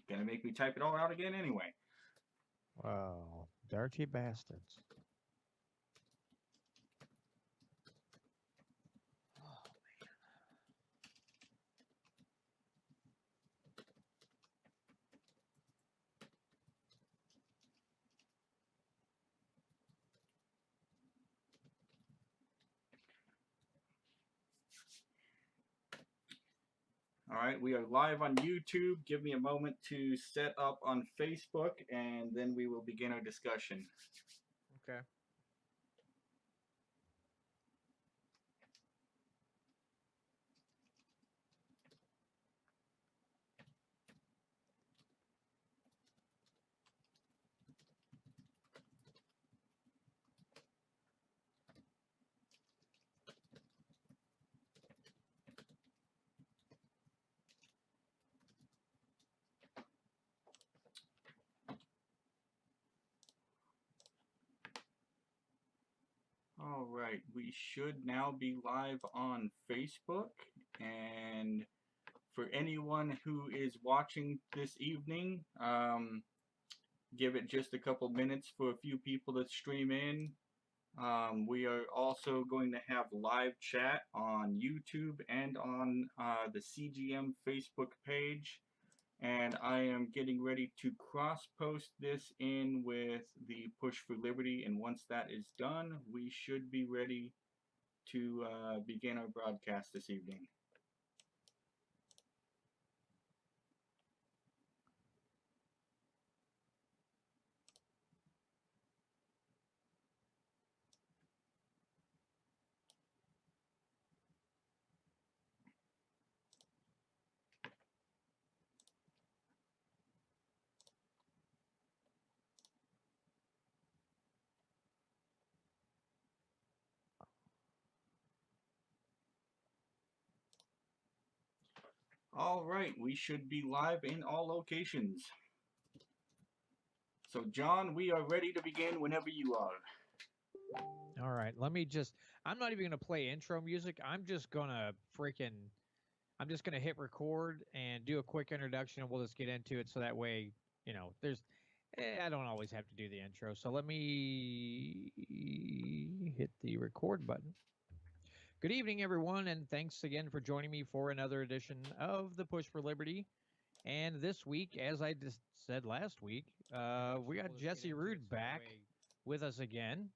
Gonna make me type it all out again anyway. Well, dirty bastards. All right, we are live on YouTube. Give me a moment to set up on Facebook, and then we will begin our discussion. Okay. All right, we should now be live on Facebook. And for anyone who is watching this evening, give it just a couple minutes for a few people to stream in. We are also going to have live chat on YouTube and on the CGM Facebook page. And I am getting ready to cross post this in with the Push for Liberty. And once that is done, we should be ready to begin our broadcast this evening. All right, we should be live in all locations. So, John, we are ready to begin whenever you are. All right. Let me just. I'm not even gonna play intro music. I'm just gonna hit record and do a quick introduction, and we'll just get into it. So that way, there's. I don't always have to do the intro. So let me hit the record button. Good evening, everyone, and thanks again for joining me for another edition of the Push for Liberty. And this week, as I just said last week, we got Jesse Rude back with us again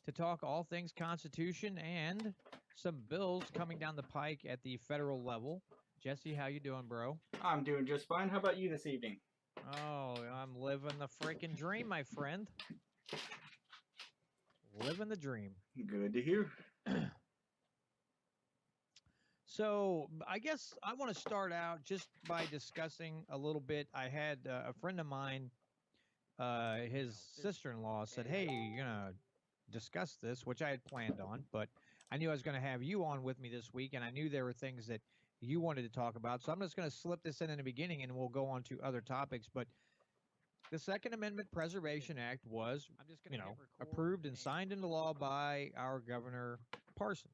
to talk all things Constitution and some bills coming down the pike at the federal level. Jesse, how you doing, bro? I'm doing just fine. How about you this evening? Oh, I'm living the freaking dream, my friend. Living the dream. Good to hear. So I guess I want to start out just by discussing a little bit. I had a friend of mine, his sister-in-law said, "Hey, you're gonna discuss this," which I had planned on, but I knew I was going to have you on with me this week, and I knew there were things that you wanted to talk about. So I'm just going to slip this in the beginning, and we'll go on to other topics. But the Second Amendment Preservation Act was, approved and signed into law by our Governor Parson.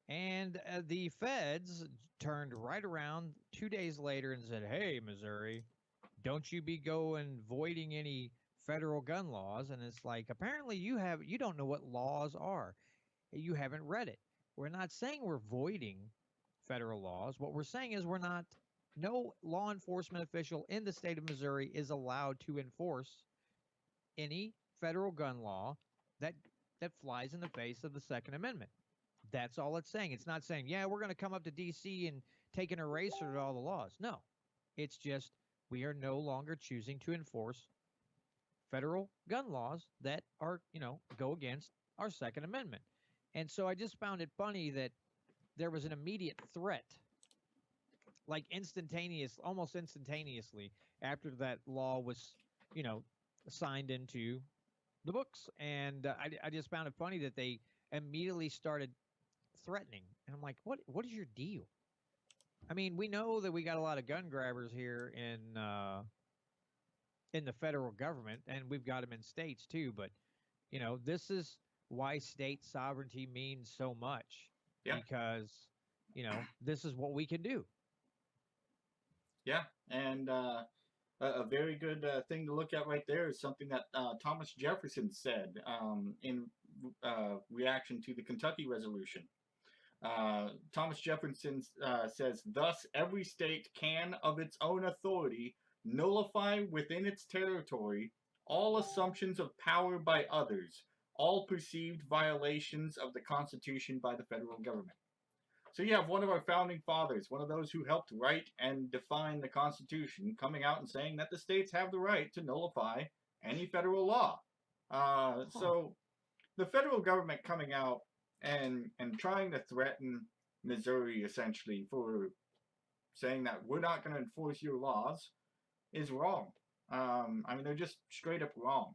And the feds turned right around 2 days later and said, "Hey, Missouri, don't you be going voiding any federal gun laws." And it's like, apparently you don't know what laws are. You haven't read it. We're not saying we're voiding federal laws. What we're saying is no law enforcement official in the state of Missouri is allowed to enforce any federal gun law that flies in the face of the Second Amendment. That's all it's saying. It's not saying, yeah, we're going to come up to D.C. and take an eraser to all the laws. No, it's just we are no longer choosing to enforce federal gun laws that are, go against our Second Amendment. And so I just found it funny that there was an immediate threat, like almost instantaneously after that law was, signed into the books. And I just found it funny that they immediately started threatening. And I'm like, what is your deal? I mean, we know that we got a lot of gun grabbers here in the federal government, and we've got them in states too. But this is why state sovereignty means so much, because this is what we can do. Yeah, and a very good thing to look at right there is something that Thomas Jefferson said in reaction to the Kentucky Resolution. Thomas Jefferson says, "Thus, every state can, of its own authority, nullify within its territory all assumptions of power by others, all perceived violations of the Constitution by the federal government." So you have one of our founding fathers, one of those who helped write and define the Constitution, coming out and saying that the states have the right to nullify any federal law. So the federal government coming out and trying to threaten Missouri essentially for saying that we're not going to enforce your laws is wrong. I mean, they're just straight up wrong.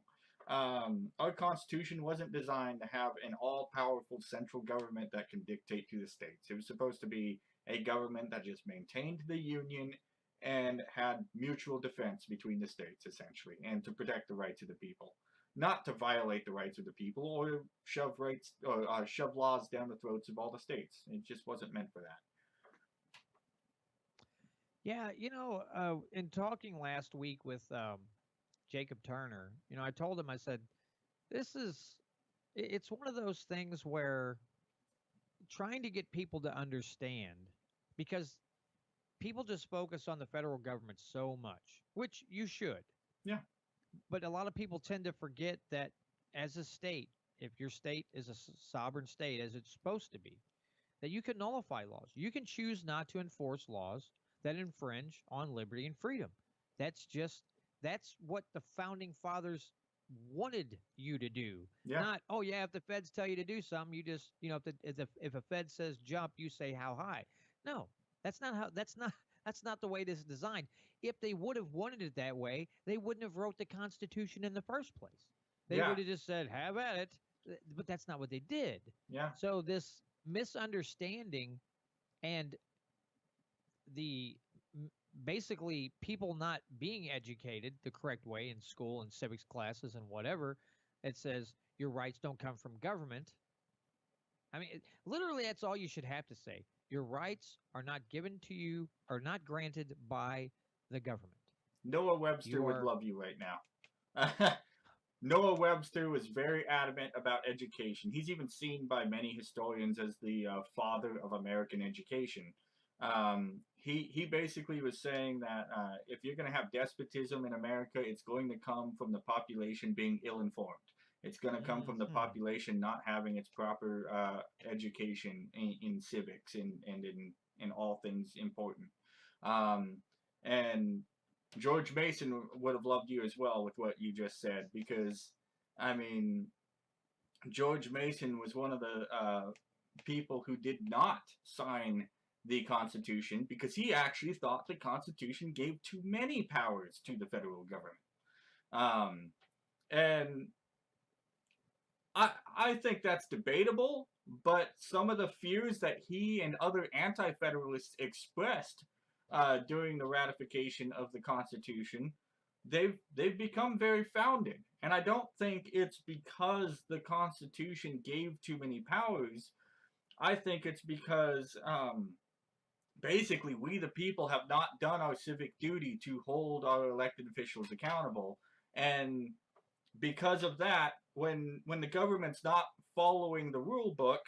Our Constitution wasn't designed to have an all-powerful central government that can dictate to the states. It was supposed to be a government that just maintained the Union and had mutual defense between the states, essentially, and to protect the rights of the people. Not to violate the rights of the people or shove shove laws down the throats of all the states. It just wasn't meant for that. Yeah, in talking last week with Jacob Turner, I told him, I said, it's one of those things where trying to get people to understand, because people just focus on the federal government so much, which you should. Yeah. But a lot of people tend to forget that as a state, if your state is a sovereign state, as it's supposed to be, that you can nullify laws. You can choose not to enforce laws that infringe on liberty and freedom. That's what the founding fathers wanted you to do. Yeah. Not, oh yeah, if the feds tell you to do something, you just, if a fed says jump, you say how high. No, that's not the way this is designed. If they would have wanted it that way, they wouldn't have wrote the Constitution in the first place. They would have just said, have at it. But that's not what they did. Yeah. So this misunderstanding and basically people not being educated the correct way in school and civics classes and whatever, it says your rights don't come from government. I mean, literally, that's all you should have to say. Your rights are not given to you, are not granted by the government. Noah Webster would love you right now. Noah Webster was very adamant about education. He's even seen by many historians as the father of American education. He basically was saying that if you're going to have despotism in America, it's going to come from the population being ill-informed. It's going to come from the population not having its proper education in civics and in all things important. And George Mason would have loved you as well with what you just said, because, I mean, George Mason was one of the people who did not sign the Constitution because he actually thought the Constitution gave too many powers to the federal government. And I think that's debatable, but some of the fears that he and other anti-federalists expressed during the ratification of the Constitution, they've become very founded. And I don't think it's because the Constitution gave too many powers. I think it's because basically we the people have not done our civic duty to hold our elected officials accountable. And because of that, when the government's not following the rule book,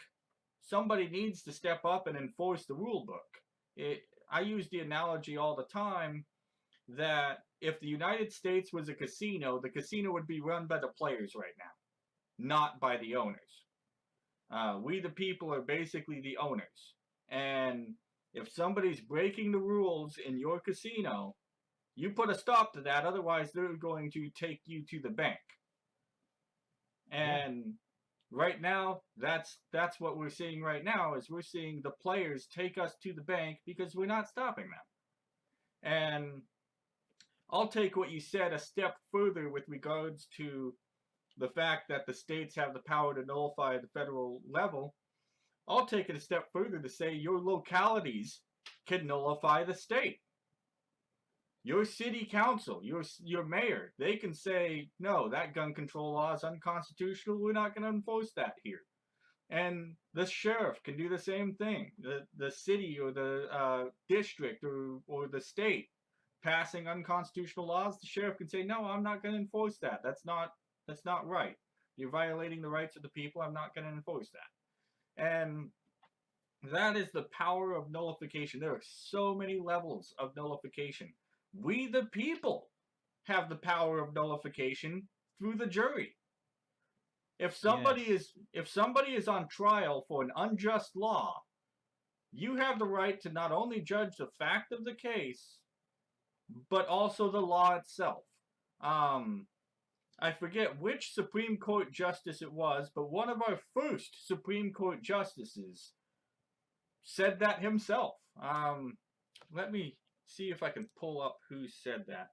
somebody needs to step up and enforce the rule book. I use the analogy all the time that if the United States was a casino, the casino would be run by the players right now, not by the owners. We the people are basically the owners. And if somebody's breaking the rules in your casino, you put a stop to that, otherwise they're going to take you to the bank. And right now, that's what we're seeing right now, is we're seeing the players take us to the bank because we're not stopping them. And I'll take what you said a step further with regards to the fact that the states have the power to nullify at the federal level. I'll take it a step further to say your localities can nullify the state. Your city council, your mayor, they can say, no, that gun control law is unconstitutional. We're not going to enforce that here. And the sheriff can do the same thing. The city or the district or the state passing unconstitutional laws, the sheriff can say, "No, I'm not going to enforce that. That's not right. You're violating the rights of the people. I'm not going to enforce that." And that is the power of nullification. There are so many levels of nullification. We, the people, have the power of nullification through the jury. If somebody Yes. is on trial for an unjust law, you have the right to not only judge the fact of the case, but also the law itself. I forget which Supreme Court justice it was, but one of our first Supreme Court justices said that himself. Let me see if I can pull up who said that.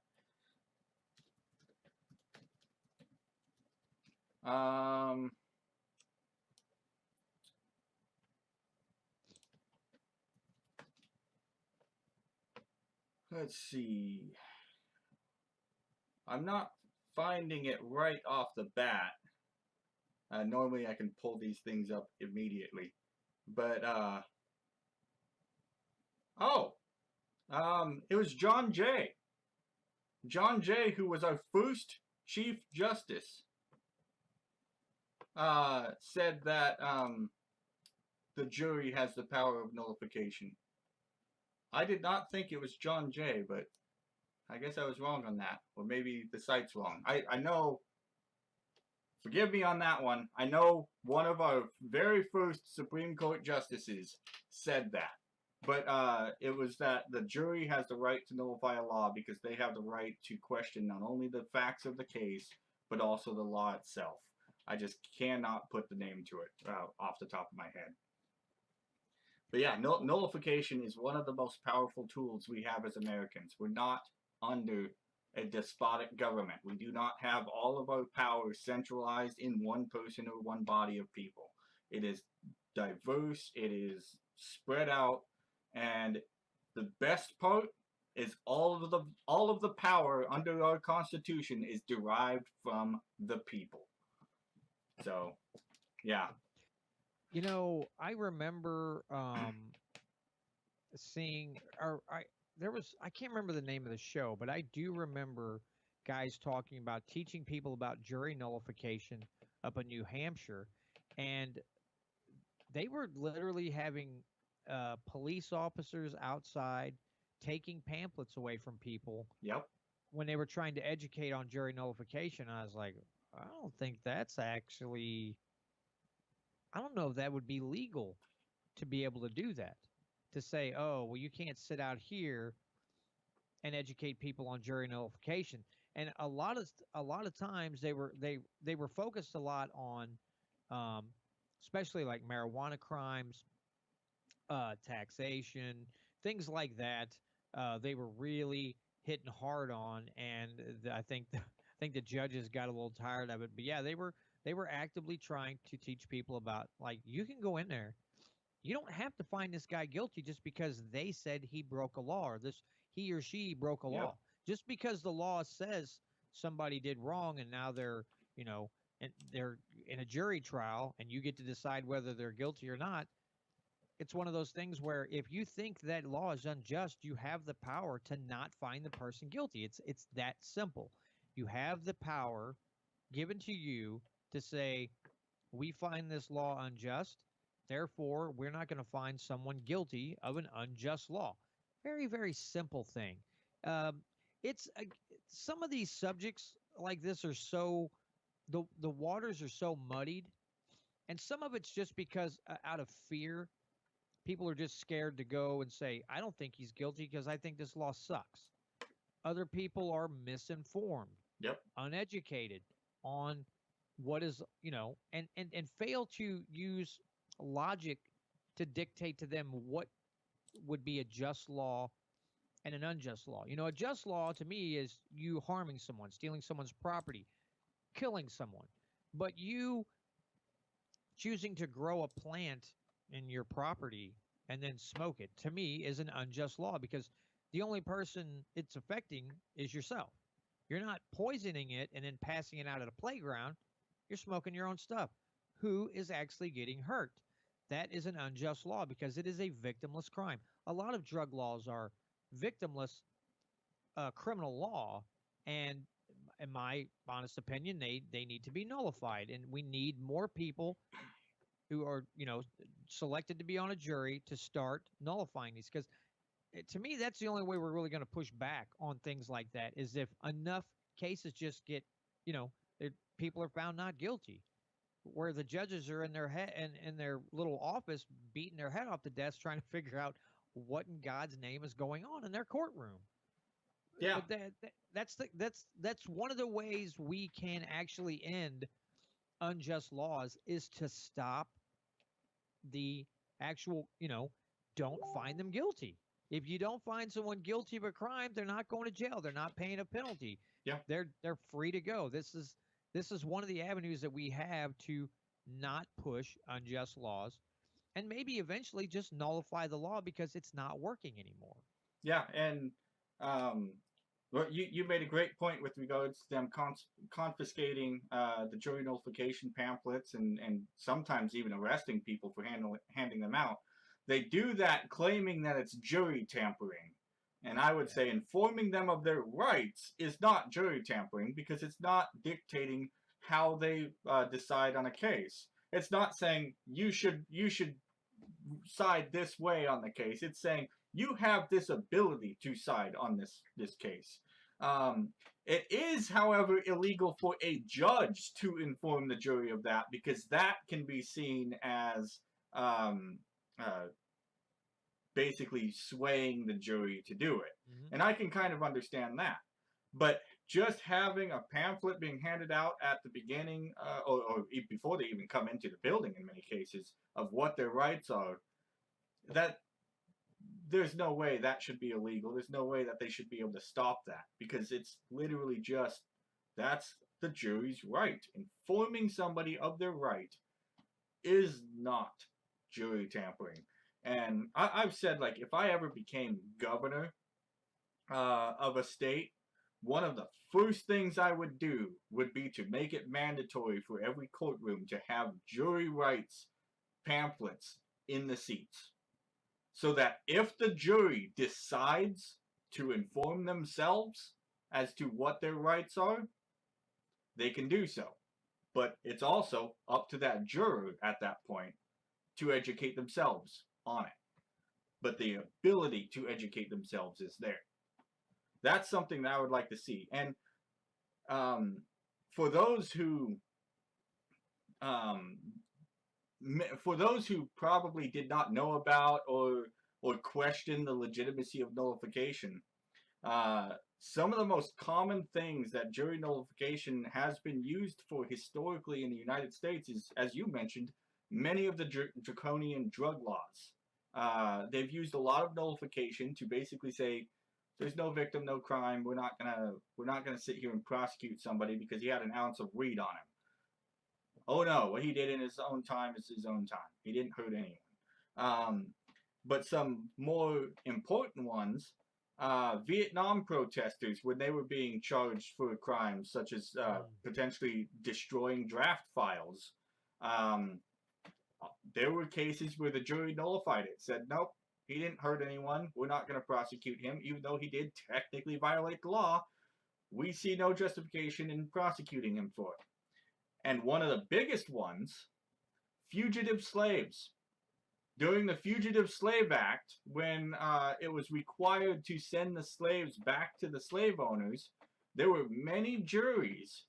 Let's see. I'm not finding it right off the bat. Normally I can pull these things up immediately. But, it was John Jay. John Jay, who was our first Chief Justice, said that the jury has the power of nullification. I did not think it was John Jay, but I guess I was wrong on that. Or maybe the site's wrong. I know, forgive me on that one, I know one of our very first Supreme Court justices said that. But it was that the jury has the right to nullify a law because they have the right to question not only the facts of the case, but also the law itself. I just cannot put the name to it off the top of my head. But yeah, nullification is one of the most powerful tools we have as Americans. We're not under a despotic government. We do not have all of our power centralized in one person or one body of people. It is diverse, it is spread out, and the best part is all of the power under our Constitution is derived from the people. So, yeah. You know, I remember seeing, or I can't remember the name of the show, but I do remember guys talking about teaching people about jury nullification up in New Hampshire, and they were literally having police officers outside taking pamphlets away from people Yep. when they were trying to educate on jury nullification. I was like, I don't think that's actually, I don't know if that would be legal to be able to do that. To say, oh, well, you can't sit out here and educate people on jury nullification. And a lot of times they were focused a lot on, um, especially like marijuana crimes, taxation, things like that. They were really hitting hard on, and I think the judges got a little tired of it. But yeah, they were actively trying to teach people about, like, you can go in there. You don't have to find this guy guilty just because they said he broke a law, or this he or she broke a Yep. law. Just because the law says somebody did wrong and now they're, you know, and they're in a jury trial and you get to decide whether they're guilty or not. It's one of those things where if you think that law is unjust, you have the power to not find the person guilty. It's that simple. You have the power given to you to say, we find this law unjust, therefore we're not going to find someone guilty of an unjust law. Very, very simple thing. Um, it's some of these subjects like this are so, the waters are so muddied, and some of it's just because out of fear, people are just scared to go and say, I don't think he's guilty because I think this law sucks. Other people are misinformed, Yep. uneducated on what is, and fail to use logic to dictate to them what would be a just law and an unjust law. A just law to me is you harming someone, stealing someone's property, killing someone. But you choosing to grow a plant in your property and then smoke it, to me, is an unjust law because the only person it's affecting is yourself. You're not poisoning it and then passing it out at a playground. You're smoking your own stuff. Who is actually getting hurt? That is an unjust law because it is a victimless crime. A lot of drug laws are victimless criminal law, and in my honest opinion, they need to be nullified, and we need more people who are selected to be on a jury to start nullifying these, because to me that's the only way we're really going to push back on things like that, is if enough cases just get, you know people are found not guilty, where the judges are in their head and in their little office beating their head off the desk trying to figure out what in God's name is going on in their courtroom. Yeah. But that's one of the ways we can actually end unjust laws, is to stop the actual, don't find them guilty. If you don't find someone guilty of a crime, they're not going to jail. They're not paying a penalty. Yeah. They're free to go. This is one of the avenues that we have to not push unjust laws, and maybe eventually just nullify the law because it's not working anymore. Yeah, and well, you made a great point with regards to them confiscating the jury nullification pamphlets and sometimes even arresting people for handing them out. They do that claiming that it's jury tampering. And I would say informing them of their rights is not jury tampering, because it's not dictating how they decide on a case. It's not saying you should side this way on the case. It's saying you have this ability to side on this case. It is, however, illegal for a judge to inform the jury of that, because that can be seen as basically swaying the jury to do it. Mm-hmm. And I can kind of understand that. But just having a pamphlet being handed out at the beginning, or before they even come into the building in many cases, of what their rights are, that there's no way that should be illegal. There's no way that they should be able to stop that, because it's literally just, that's the jury's right. Informing somebody of their right is not jury tampering. And I've said, like, if I ever became governor of a state, one of the first things I would do would be to make it mandatory for every courtroom to have jury rights pamphlets in the seats. So that if the jury decides to inform themselves as to what their rights are, they can do so. But it's also up to that juror at that point to educate themselves on it. But the ability to educate themselves is there. That's something that I would like to see. And for those who probably did not know about or question the legitimacy of nullification, some of the most common things that jury nullification has been used for historically in the United States is, as you mentioned, many of the draconian drug laws. They've used a lot of nullification to basically say, there's no victim, no crime. We're not gonna sit here and prosecute somebody because he had an ounce of weed on him. Oh no, what he did in his own time is his own time. He didn't hurt anyone. But some more important ones, Vietnam protesters, when they were being charged for crimes such as potentially destroying draft files, there were cases where the jury nullified it, said, nope, he didn't hurt anyone. We're not going to prosecute him, even though he did technically violate the law. We see no justification in prosecuting him for it. And one of the biggest ones, fugitive slaves. During the Fugitive Slave Act, when it was required to send the slaves back to the slave owners, there were many juries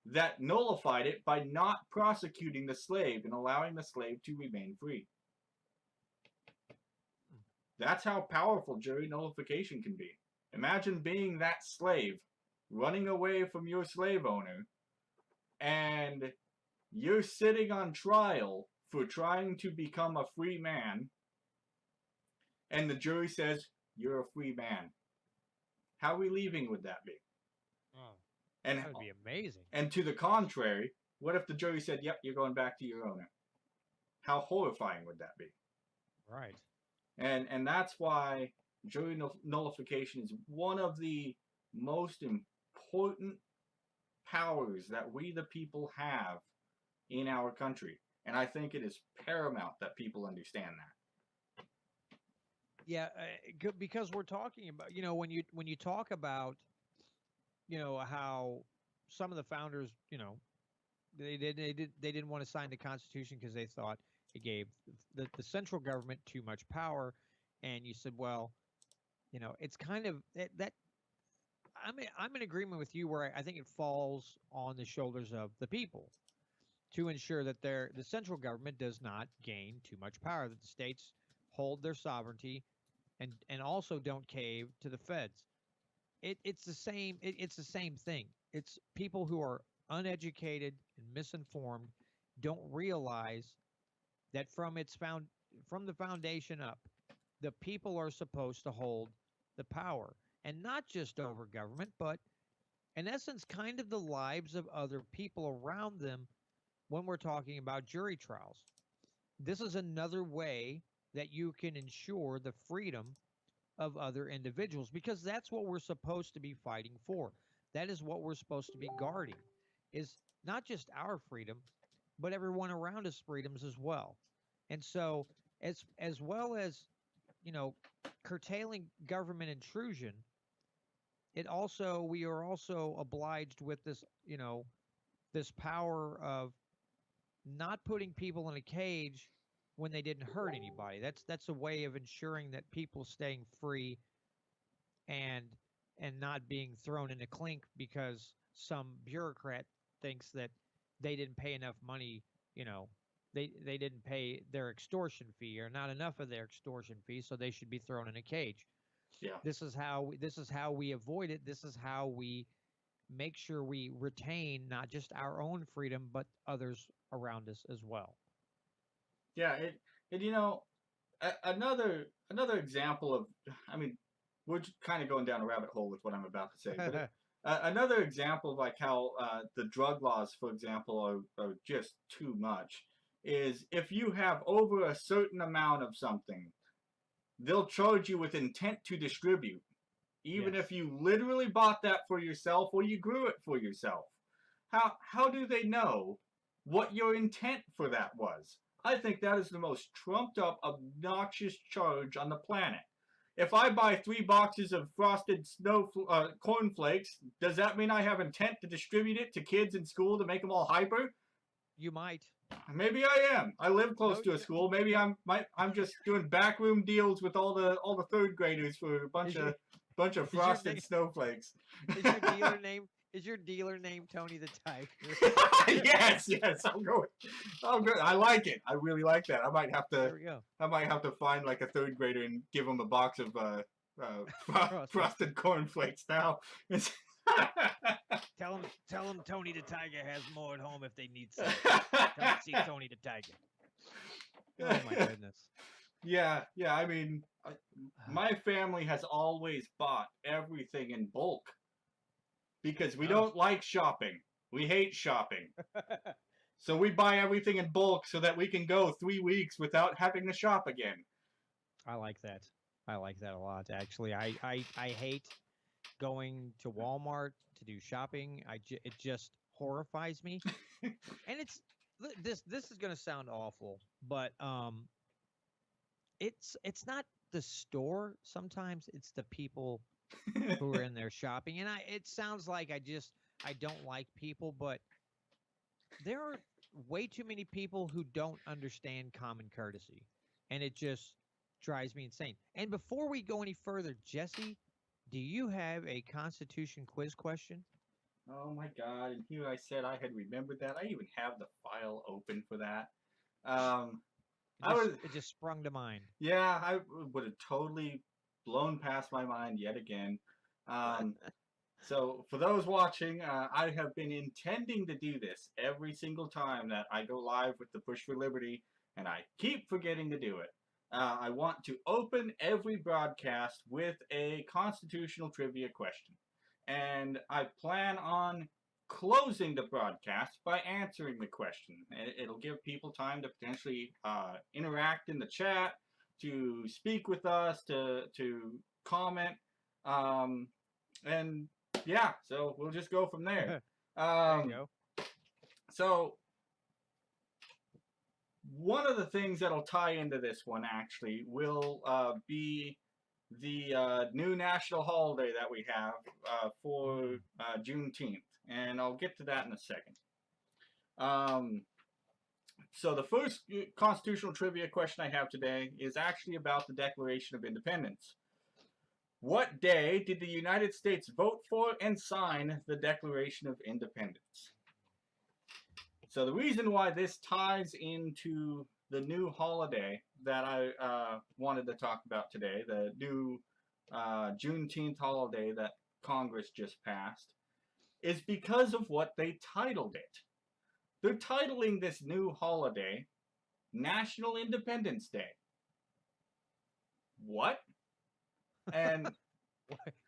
that nullified it by not prosecuting the slave and allowing the slave to remain free. That's how powerful jury nullification can be. Imagine being that slave, running away from your slave owner, and you're sitting on trial for trying to become a free man, and the jury says, you're a free man. How relieving would that be? Oh, that would be amazing. And to the contrary, what if the jury said, yep, you're going back to your owner? How horrifying would that be? Right. And that's why jury nullification is one of the most important powers that we the people have in our country. And I think it is paramount that people understand that. Yeah, because we're talking about, when you talk about, how some of the founders, they didn't want to sign the Constitution because they thought it gave the central government too much power, and you said, well, it's kind of that. I'm in agreement with you where I think it falls on the shoulders of the people to ensure that the central government does not gain too much power, that the states hold their sovereignty and also don't cave to the feds. It's the same. It's the same thing. It's people who are uneducated and misinformed don't realize that from the foundation up, the people are supposed to hold the power, and not just over government, but in essence, kind of the lives of other people around them when we're talking about jury trials. This is another way that you can ensure the freedom of other individuals because that's what we're supposed to be fighting for. That is what we're supposed to be guarding is not just our freedom, but everyone around us freedoms as well. And so as well as, you know, curtailing government intrusion, we are also obliged with this, this power of not putting people in a cage when they didn't hurt anybody. That's a way of ensuring that people staying free and not being thrown in a clink because some bureaucrat thinks that they didn't pay enough money, they didn't pay their extortion fee or not enough of their extortion fee, so they should be thrown in a cage. Yeah. This is how we avoid it. This is how we make sure we retain not just our own freedom but others around us as well. Yeah, another example of, I mean, we're kind of going down a rabbit hole with what I'm about to say, but another example of like how the drug laws, for example, are just too much is if you have over a certain amount of something, they'll charge you with intent to distribute, even Yes. if you literally bought that for yourself or you grew it for yourself. How do they know what your intent for that was? I think that is the most trumped up, obnoxious charge on the planet. If I buy 3 boxes of frosted cornflakes, does that mean I have intent to distribute it to kids in school to make them all hyper? You might. Maybe I am. I live close to a school. Maybe I'm just doing backroom deals with all the third graders for a bunch of frosted snowflakes. Is your dealer name Tony the Tiger? Yes. I'll go. Oh, good. I like it. I really like that. I might have to. There we go. I might have to find like a third grader and give him a box of frosted cornflakes now. Tell him Tony the Tiger has more at home if they need some. Come see Tony the Tiger. Oh my goodness. Yeah. I mean, my family has always bought everything in bulk because we don't like shopping. We hate shopping. So we buy everything in bulk so that we can go 3 weeks without having to shop again. I like that. I like that a lot. Actually, I hate going to Walmart to do shopping. It just horrifies me. And this is going to sound awful, but it's not the store sometimes, it's the people who are in there shopping. And it sounds like I don't like people, but there are way too many people who don't understand common courtesy, and it just drives me insane. And before we go any further, Jesse, do you have a Constitution quiz question? Oh my God! And here I said I had remembered that. I even have the file open for that. It just sprung to mind. Yeah, I would have totally blown past my mind yet again. So for those watching, I have been intending to do this every single time that I go live with the Push for Liberty, and I keep forgetting to do it. I want to open every broadcast with a constitutional trivia question. And I plan on closing the broadcast by answering the question. It'll give people time to potentially interact in the chat, to speak with us, to comment. And yeah, so we'll just go from there. There you go. So one of the things that'll tie into this one actually will be the new national holiday that we have for Juneteenth, and I'll get to that in a second. So the first constitutional trivia question I have today is actually about the Declaration of Independence. What day did the United States vote for and sign the Declaration of Independence? So the reason why this ties into the new holiday that I wanted to talk about today, the new Juneteenth holiday that Congress just passed, is because of what they titled it. They're titling this new holiday National Independence Day. What? And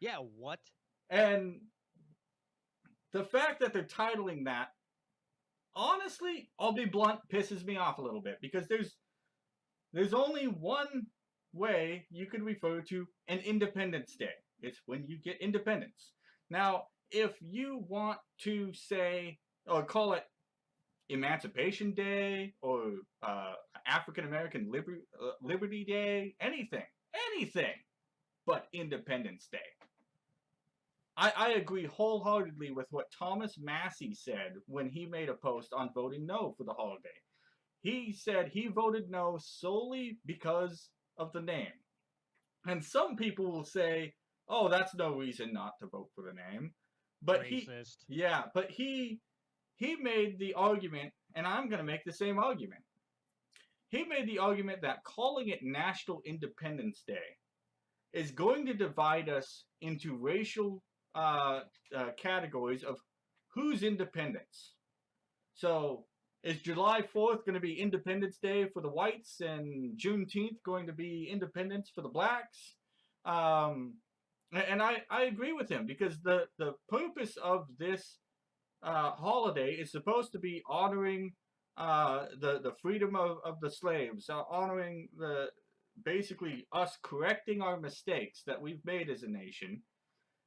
yeah, what? And the fact that they're titling that, honestly, I'll be blunt, pisses me off a little bit, because there's only one way you could refer to an Independence Day. It's when you get independence. Now, if you want to say or call it Emancipation Day or African American Liberty Day, anything, but Independence Day. I agree wholeheartedly with what Thomas Massey said when he made a post on voting no for the holiday. He said he voted no solely because of the name. And some people will say, oh, that's no reason not to vote for the name. But Racist. he made the argument, and I'm going to make the same argument. He made the argument that calling it National Independence Day is going to divide us into racial categories of whose independence. So is July 4th going to be Independence Day for the whites and Juneteenth going to be independence for the blacks? And I agree with him, because the purpose of this holiday is supposed to be honoring the freedom of the slaves, honoring basically us correcting our mistakes that we've made as a nation.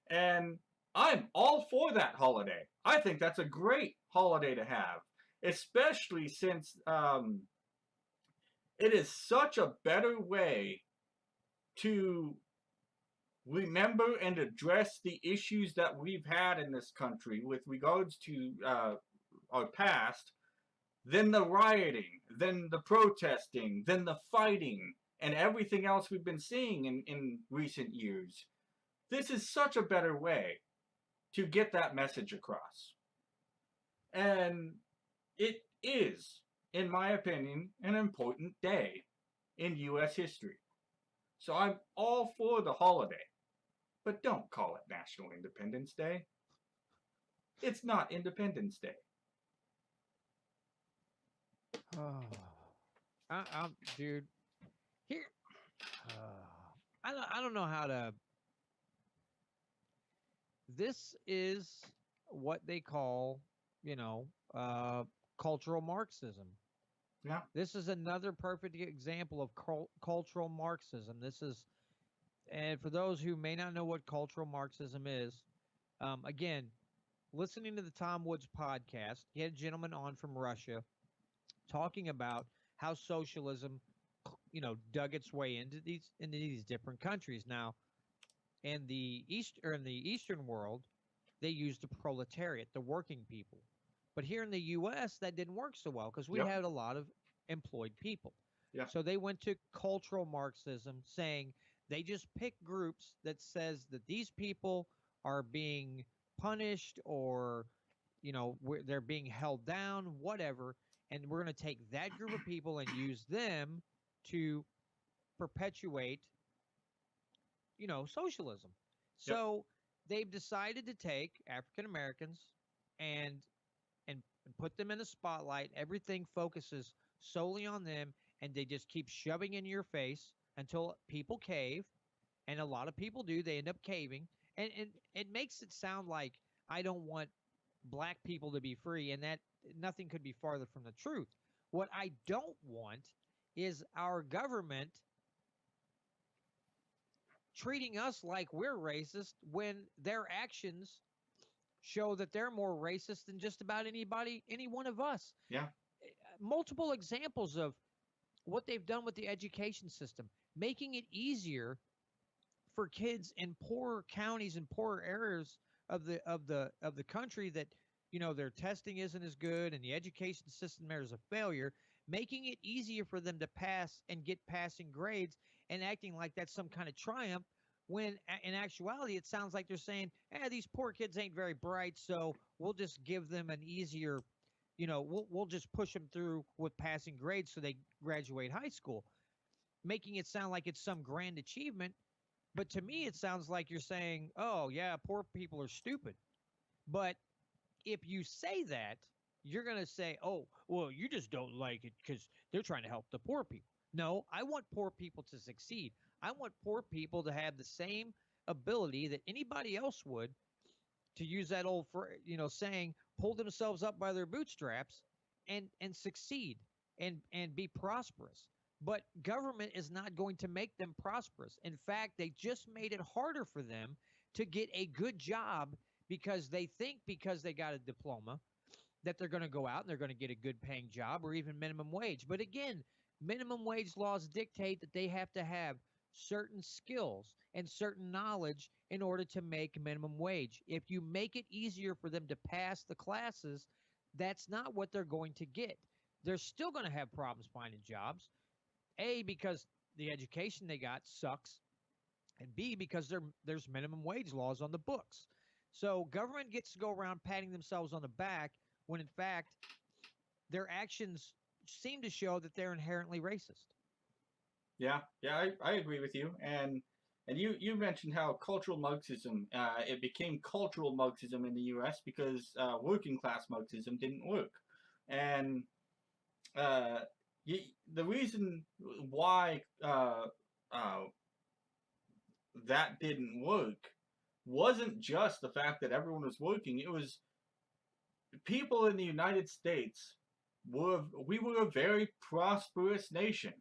And I'm all for that holiday. I think that's a great holiday to have, especially since it is such a better way to remember and address the issues that we've had in this country with regards to our past than the rioting, than the protesting, than the fighting, and everything else we've been seeing in recent years. This is such a better way to get that message across. And it is, in my opinion, an important day in U.S. history. So I'm all for the holiday, but don't call it National Independence Day. It's not Independence Day. Oh, dude, here, I don't know how to. This is what they call, cultural Marxism. Yeah. This is another perfect example of cultural Marxism. And for those who may not know what cultural Marxism is, again, listening to the Tom Woods podcast, he had a gentleman on from Russia talking about how socialism, dug its way into these different countries. Now, in the Eastern world, they used the proletariat, the working people. But here in the U.S., that didn't work so well because we had a lot of employed people. Yeah. So they went to cultural Marxism, saying they just pick groups that says that these people are being punished or, they're being held down, whatever. And we're going to take that group of people and use them to perpetuate, socialism. So they've decided to take African Americans and put them in the spotlight. Everything focuses solely on them, and they just keep shoving in your face until people cave. And a lot of people do. They end up caving. And it makes it sound like I don't want black people to be free, and that nothing could be farther from the truth. What I don't want is our government treating us like we're racist when their actions show that they're more racist than just about any one of us. Yeah. Multiple examples of what they've done with the education system, making it easier for kids in poorer counties and poorer areas of the country that their testing isn't as good and the education system there is a failure, making it easier for them to pass and get passing grades and acting like that's some kind of triumph when in actuality it sounds like they're saying, these poor kids ain't very bright, so we'll just give them an easier, we'll just push them through with passing grades so they graduate high school, making it sound like it's some grand achievement. But to me, it sounds like you're saying, oh, yeah, poor people are stupid. But if you say that, you're going to say, oh, well, you just don't like it because they're trying to help the poor people. No, I want poor people to succeed. I want poor people to have the same ability that anybody else would, to use that old saying, pull themselves up by their bootstraps and succeed and be prosperous. But government is not going to make them prosperous. In fact, they just made it harder for them to get a good job because they think because they got a diploma that they're going to go out and they're going to get a good paying job or even minimum wage. But again, minimum wage laws dictate that they have to have certain skills and certain knowledge in order to make minimum wage. If you make it easier for them to pass the classes, that's not what they're going to get. They're still going to have problems finding jobs. A, because the education they got sucks, and B, because there's minimum wage laws on the books. So government gets to go around patting themselves on the back when in fact their actions seem to show that they're inherently racist. Yeah, yeah, I agree with you. And you mentioned how cultural Marxism, it became cultural Marxism in the U.S. because working class Marxism didn't work. And uh, the reason why that didn't work wasn't just the fact that everyone was working. It was people in the United States we were a very prosperous nation.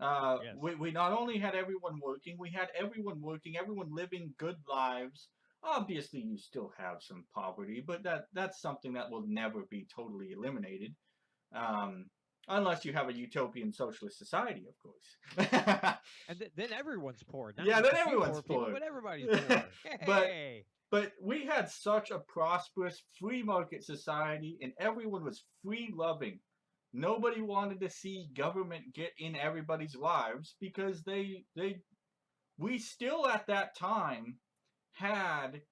Yes. We not only had everyone working, we had everyone working, everyone living good lives. Obviously, you still have some poverty, but that's something that will never be totally eliminated, um, unless you have a utopian socialist society, of course. And then everyone's poor. Not Yeah, just then a few everyone's poor people, poor. but everybody's poor. but Hey. but we had such a prosperous free market society, and everyone was free loving. Nobody wanted to see government get in everybody's lives because we still at that time had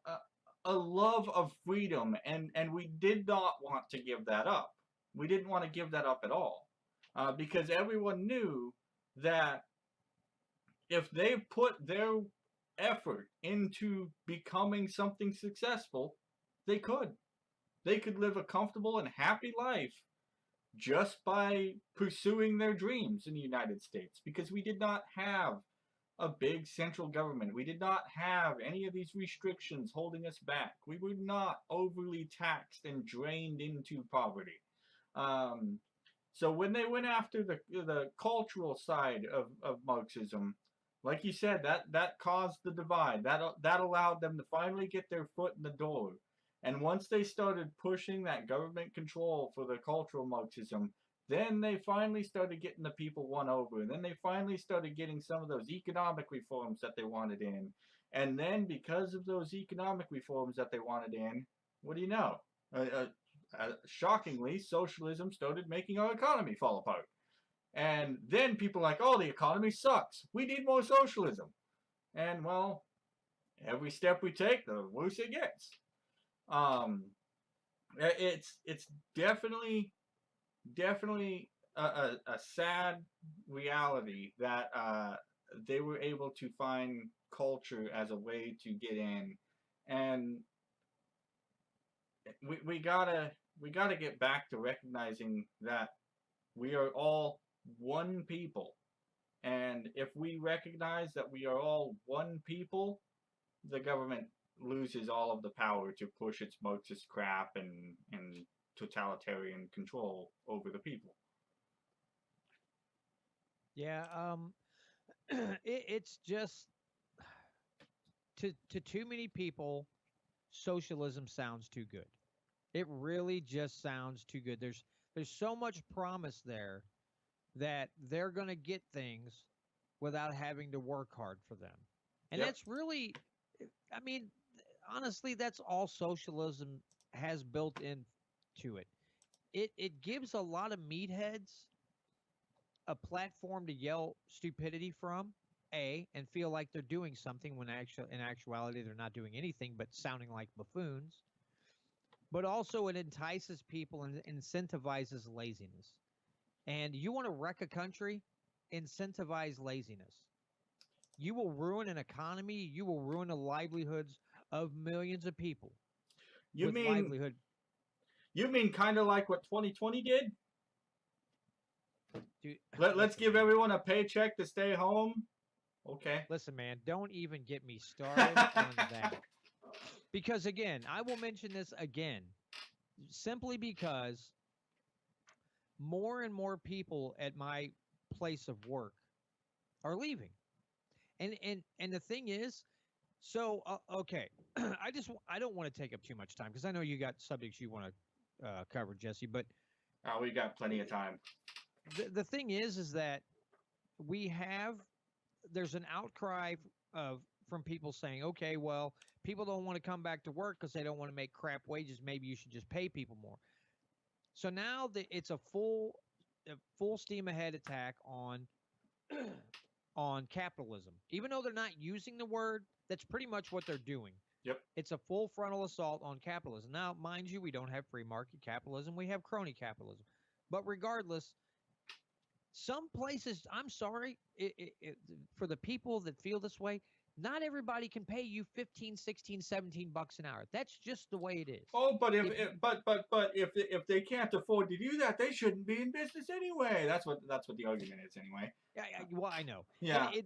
a, a love of freedom, and we did not want to give that up. We didn't want to give that up at all, because everyone knew that if they put their effort into becoming something successful, they could. They could live a comfortable and happy life just by pursuing their dreams in the United States, because we did not have a big central government. We did not have any of these restrictions holding us back. We were not overly taxed and drained into poverty. Um, so when they went after the cultural side of Marxism, like you said, that caused the divide. That allowed them to finally get their foot in the door. And once they started pushing that government control for the cultural Marxism, then they finally started getting the people won over. And then they finally started getting some of those economic reforms that they wanted in. And then because of those economic reforms that they wanted in, what do you know? Shockingly, socialism started making our economy fall apart. And then people are like, oh, the economy sucks. We need more socialism. And well, every step we take, the worse it gets. Um, it's definitely a sad reality that they were able to find culture as a way to get in, and we gotta get back to recognizing that we are all one people, and if we recognize that we are all one people, the government loses all of the power to push its Marxist crap and totalitarian control over the people. Yeah, it's just to too many people, socialism sounds too good. It really just sounds too good. There's so much promise there that they're going to get things without having to work hard for them. And Yep. that's really, I mean, honestly, that's all socialism has built into it. It gives a lot of meatheads a platform to yell stupidity from, and feel like they're doing something when in actuality they're not doing anything but sounding like buffoons. But also it entices people and incentivizes laziness. And you want to wreck a country, incentivize laziness. You will ruin an economy, you will ruin the livelihoods of millions of people You with mean livelihood. you mean kind of like what 2020 did? Dude, Let's listen, give man. everyone a paycheck to stay home. Okay. Listen, man, don't even get me started on that. Because again, I will mention this again, simply because more and more people at my place of work are leaving. And the thing is, so okay, I don't want to take up too much time because I know you got subjects you want to cover, Jesse. But Oh, we got plenty of time. the thing is that we have there's an outcry of from people saying, okay, well, people don't want to come back to work because they don't want to make crap wages. Maybe you should just pay people more. So now it's a full steam ahead attack on on capitalism. Even though they're not using the word, that's pretty much what they're doing. Yep. It's a full frontal assault on capitalism. Now, mind you, we don't have free market capitalism, we have crony capitalism. But regardless, some places, I'm sorry, for the people that feel this way, not everybody can pay you 15, 16, 17 bucks an hour. That's just the way it is. Oh, but if they can't afford to do that, they shouldn't be in business anyway. That's what the argument is anyway. Yeah, well, I know. Yeah. And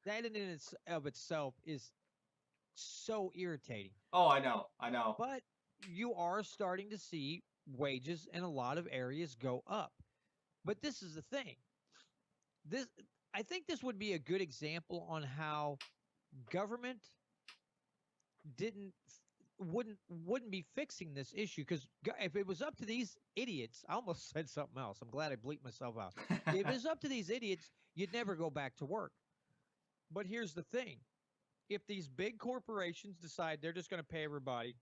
that in of itself is so irritating. Oh, I know. I know. But you are starting to see wages in a lot of areas go up. But this is the thing. This I think this would be a good example on how government didn't wouldn't be fixing this issue, because if it was up to these idiots, I almost said something else. I'm glad I bleeped myself out. If it's up to these idiots, you'd never go back to work. But here's the thing. If these big corporations decide they're just going to pay everybody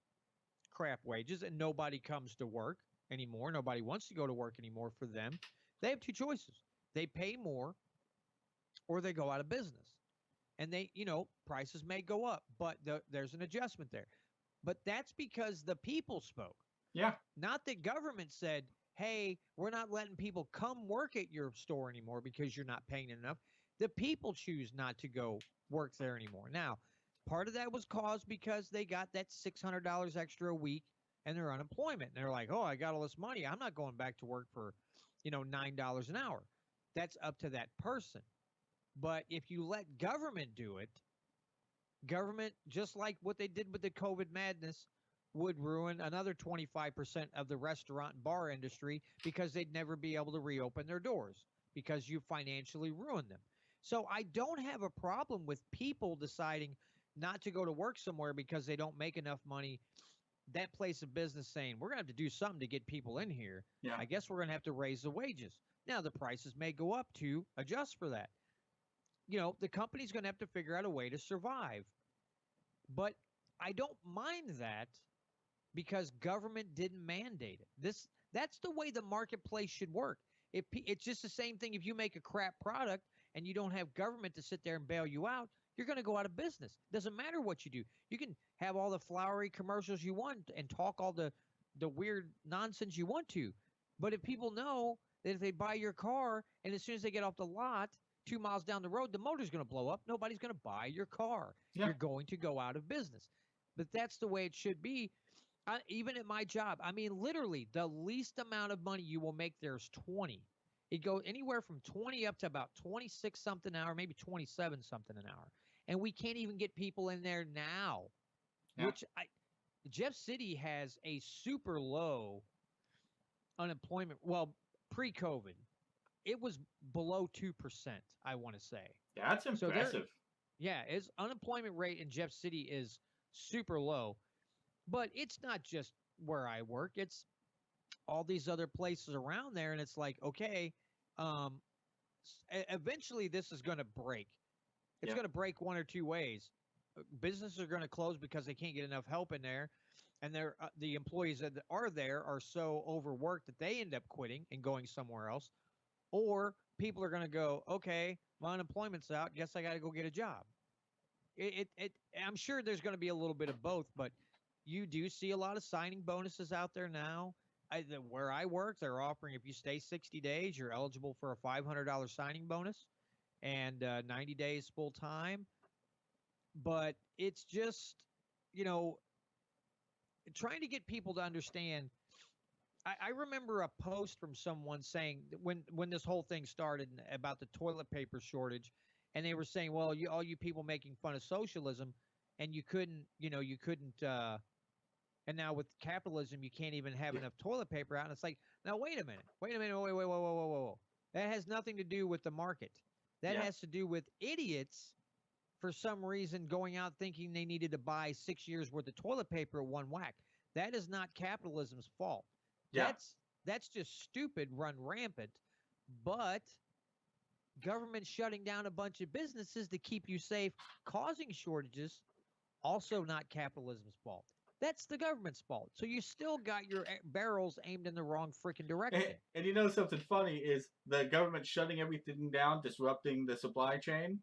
crap wages and nobody comes to work anymore, nobody wants to go to work anymore for them, they have two choices. They pay more or they go out of business. And prices may go up, but there's an adjustment there. But that's because the people spoke. Yeah. Not that government said, hey, we're not letting people come work at your store anymore because you're not paying enough. The people choose not to go work there anymore. Now, part of that was caused because they got that $600 extra a week and their unemployment. And they're like, oh, I got all this money. I'm not going back to work for, $9 an hour. That's up to that person. But if you let government do it, government, just like what they did with the COVID madness, would ruin another 25% of the restaurant and bar industry because they'd never be able to reopen their doors because you financially ruined them. So I don't have a problem with people deciding not to go to work somewhere because they don't make enough money. That place of business saying, we're going to have to do something to get people in here. Yeah. I guess we're going to have to raise the wages. Now, the prices may go up to adjust for that. The company's going to have to figure out a way to survive. But I don't mind that because government didn't mandate it. That's the way the marketplace should work. It's just the same thing. If you make a crap product and you don't have government to sit there and bail you out, you're going to go out of business. Doesn't matter what you do. You can have all the flowery commercials you want and talk all the weird nonsense you want to. But if people know that if they buy your car and as soon as they get off the lot, 2 miles down the road, the motor's going to blow up, nobody's going to buy your car. Yeah. You're going to go out of business. But that's the way it should be. Even at my job, I mean, literally, the least amount of money you will make there is 20. It goes anywhere from 20 up to about 26 something an hour, maybe 27 something an hour. And we can't even get people in there now, Yeah. which Jeff City has a super low unemployment. Well, pre-COVID, it was below 2%, I want to say. That's impressive. Yeah, its unemployment rate in Jeff City is super low. But it's not just where I work. It's all these other places around there. And it's like, okay, eventually this is going to break. It's Yeah. going to break one or two ways. Businesses are going to close because they can't get enough help in there, and the employees that are there are so overworked that they end up quitting and going somewhere else. Or people are going to go, okay, my unemployment's out. Guess I got to go get a job. I'm sure there's going to be a little bit of both, but you do see a lot of signing bonuses out there now. Where I work, they're offering if you stay 60 days, you're eligible for a $500 signing bonus and 90 days full time. But it's just, you know, trying to get people to understand. I remember a post from someone saying that when this whole thing started about the toilet paper shortage, and they were saying, well, all you people making fun of socialism, and you couldn't, and now with capitalism, you can't even have Yeah. enough toilet paper out. And it's like, now wait a minute, wait, whoa. That has nothing to do with the market. That Yeah. has to do with idiots for some reason going out thinking they needed to buy 6 years worth of toilet paper at one whack. That is not capitalism's fault. Yeah. That's just stupid, run rampant. But government shutting down a bunch of businesses to keep you safe, causing shortages, also not capitalism's fault. That's the government's fault. So you still got your barrels aimed in the wrong freaking direction. And you know something funny is the government shutting everything down, disrupting the supply chain.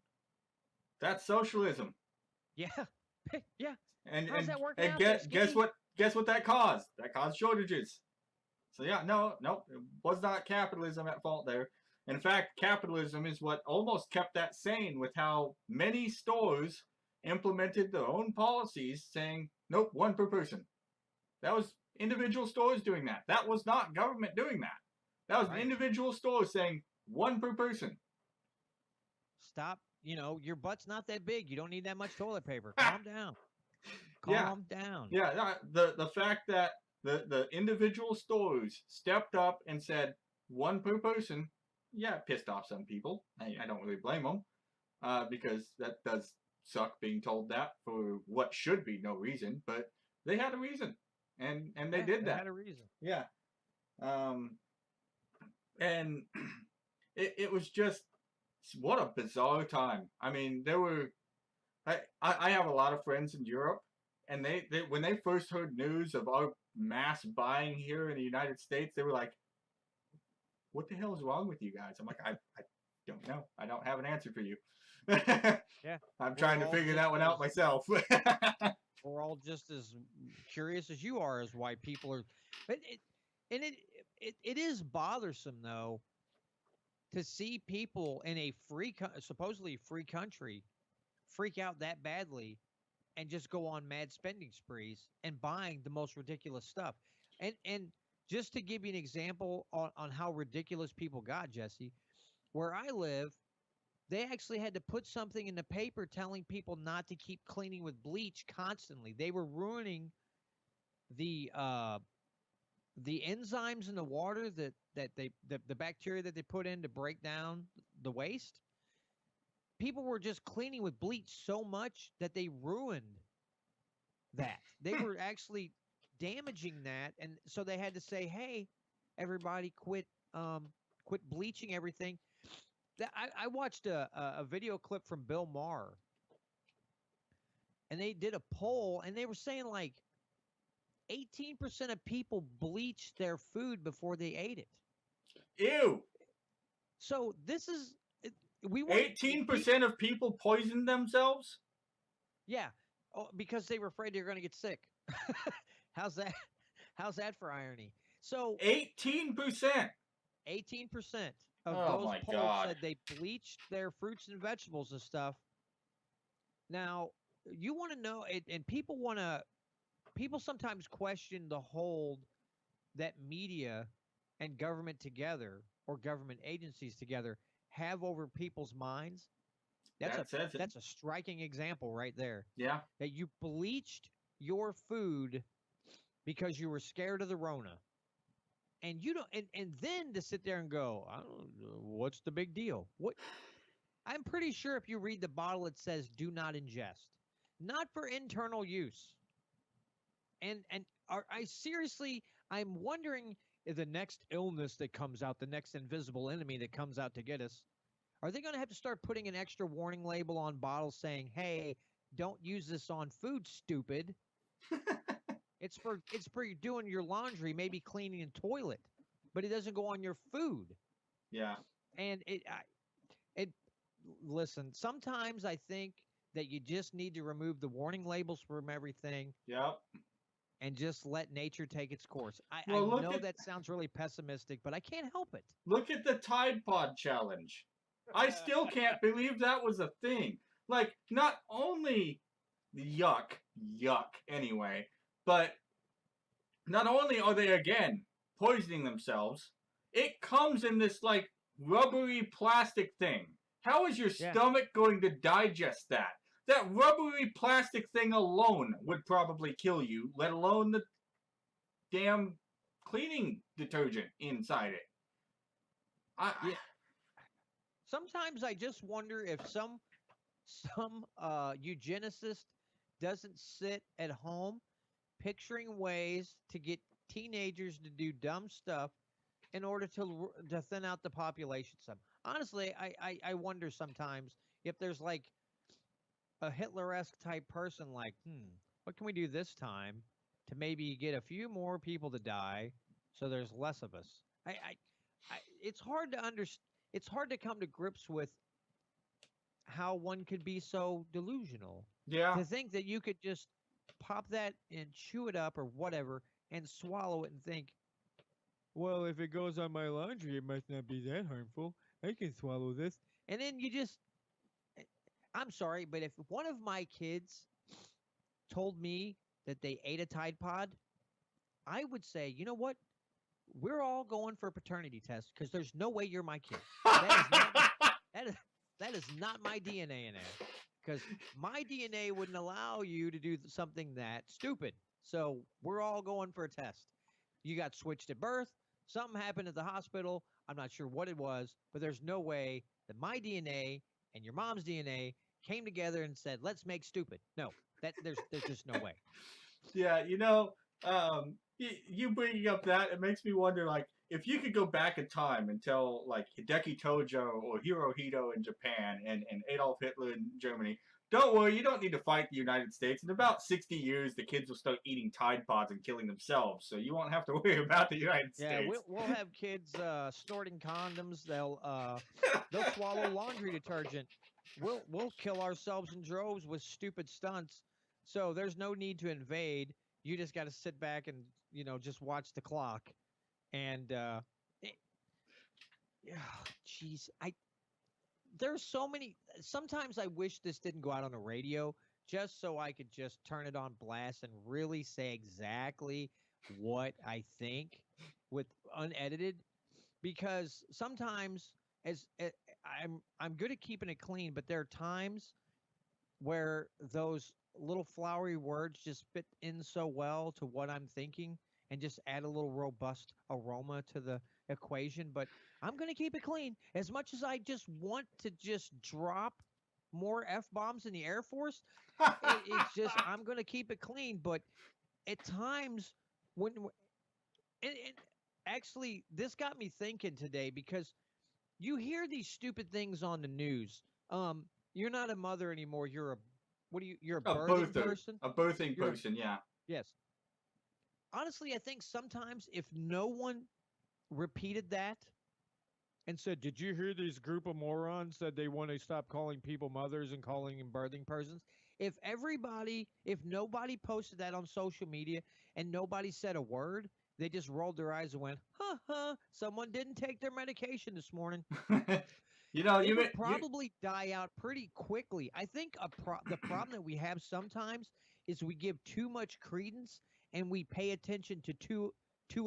That's socialism. Yeah. Yeah. And How's and that working and out there, guess Skinny? what? Guess what that caused? That caused shortages. So yeah, no, it was not capitalism at fault there. In fact, capitalism is what almost kept that sane with how many stores implemented their own policies saying, nope, one per person. That was individual stores doing that. That was not government doing that. That was Right. individual stores saying one per person. Stop. Your butt's not that big. You don't need that much toilet paper. Calm down. Yeah, Calm down. yeah. The fact that the individual stores stepped up and said one per person, yeah, it pissed off some people. I don't really blame them because that does suck being told that for what should be no reason, but they had a reason, and they did They that. had a reason. Yeah. And it was just what a bizarre time. I mean, there were I have a lot of friends in Europe, and they when they first heard news of our mass buying here in the United States, they were like, "What the hell is wrong with you guys?" I'm like, I don't know. I don't have an answer for you. Yeah. I'm trying to figure that one out myself. We're all just as curious as you are as why people are. But it is bothersome though to see people in a supposedly free country freak out that badly and just go on mad spending sprees and buying the most ridiculous stuff. And just to give you an example on how ridiculous people got, Jesse, where I live, they actually had to put something in the paper telling people not to keep cleaning with bleach constantly. They were ruining the enzymes in the water the bacteria that they put in to break down the waste. People were just cleaning with bleach so much that they ruined that. They were actually damaging that, and so they had to say, "Hey, everybody, quit bleaching everything." I watched a video clip from Bill Maher, and they did a poll, and they were saying like 18% of people bleached their food before they ate it. Ew. So this is we 18% of people poisoned themselves. Yeah, because they were afraid they were going to get sick. How's that? How's that for irony? So 18%. 18% of Oh those my polls God. said they bleached their fruits and vegetables and stuff. Now, you want to know, and people sometimes question the hold that media and government together or government agencies together have over people's minds. That's a striking example right there. Yeah. That you bleached your food because you were scared of the Rona. And you don't and then to sit there and go, I don't know, what's the big deal? What I'm pretty sure if you read the bottle it says do not ingest. Not for internal use. And I seriously I'm wondering if the next illness that comes out, the next invisible enemy that comes out to get us, Are they going to have to start putting an extra warning label on bottles saying, "Hey, don't use this on food, stupid. It's for you doing your laundry, maybe cleaning a toilet, but it doesn't go on your food." Yeah. And it listen, sometimes I think that you just need to remove the warning labels from everything Yep. and just let nature take its course. I Well, know that sounds really pessimistic, but I can't help it. look at the Tide Pod challenge. I still can't believe that was a thing. Like, not only yuck, anyway, but not only are they again poisoning themselves, it comes in this like rubbery plastic thing. How is your Yeah. stomach going to digest that? That rubbery plastic thing alone would probably kill you, let alone the damn cleaning detergent inside it. Yeah. Sometimes I just wonder if some eugenicist doesn't sit at home picturing ways to get teenagers to do dumb stuff in order to thin out the population some. Honestly, I wonder sometimes if there's like a Hitler-esque type person like, what can we do this time to maybe get a few more people to die so there's less of us? It's hard to understand. It's hard to come to grips with how one could be so delusional. Yeah. To think that you could just pop that and chew it up or whatever and swallow it and think, well, if it goes on my laundry, it must not be that harmful. I can swallow this. And then you just, I'm sorry, but if one of my kids told me that they ate a Tide Pod, I would say, you know what? We're all going for a paternity test because there's no way you're my kid. That is not my DNA in there because my DNA wouldn't allow you to do something that stupid. So we're all going for a test. You got switched at birth. Something happened at the hospital. I'm not sure what it was, but there's no way that my DNA and your mom's DNA came together and said, "Let's make stupid." No, there's just no way. Yeah, you bringing up that, it makes me wonder, like, if you could go back in time and tell, like, Hideki Tojo or Hirohito in Japan and Adolf Hitler in Germany, don't worry, you don't need to fight the United States. In about 60 years, the kids will start eating Tide Pods and killing themselves, so you won't have to worry about the United Yeah, States. we'll have kids snorting condoms. They'll swallow laundry detergent. We'll kill ourselves in droves with stupid stunts. So there's no need to invade. You just got to sit back and just watch the clock. And jeez, there's so many. Sometimes I wish this didn't go out on the radio, just so I could just turn it on blast and really say exactly what I think with unedited. Because sometimes, I'm good at keeping it clean, but there are times where those little flowery words just fit in so well to what I'm thinking and just add a little robust aroma to the equation. But I'm going to keep it clean. As much as I just want to just drop more F-bombs in the Air Force, it's just, I'm going to keep it clean. But at times, and actually, this got me thinking today because you hear these stupid things on the news. You're not a mother anymore. You're a birthing person? A birthing person, yeah. Yes. Honestly, I think sometimes if no one repeated that and said, "Did you hear this group of morons said they want to stop calling people mothers and calling them birthing persons?" If nobody posted that on social media and nobody said a word, they just rolled their eyes and went, "Ha ha, someone didn't take their medication this morning." It would probably die out pretty quickly. I think the problem that we have sometimes is we give too much credence and we pay attention to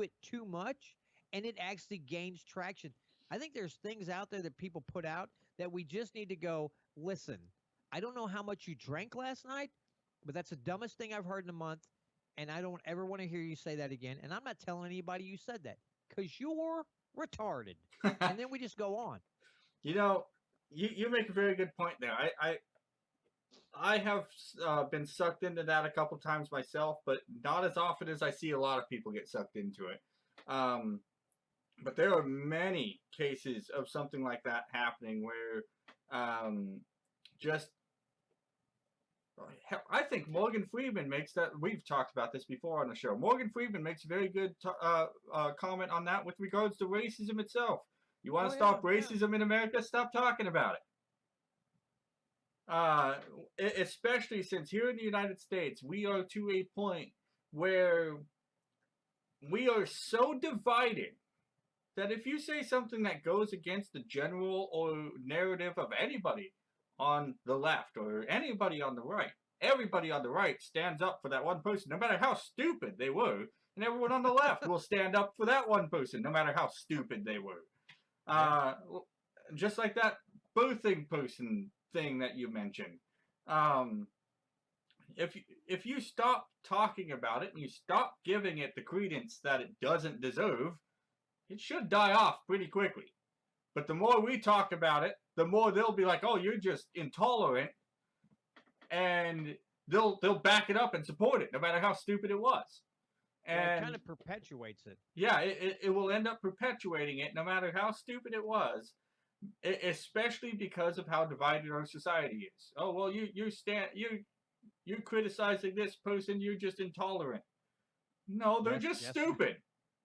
it too much, and it actually gains traction. I think there's things out there that people put out that we just need to go, listen, I don't know how much you drank last night, but that's the dumbest thing I've heard in a month, and I don't ever want to hear you say that again. And I'm not telling anybody you said that because you're retarded. And then we just go on. You make a very good point there. I have been sucked into that a couple times myself, but not as often as I see a lot of people get sucked into it. But there are many cases of something like that happening where just I think Morgan Freeman makes that. We've talked about this before on the show. Morgan Freeman makes a very good comment on that with regards to racism itself. You want to stop racism in America? Stop talking about it. Especially since here in the United States, we are to a point where we are so divided that if you say something that goes against the general or narrative of anybody on the left or anybody on the right, everybody on the right stands up for that one person, no matter how stupid they were, and everyone on the left will stand up for that one person, no matter how stupid they were. Just like that birthing person thing that you mentioned. If you stop talking about it and you stop giving it the credence that it doesn't deserve, it should die off pretty quickly. But the more we talk about it, the more they'll be like, "Oh, you're just intolerant," and they'll back it up and support it, no matter how stupid it was. And it kind of perpetuates it. Yeah, it will end up perpetuating it, no matter how stupid it was, especially because of how divided our society is. Oh well, you're criticizing this person, you're just intolerant. No, they're just stupid.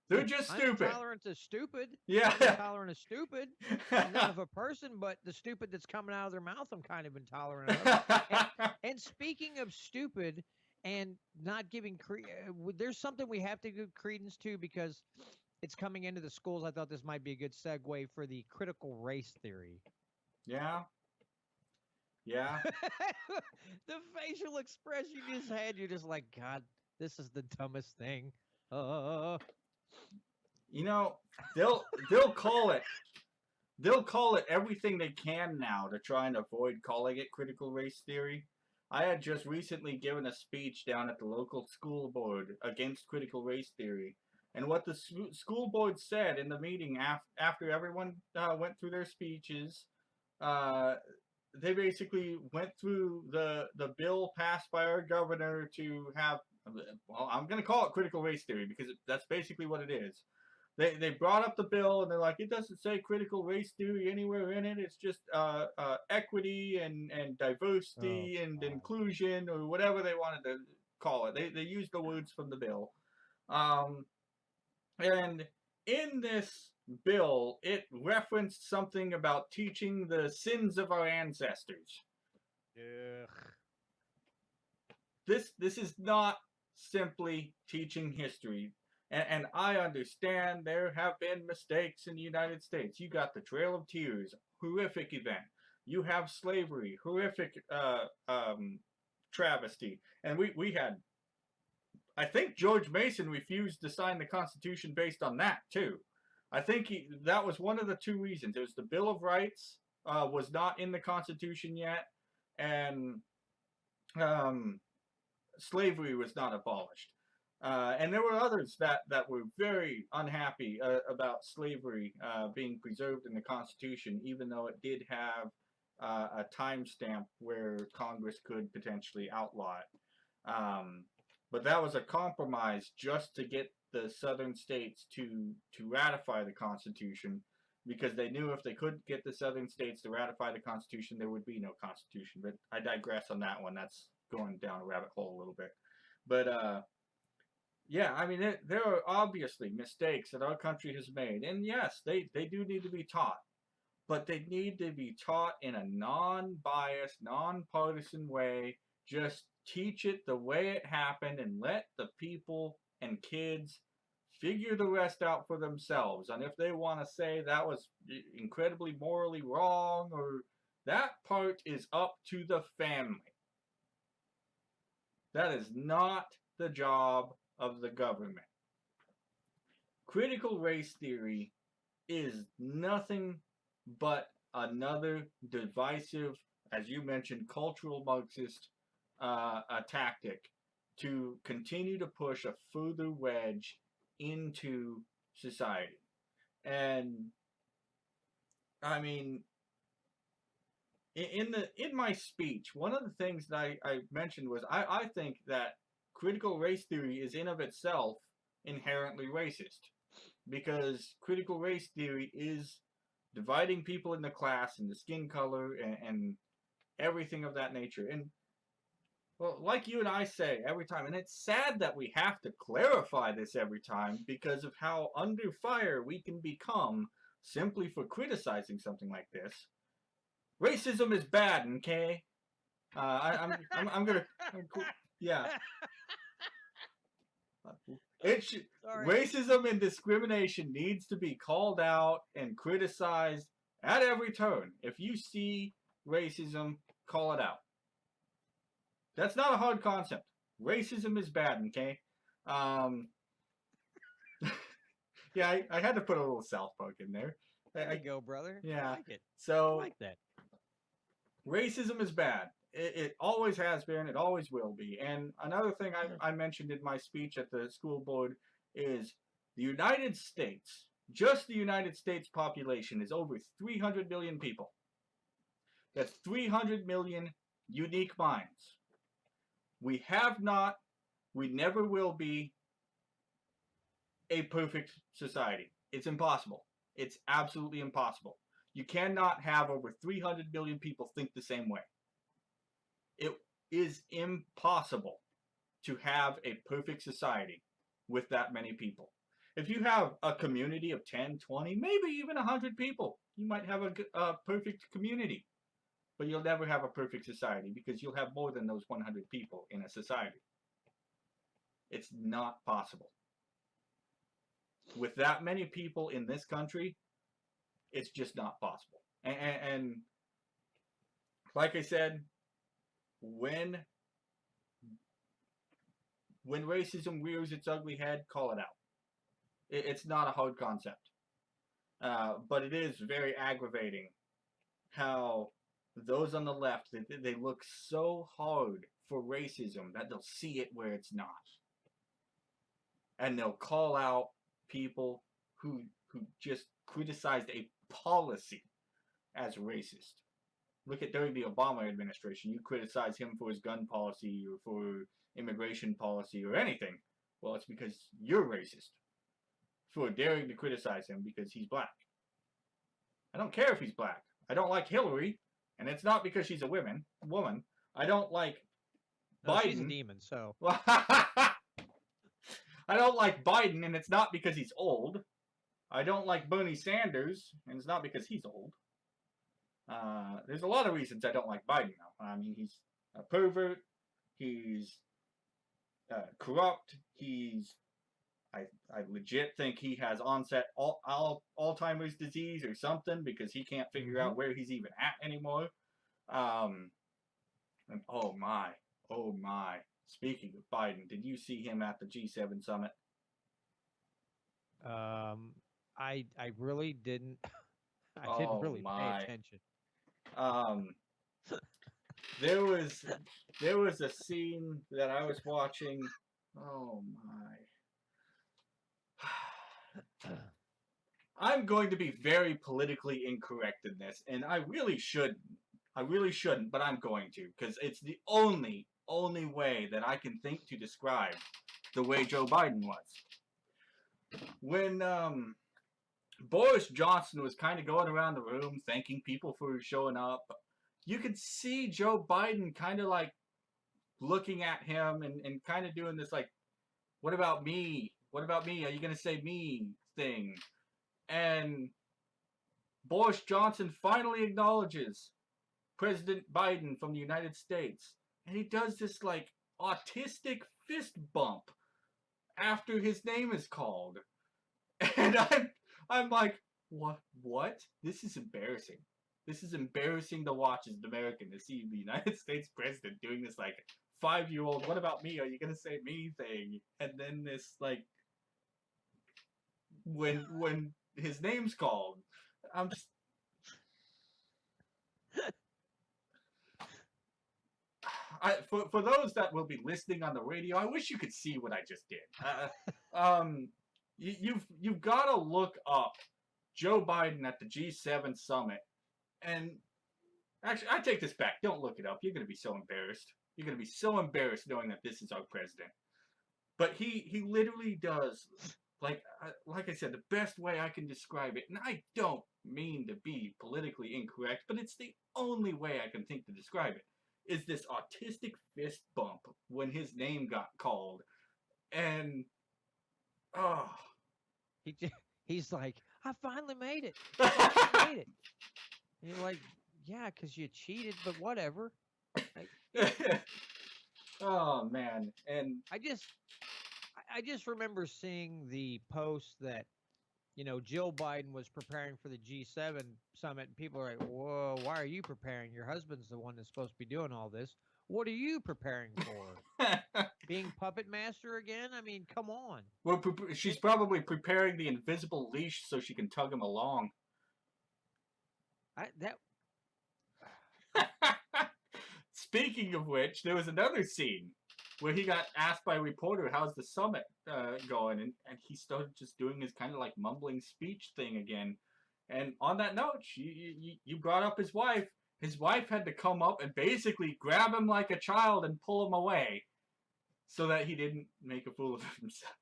They're just stupid. Intolerant is stupid. Yeah. I'm intolerant is stupid. Not of a person, but the stupid that's coming out of their mouth, I'm kind of intolerant of. And speaking of stupid and not giving there's something we have to give credence to because it's coming into the schools. I thought this might be a good segue for the critical race theory. Yeah. Yeah. The facial expression you just had, you're just like, God, this is the dumbest thing. You know, they'll call it everything they can now to try and avoid calling it critical race theory. I had just recently given a speech down at the local school board against critical race theory, and what the school board said in the meeting after everyone went through their speeches, they basically went through the bill passed by our governor to have, well, I'm going to call it critical race theory because that's basically what it is. They brought up the bill and they're like, it doesn't say critical race theory anywhere in it. It's just equity and diversity and inclusion or whatever they wanted to call it. They used the words from the bill. And in this bill, it referenced something about teaching the sins of our ancestors. This is not simply teaching history. And I understand there have been mistakes in the United States. You got the Trail of Tears, horrific event. You have slavery, horrific travesty. And we had, I think George Mason refused to sign the Constitution based on that too. I think that was one of the two reasons. It was the Bill of Rights was not in the Constitution yet, and slavery was not abolished. And there were others that were very unhappy about slavery being preserved in the Constitution, even though it did have a timestamp where Congress could potentially outlaw it. But that was a compromise just to get the southern states to ratify the Constitution, because they knew if they couldn't get the southern states to ratify the Constitution, there would be no Constitution. But I digress on that one. That's going down a rabbit hole a little bit. But yeah, I mean, there are obviously mistakes that our country has made. And yes, they do need to be taught. But they need to be taught in a non-biased, non-partisan way. Just teach it the way it happened and let the people and kids figure the rest out for themselves. And if they want to say that was incredibly morally wrong, or that part is up to the family. That is not the job of the government. Critical race theory is nothing but another divisive, as you mentioned, cultural Marxist tactic to continue to push a further wedge into society. And I mean, in my speech, one of the things that I mentioned was I think that critical race theory is in of itself inherently racist. because critical race theory is dividing people into class and the skin color and everything of that nature. And well, like you and I say every time, and it's sad that we have to clarify this every time because of how under fire we can become simply for criticizing something like this. Racism is bad, okay? I'm gonna, yeah. It should, racism and discrimination needs to be called out and criticized at every turn. If you see racism, call it out. That's not a hard concept. Racism is bad, okay? Yeah, I had to put a little South Park in there. There you go, brother. Yeah. I like it. So, I like that. Racism is bad. It always has been. It always will be. And another thing I mentioned in my speech at the school board is the United States, just the United States population is over 300 million people. That's 300 million unique minds. We have not, we never will be a perfect society. It's impossible. It's absolutely impossible. You cannot have over 300 million people think the same way. It is impossible to have a perfect society with that many people. If you have a community of 10, 20, maybe even 100 people, you might have a perfect community. But you'll never have a perfect society because you'll have more than those 100 people in a society. It's not possible. With that many people in this country, it's just not possible. And like I said, when racism rears its ugly head, call it out. It's not a hard concept. But it is very aggravating how those on the left, they look so hard for racism that they'll see it where it's not. And they'll call out people who just criticized a policy as racist. Look at during the Obama administration, you criticize him for his gun policy or for immigration policy or anything. Well, it's because you're racist for daring to criticize him because he's black. I don't care if he's black. I don't like Hillary, and it's not because she's a woman. I don't like Biden. She's a demon, so. I don't like Biden, and it's not because he's old. I don't like Bernie Sanders, and it's not because he's old. There's a lot of reasons I don't like Biden, though. I mean, he's a pervert. He's corrupt. I legit think he has onset Alzheimer's disease or something because he can't figure out where he's even at anymore. And oh my. Speaking of Biden, did you see him at the G7 summit? I really didn't. I didn't really pay attention. There was a scene that I was watching. Oh my. I'm going to be very politically incorrect in this, and I really shouldn't, but I'm going to, because it's the only way that I can think to describe the way Joe Biden was. When Boris Johnson was kind of going around the room thanking people for showing up, you could see Joe Biden kind of like looking at him and kind of doing this like, what about me? What about me? Are you going to say me thing? And Boris Johnson finally acknowledges President Biden from the United States. And he does this like autistic fist bump after his name is called. And I'm like, what? This is embarrassing. This is embarrassing to watch as an American, to see the United States president doing this like 5-year-old, what about me? Are you going to say me thing? And then this like, when his name's called, I'm just... For those that will be listening on the radio, I wish you could see what I just did. You've got to look up Joe Biden at the G7 summit. And actually, I take this back. Don't look it up. You're going to be so embarrassed. You're going to be so embarrassed knowing that this is our president. But he literally does like I said, the best way I can describe it, and I don't mean to be politically incorrect, but it's the only way I can think to describe it, is this autistic fist bump when his name got called. And, oh. He he's like, I finally made it. I finally made it. And you're like, yeah, because you cheated, but whatever. Like, Oh, man. And I just remember seeing the post that, Jill Biden was preparing for the G7 summit, and people are like, whoa, why are you preparing? Your husband's the one that's supposed to be doing all this. What are you preparing for? Being puppet master again? I mean, come on. well, she's probably preparing the invisible leash so she can tug him along. That Speaking of which, there was another scene where he got asked by a reporter, how's the summit going? And he started just doing his kind of like mumbling speech thing again. And on that note, you brought up his wife. His wife had to come up and basically grab him like a child and pull him away so that he didn't make a fool of himself.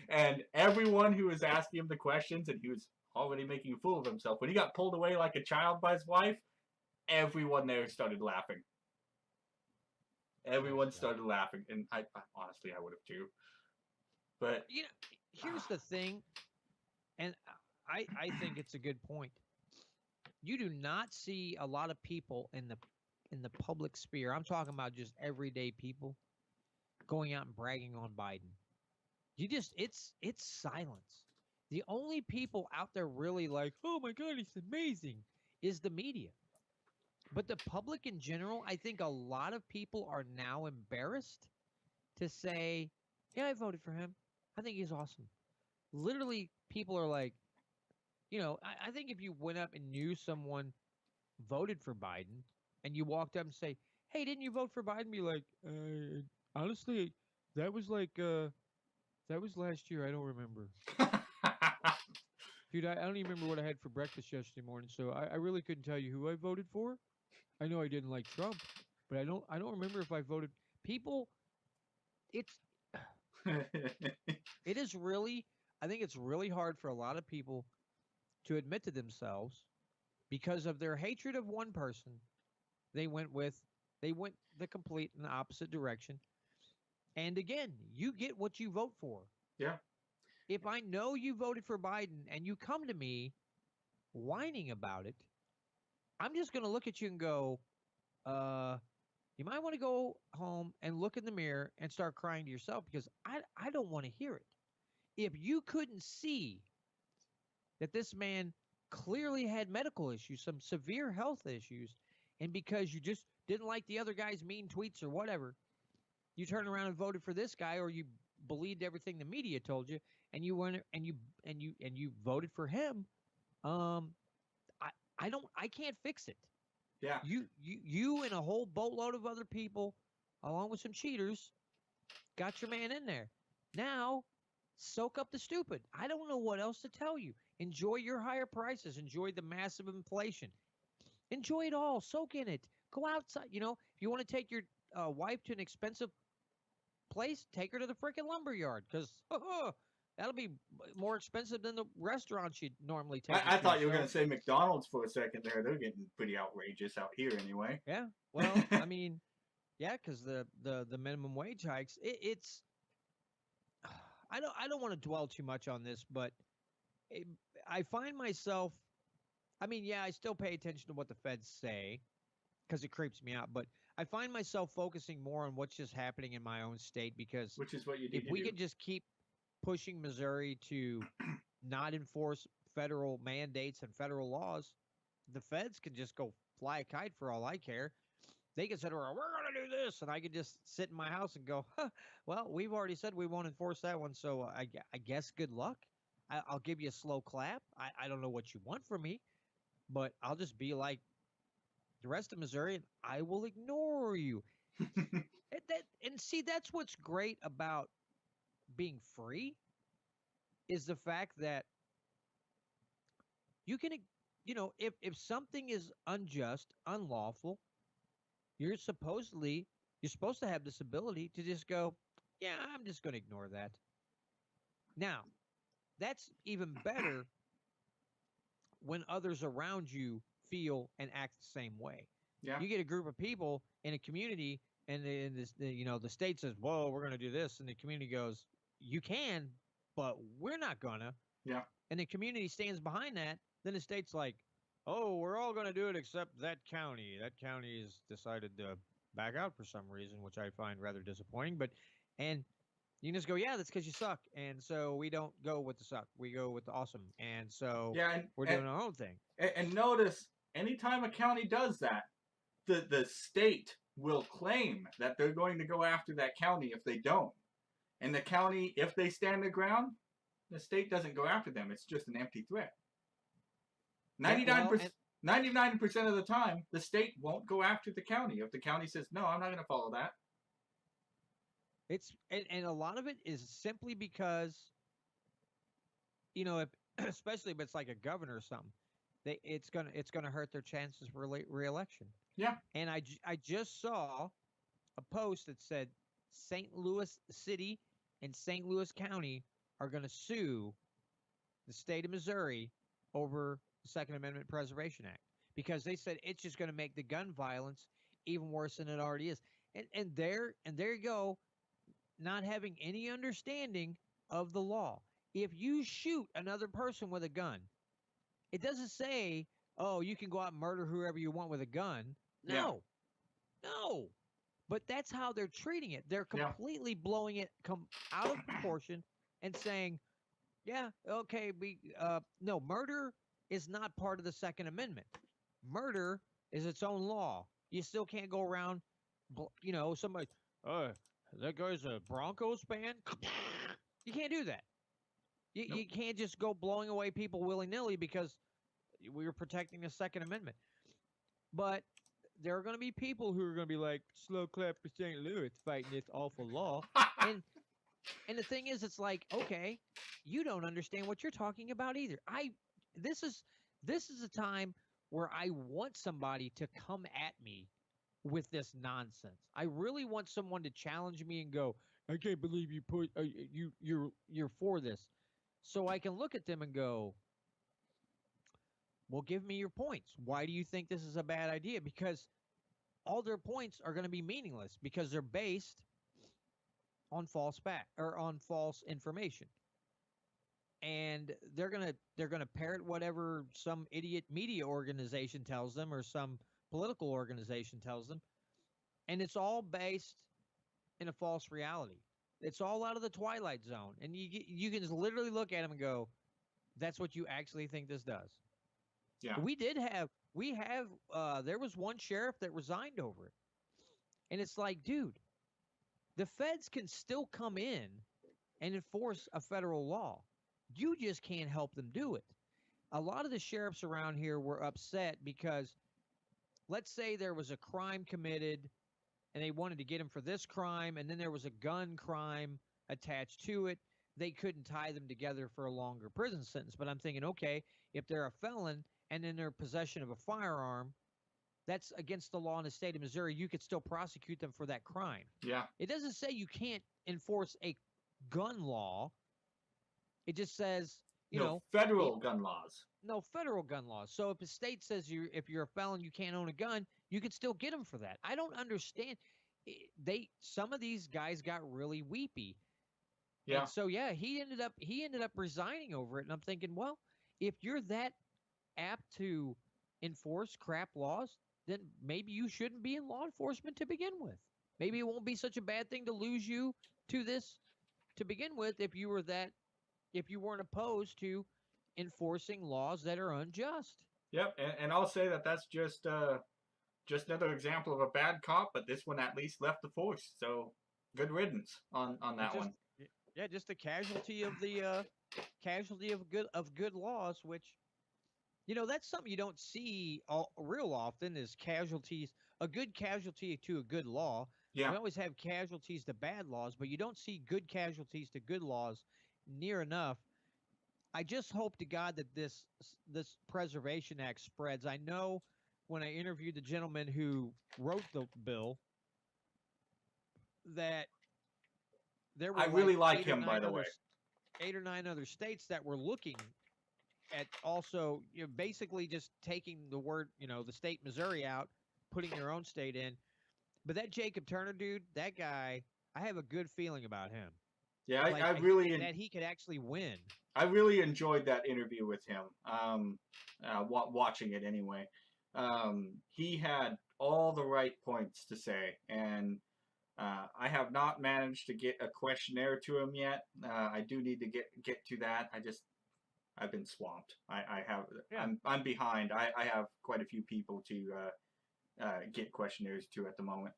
And everyone who was asking him the questions, and he was already making a fool of himself, when he got pulled away like a child by his wife, everyone there started laughing. Everyone started laughing, and I honestly, I would have too. But here's the thing, and I think it's a good point. You do not see a lot of people in the public sphere. I'm talking about just everyday people going out and bragging on Biden. It's silence. The only people out there really like, oh my God, he's amazing, is the media. But the public in general, I think a lot of people are now embarrassed to say, yeah, I voted for him. I think he's awesome. Literally, people are like, I think if you went up and knew someone voted for Biden and you walked up and say, hey, didn't you vote for Biden? Be like, honestly, that was last year. I don't remember. Dude, I don't even remember what I had for breakfast yesterday morning, so I really couldn't tell you who I voted for. I know I didn't like Trump, but I don't remember if I voted. People, it is really, I think it's really hard for a lot of people to admit to themselves, because of their hatred of one person, they went the complete and the opposite direction. And again, you get what you vote for. yeah. If I know you voted for Biden and you come to me whining about it, I'm just going to look at you and go, you might want to go home and look in the mirror and start crying to yourself, because I don't want to hear it. If you couldn't see that this man clearly had medical issues, some severe health issues, and because you just didn't like the other guy's mean tweets or whatever, you turned around and voted for this guy, or you believed everything the media told you, and you went and you voted for him, I can't fix it. Yeah. You and a whole boatload of other people, along with some cheaters, got your man in there. Now, soak up the stupid. I don't know what else to tell you. Enjoy your higher prices. Enjoy the massive inflation. Enjoy it all. Soak in it. Go outside. If you want to take your wife to an expensive place, take her to the freaking lumberyard, because that'll be more expensive than the restaurants you'd normally take. I thought you were going to say McDonald's for a second there. They're getting pretty outrageous out here anyway. Yeah. Well, I mean, yeah, because the minimum wage hikes, it's I don't want to dwell too much on this, but I find myself, I mean, yeah, I still pay attention to what the feds say because it creeps me out, but I find myself focusing more on what's just happening in my own state, because which is what you need if we could just keep pushing Missouri to not enforce federal mandates and federal laws, the feds can just go fly a kite for all I care. They can sit around, we're going to do this, and I could just sit in my house and go, well, we've already said we won't enforce that one, so I guess good luck. I'll give you a slow clap. I don't know what you want from me, but I'll just be like the rest of Missouri, and I will ignore you. And see, that's what's great about being free, is the fact that you can, if something is unjust, unlawful, you're supposed to have this ability to just go, yeah, I'm just going to ignore that. Now, that's even better when others around you feel and act the same way. Yeah. You get a group of people in a community, and the state says, "Whoa, we're going to do this," and the community goes, "You can, but we're not gonna." Yeah. And the community stands behind that. Then the state's like, "Oh, we're all going to do it except that county. That county has decided to back out for some reason," which I find rather disappointing. And you can just go, "Yeah, that's because you suck," and so we don't go with the suck. We go with the awesome, and so Yeah. we're doing our own thing. And notice, anytime a county does that, the state will claim that they're going to go after that county if they don't. And the county, if they stand their ground, the state doesn't go after them. It's just an empty threat. 99% of the time, the state won't go after the county if the county says, "No, I'm not going to follow that." It's and a lot of it is simply because, if especially if it's like a governor or something, it's gonna hurt their chances for reelection. Yeah. And I just saw a post that said St. Louis City and St. Louis County are going to sue the state of Missouri over the Second Amendment Preservation Act because they said it's just going to make the gun violence even worse than it already is. And there you go, not having any understanding of the law. If you shoot another person with a gun, it doesn't say, "Oh, you can go out and murder whoever you want with a gun." No. Yeah. No. But that's how they're treating it. They're completely blowing it out of proportion and saying, "Yeah, okay, no, murder is not part of the Second Amendment. Murder is its own law. You still can't go around, somebody, that guy's a Broncos fan." You can't do that. You can't just go blowing away people willy-nilly because we were protecting the Second Amendment. But there are going to be people who are going to be like, "Slow clap for St. Louis fighting this awful law." and the thing is, it's like, okay, you don't understand what you're talking about either. This is a time where I want somebody to come at me with this nonsense. I really want someone to challenge me and go, "I can't believe you put you're for this," so I can look at them and go, "Well, give me your points. Why do you think this is a bad idea?" Because all their points are going to be meaningless because they're based on false information. And they're going to parrot whatever some idiot media organization tells them or some political organization tells them, and it's all based in a false reality. It's all out of the Twilight Zone, and you can just literally look at them and go, "That's what you actually think this does." Yeah. There was one sheriff that resigned over it. And it's like, dude, the feds can still come in and enforce a federal law. You just can't help them do it. A lot of the sheriffs around here were upset because, let's say there was a crime committed and they wanted to get him for this crime, and then there was a gun crime attached to it. They couldn't tie them together for a longer prison sentence. But I'm thinking, okay, if they're a felon and in their possession of a firearm, that's against the law in the state of Missouri. You could still prosecute them for that crime. Yeah. It doesn't say you can't enforce a gun law. It just says, federal gun laws. No federal gun laws. So if a state says if you're a felon, you can't own a gun, you could still get them for that. I don't understand. Some of these guys got really weepy. Yeah. And so he ended up resigning over it. And I'm thinking, well, if you're that apt to enforce crap laws, then maybe you shouldn't be in law enforcement to begin with. Maybe it won't be such a bad thing to lose you to this to begin with if you weren't opposed to enforcing laws that are unjust. Yep, and I'll say that that's just another example of a bad cop, but this one at least left the force. So good riddance on that one. Yeah, just a casualty of the good laws, which that's something you don't see real often is casualties. A good casualty to a good law. Yeah. We always have casualties to bad laws, but you don't see good casualties to good laws near enough. I just hope to God that this Preservation Act spreads. I know when I interviewed the gentleman who wrote the bill that there were I really like him, by the way. 8 or 9 other states that were looking at also, basically just taking the word, the state Missouri out, putting their own state in. But that Jacob Turner dude, that guy, I have a good feeling about him. Yeah, Like that he could actually win. I really enjoyed that interview with him. Watching it anyway. He had all the right points to say, and I have not managed to get a questionnaire to him yet. I do need to get to that. I've been swamped. I have. Yeah. I'm behind. I have quite a few people to get questionnaires to at the moment.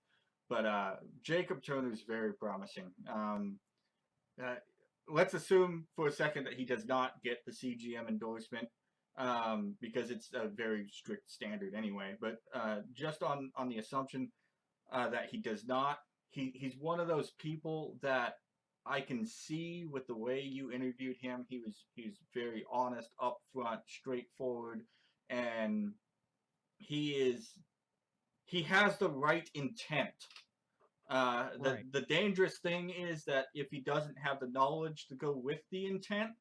But Jacob Turner is very promising. Let's assume for a second that he does not get the CGM endorsement, because it's a very strict standard anyway. But just on the assumption that he does not, he's one of those people that I can see with the way you interviewed him. He's very honest, upfront, straightforward, and he has the right intent. The dangerous thing is that if he doesn't have the knowledge to go with the intent,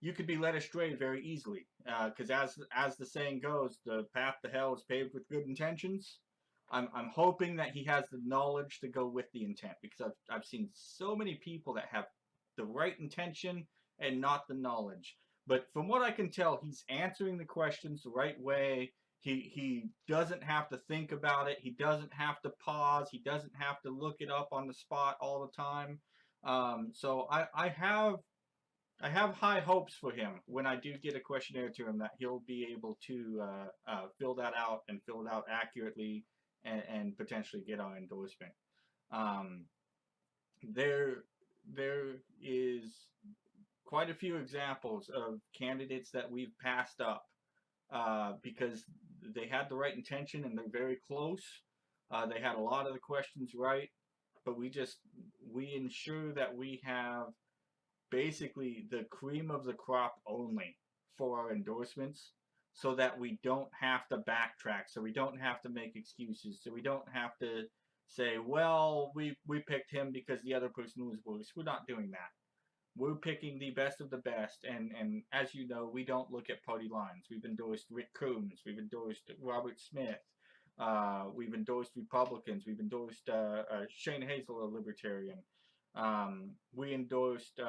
you could be led astray very easily. Because as the saying goes, the path to hell is paved with good intentions. I'm hoping that he has the knowledge to go with the intent, because I've seen so many people that have the right intention and not the knowledge. But from what I can tell, he's answering the questions the right way. He doesn't have to think about it. He doesn't have to pause. He doesn't have to look it up on the spot all the time. So I have high hopes for him when I do get a questionnaire to him, that he'll be able to fill that out and fill it out accurately, and potentially get our endorsement. There is quite a few examples of candidates that we've passed up because they had the right intention and they're very close. They had a lot of the questions right, but we ensure that we have basically the cream of the crop only for our endorsements, so that we don't have to backtrack, so we don't have to make excuses, so we don't have to say, well, we picked him because the other person was worse. We're not doing that. We're picking the best of the best, and as you know, we don't look at party lines. We've endorsed Rick Coombs, we've endorsed Robert Smith, we've endorsed Republicans, we've endorsed Shane Hazel, a Libertarian. We endorsed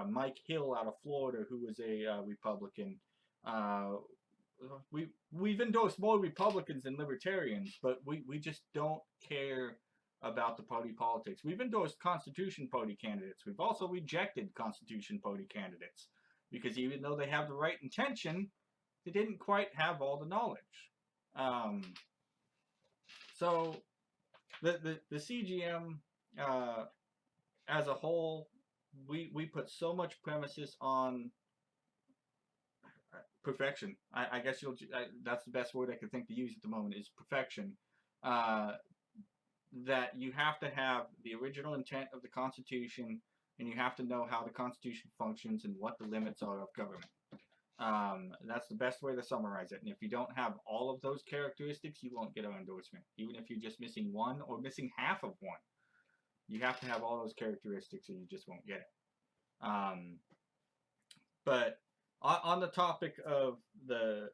Mike Hill out of Florida, who was a Republican. We've endorsed more Republicans than Libertarians, but we just don't care about the party politics. We've endorsed Constitution Party candidates. We've also rejected Constitution Party candidates, because even though they have the right intention, they didn't quite have all the knowledge. So the CGM as a whole, we put so much premises on perfection. I guess that's the best word I could think to use at the moment, is perfection. That you have to have the original intent of the Constitution, and you have to know how the Constitution functions and what the limits are of government. That's the best way to summarize it. And if you don't have all of those characteristics, you won't get our endorsement. Even if you're just missing one or missing half of one, you have to have all those characteristics, or you just won't get it. But on the topic of the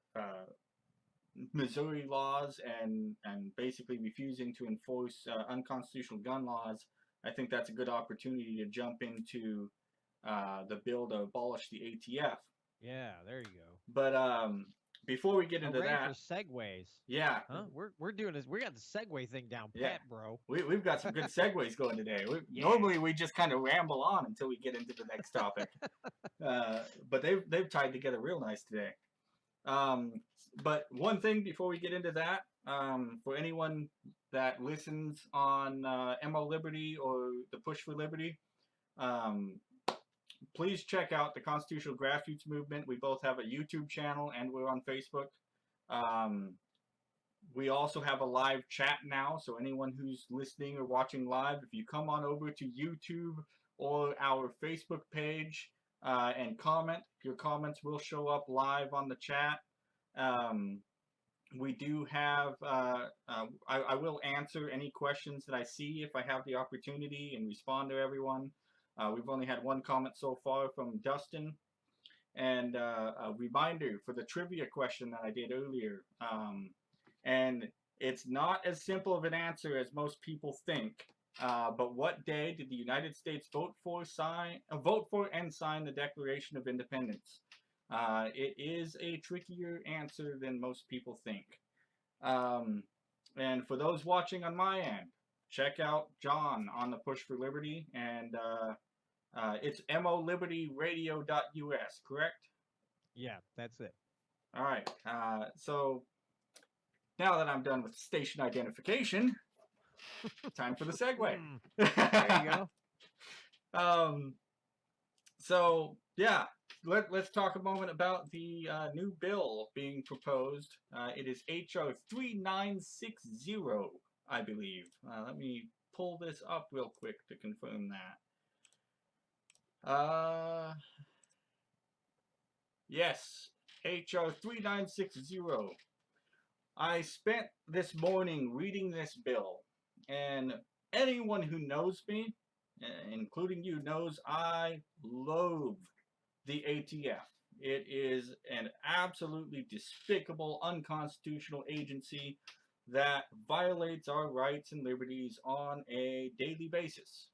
Missouri laws and basically refusing to enforce unconstitutional gun laws, I think that's a good opportunity to jump into the bill to abolish the ATF. Yeah, there you go. But before we get into that, for segues. Yeah, huh? We're doing this. We got the segue thing down pat, bro. We've got some good segues going today. Normally we just kind of ramble on until we get into the next topic, but they've tied together real nice today. But one thing before we get into that, for anyone that listens on MO Liberty or the Push for Liberty, please check out the Constitutional Grassroots Movement. We both have a YouTube channel and we're on Facebook. We also have a live chat now, so anyone who's listening or watching live, if you come on over to YouTube or our Facebook page and comment, your comments will show up live on the chat. We do have, I will answer any questions that I see if I have the opportunity and respond to everyone. We've only had one comment so far from Dustin. And a reminder for the trivia question that I did earlier. And it's not as simple of an answer as most people think. But what day did the United States vote for and sign the Declaration of Independence? It is a trickier answer than most people think. And for those watching on my end, check out John on the Push for Liberty, and it's molibertyradio.us, correct? Yeah, that's it. All right. So now that I'm done with station identification, time for the segue. There you go. So yeah, let's talk a moment about the new bill being proposed. It is HR 3960, I believe. Let me pull this up real quick to confirm that. Yes, HR 3960. I spent this morning reading this bill, and anyone who knows me, including you, knows I loathe the ATF. It is an absolutely despicable, unconstitutional agency that violates our rights and liberties on a daily basis.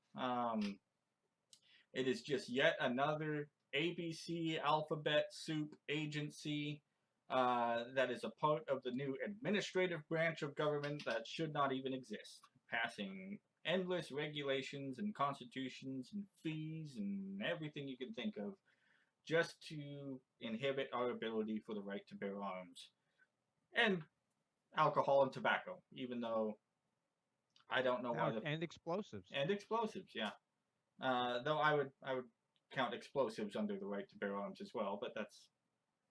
It is just yet another ABC alphabet soup agency that is a part of the new administrative branch of government that should not even exist, passing endless regulations and constitutions and fees and everything you can think of just to inhibit our ability for the right to bear arms. And alcohol and tobacco, even though I don't know why. And explosives. And explosives, yeah. Though I would count explosives under the right to bear arms as well, but that's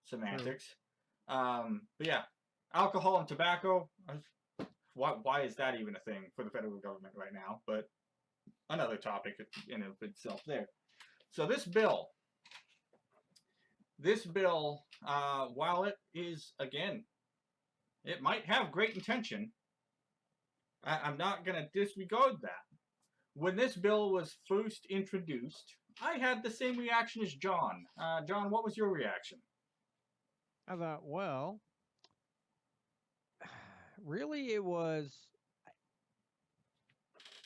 semantics. But yeah, alcohol and tobacco. Why is that even a thing for the federal government right now? But another topic in of itself there. So this bill, while it is, again, it might have great intention, I'm not going to disregard that. When this bill was first introduced, I had the same reaction as John. John, what was your reaction? I thought, well, really, it was.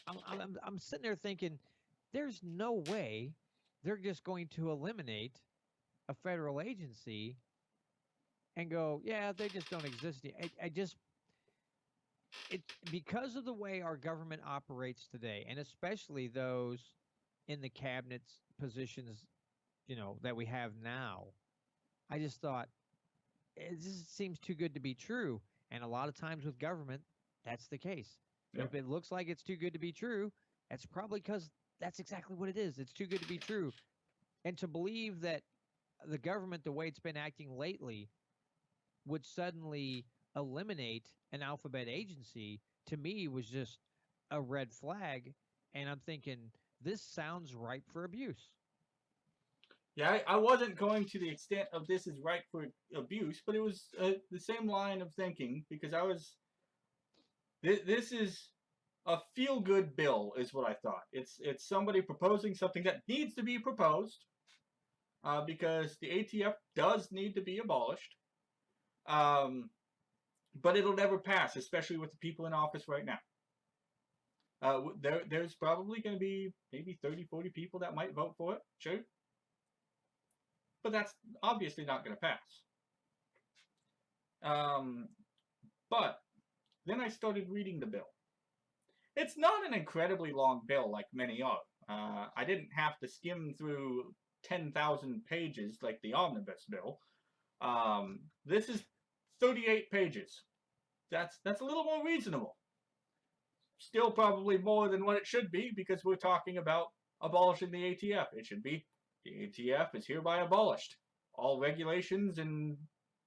I'm sitting there thinking, there's no way they're just going to eliminate a federal agency and go, yeah, they just don't exist. Because of the way our government operates today, and especially those in the cabinet's positions, that we have now, I just thought it just seems too good to be true. And a lot of times with government, that's the case. Yep. If it looks like it's too good to be true, that's probably because that's exactly what it is. It's too good to be true. And to believe that the government, the way it's been acting lately, would suddenly eliminate an alphabet agency, to me, was just a red flag. And I'm thinking, this sounds ripe for abuse. Yeah, I wasn't going to the extent of this is ripe for abuse, but it was the same line of thinking, because this is a feel-good bill, is what I thought. It's somebody proposing something that needs to be proposed, because the ATF does need to be abolished. But it'll never pass, especially with the people in office right now. There's probably going to be maybe 30, 40 people that might vote for it, sure. But that's obviously not going to pass. But then I started reading the bill. It's not an incredibly long bill like many are. I didn't have to skim through 10,000 pages like the omnibus bill. This is 38 pages. That's a little more reasonable. Still probably more than what it should be, because we're talking about abolishing the ATF. It should be, the ATF is hereby abolished. All regulations and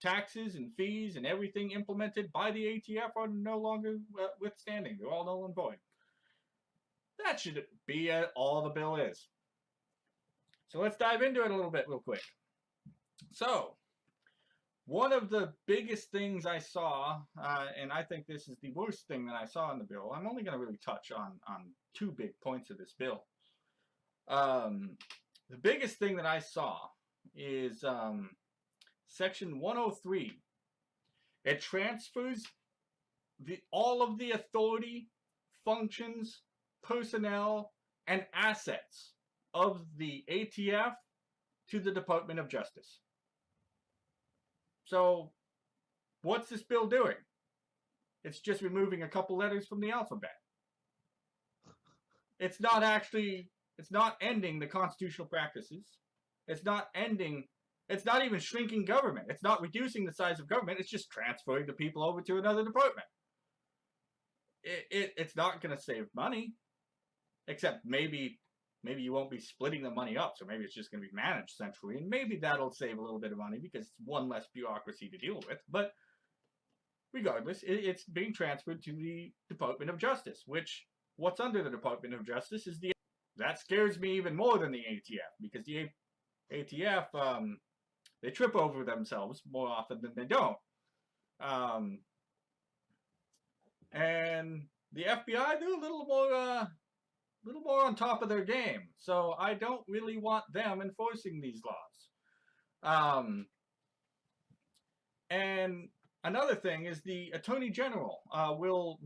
taxes and fees and everything implemented by the ATF are no longer withstanding. They're all null and void. That should be all the bill is. So let's dive into it a little bit real quick. So, one of the biggest things I saw, and I think this is the worst thing that I saw in the bill, I'm only going to really touch on two big points of this bill. The biggest thing that I saw is Section 103. It transfers all of the authority, functions, personnel, and assets of the ATF to the Department of Justice. So, what's this bill doing? It's just removing a couple letters from the alphabet. It's not ending the constitutional practices. It's not even shrinking government. It's not reducing the size of government. It's just transferring the people over to another department. It's not going to save money, except maybe you won't be splitting the money up, so maybe it's just going to be managed centrally, and maybe that'll save a little bit of money because it's one less bureaucracy to deal with. But regardless, it's being transferred to the Department of Justice, which what's under the Department of Justice is that scares me even more than the ATF, because the ATF, they trip over themselves more often than they don't. And the FBI, they're a little more on top of their game. So I don't really want them enforcing these laws. And another thing is the Attorney General will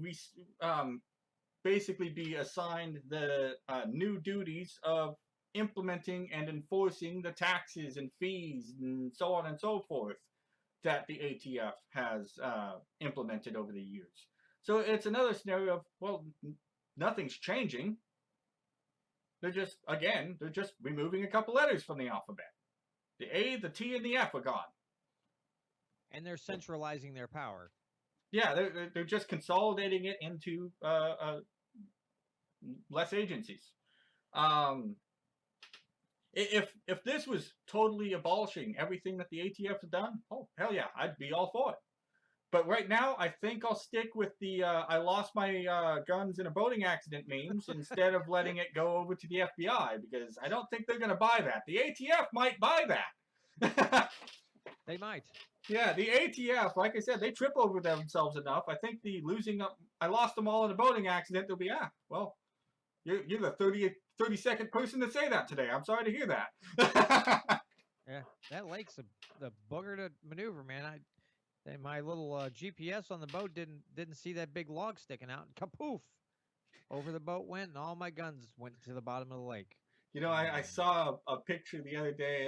basically be assigned the new duties of implementing and enforcing the taxes and fees and so on and so forth that the ATF has implemented over the years. So it's another scenario of, well, nothing's changing. They're just removing a couple letters from the alphabet. The A, the T, and the F are gone. And they're centralizing their power. Yeah, they're just consolidating it into less agencies. If this was totally abolishing everything that the ATF has done, oh hell yeah, I'd be all for it. But right now, I think I'll stick with the I lost my guns in a boating accident memes instead of letting it go over to the FBI, because I don't think they're going to buy that. The ATF might buy that. They might. Yeah, the ATF, like I said, they trip over themselves enough. I think I lost them all in a boating accident. They'll be, well, you're the 32nd person to say that today. I'm sorry to hear that. Yeah, that lake's the booger to maneuver, man. My little GPS on the boat didn't see that big log sticking out. Kapoof! Over the boat went, and all my guns went to the bottom of the lake. You know, I saw a picture the other day.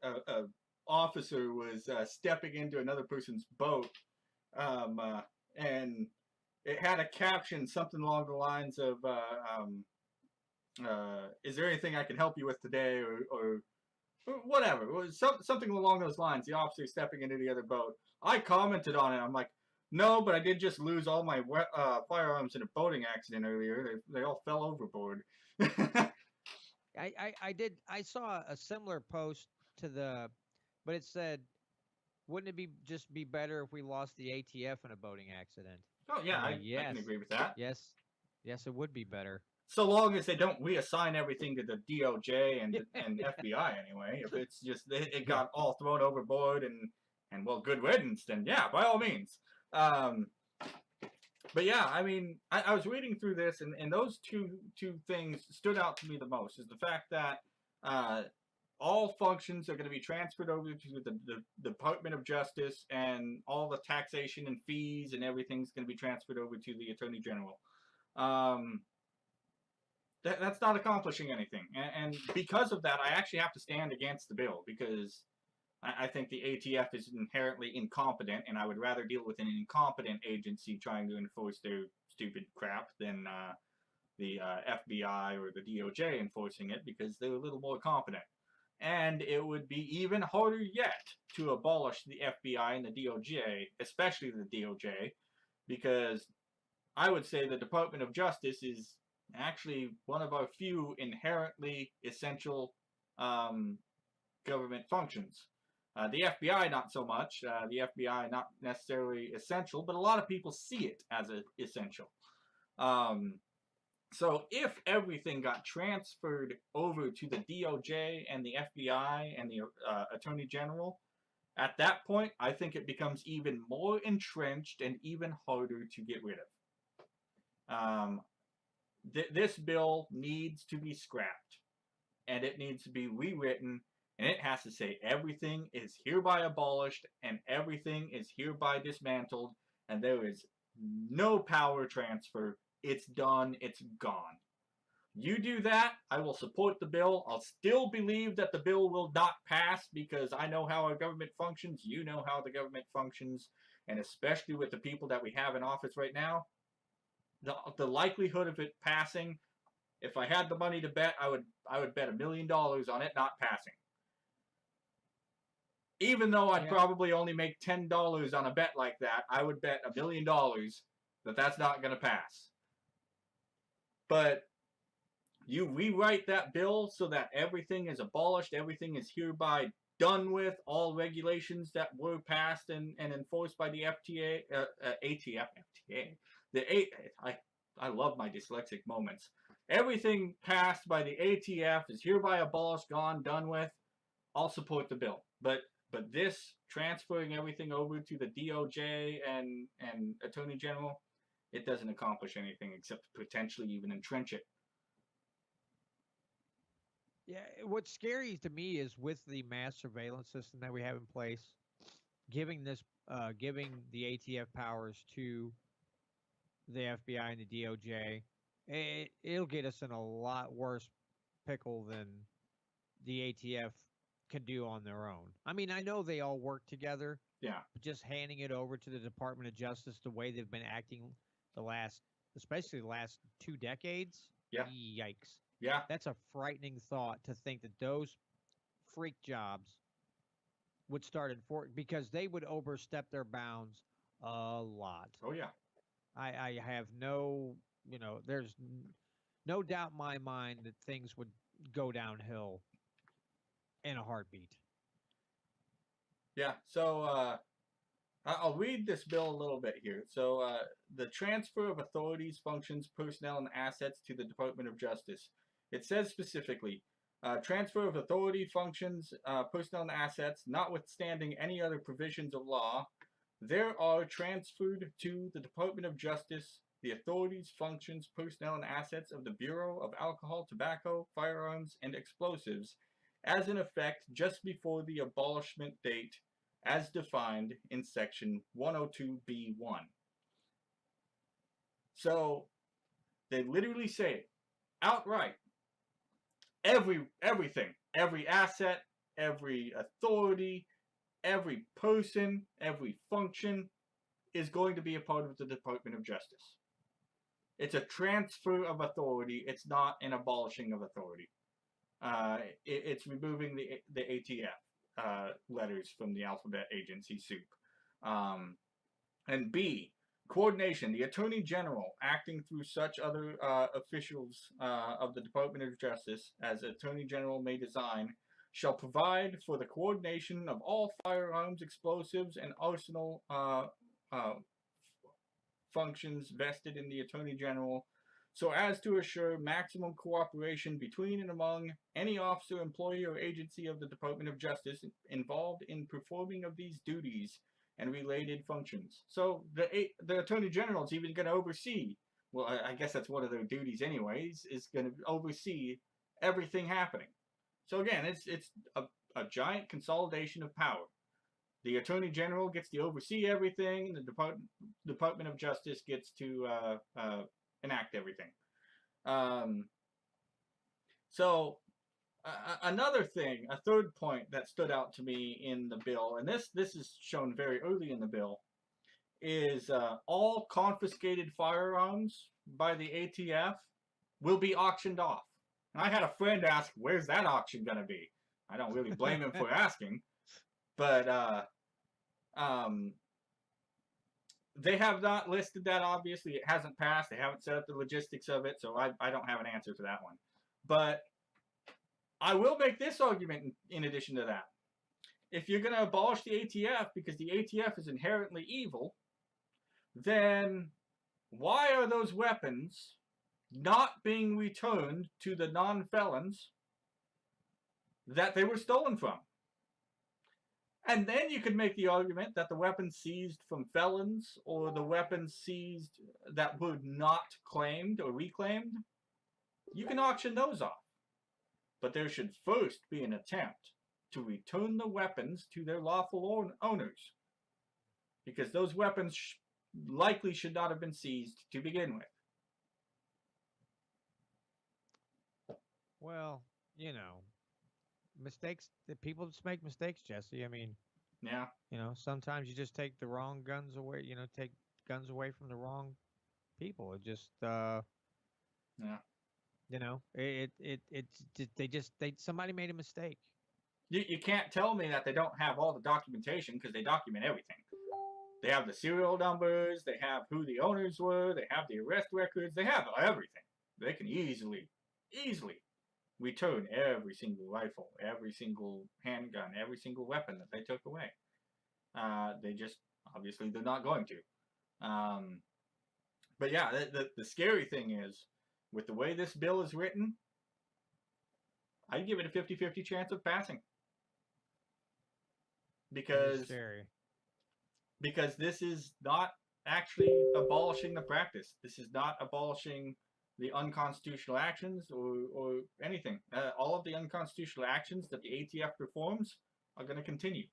A officer was stepping into another person's boat, and it had a caption, something along the lines of, "Is there anything I can help you with today?" or whatever. It was something along those lines. The officer stepping into the other boat. I commented on it. I'm like, no, but I did just lose all my firearms in a boating accident earlier. They all fell overboard. I saw a similar post but it said, wouldn't it just be better if we lost the ATF in a boating accident? Oh yeah, I can agree with that. Yes, it would be better. So long as they don't reassign everything to the DOJ and FBI anyway. If it's just it got all thrown overboard and well, good riddance, then yeah, by all means. But yeah, I mean, I was reading through this, and those two things stood out to me the most. Is the fact that all functions are going to be transferred over to the Department of Justice, and all the taxation and fees and everything's going to be transferred over to the Attorney General. That's not accomplishing anything, and because of that, I actually have to stand against the bill, because I think the ATF is inherently incompetent, and I would rather deal with an incompetent agency trying to enforce their stupid crap than the FBI or the DOJ enforcing it, because they're a little more competent. And it would be even harder yet to abolish the FBI and the DOJ, especially the DOJ, because I would say the Department of Justice is actually one of our few inherently essential government functions. The FBI, not so much. The FBI, not necessarily essential, but a lot of people see it as essential. So if everything got transferred over to the DOJ and the FBI and the Attorney General, at that point, I think it becomes even more entrenched and even harder to get rid of. This bill needs to be scrapped. and it needs to be rewritten, and it has to say everything is hereby abolished and everything is hereby dismantled, and there is no power transfer. It's done. It's gone. You do that, I will support the bill. I'll still believe that the bill will not pass because I know how our government functions. You know how the government functions. And especially with the people that we have in office right now, the likelihood of it passing, if I had the money to bet, I would bet $1 million on it not passing. Even though I'd probably only make $10 on a bet like that, I would bet $1 million that that's not going to pass. But you rewrite that bill so that everything is abolished, everything is hereby done with, all regulations that were passed and enforced by the ATF. I love my dyslexic moments. Everything passed by the ATF is hereby abolished, gone, done with. I'll support the bill. But this transferring everything over to the DOJ and Attorney General, it doesn't accomplish anything except potentially even entrench it. Yeah, what's scary to me is with the mass surveillance system that we have in place, giving the ATF powers to the FBI and the DOJ, it'll get us in a lot worse pickle than the ATF can do on their own. I mean, I know they all work together. Yeah. But just handing it over to the Department of Justice the way they've been acting especially the last 2 decades. Yeah. Yikes. Yeah. That's a frightening thought to think that those freak jobs would start because they would overstep their bounds a lot. Oh, yeah. I have there's no doubt in my mind that things would go downhill in a heartbeat. Yeah, so I'll read this bill a little bit here. So the transfer of authorities, functions, personnel, and assets to the Department of Justice. It says specifically, transfer of authority, functions, personnel, and assets, notwithstanding any other provisions of law, there are transferred to the Department of Justice the authorities, functions, personnel, and assets of the Bureau of Alcohol, Tobacco, Firearms, and Explosives, as in effect just before the abolishment date as defined in Section 102B1. So they literally say outright, everything, every asset, every authority, every person, every function is going to be a part of the Department of Justice. It's a transfer of authority. It's not an abolishing of authority. It's removing the ATF letters from the alphabet agency soup. And B, coordination. The Attorney General, acting through such other officials of the Department of Justice as Attorney General may design, shall provide for the coordination of all firearms, explosives, and arsenal functions vested in the Attorney General, so as to assure maximum cooperation between and among any officer, employee, or agency of the Department of Justice involved in performing of these duties and related functions. So the Attorney General is even going to oversee, well, I guess that's one of their duties anyways, is going to oversee everything happening. So again, it's a giant consolidation of power. The Attorney General gets to oversee everything, and the Department of Justice gets to enact everything. Another thing, a third point that stood out to me in the bill, and this is shown very early in the bill, is all confiscated firearms by the ATF will be auctioned off. And I had a friend ask, where's that auction going to be? I don't really blame him for asking. But they have not listed that, obviously. It hasn't passed. They haven't set up the logistics of it, so I don't have an answer to that one. But I will make this argument in addition to that. If you're going to abolish the ATF because the ATF is inherently evil, then why are those weapons not being returned to the non-felons that they were stolen from? And then you could make the argument that the weapons seized from felons or the weapons seized that were not claimed or reclaimed, you can auction those off. but there should first be an attempt to return the weapons to their lawful owners, because those weapons likely should not have been seized to begin with. Well, mistakes. People just make mistakes, Jesse. I mean, Yeah. sometimes you just take the wrong guns away. Take guns away from the wrong people. It just, Yeah. somebody made a mistake. You can't tell me that they don't have all the documentation, because they document everything. They have the serial numbers, they have who the owners were, they have the arrest records, they have everything. They can easily return every single rifle, every single handgun, every single weapon that they took away. They just, obviously, they're not going to. But yeah, the scary thing is, with the way this bill is written, I'd give it a 50-50 chance of passing. Because this is not actually abolishing the practice. This is not abolishing the unconstitutional actions or anything. All of the unconstitutional actions that the ATF performs are going to continue.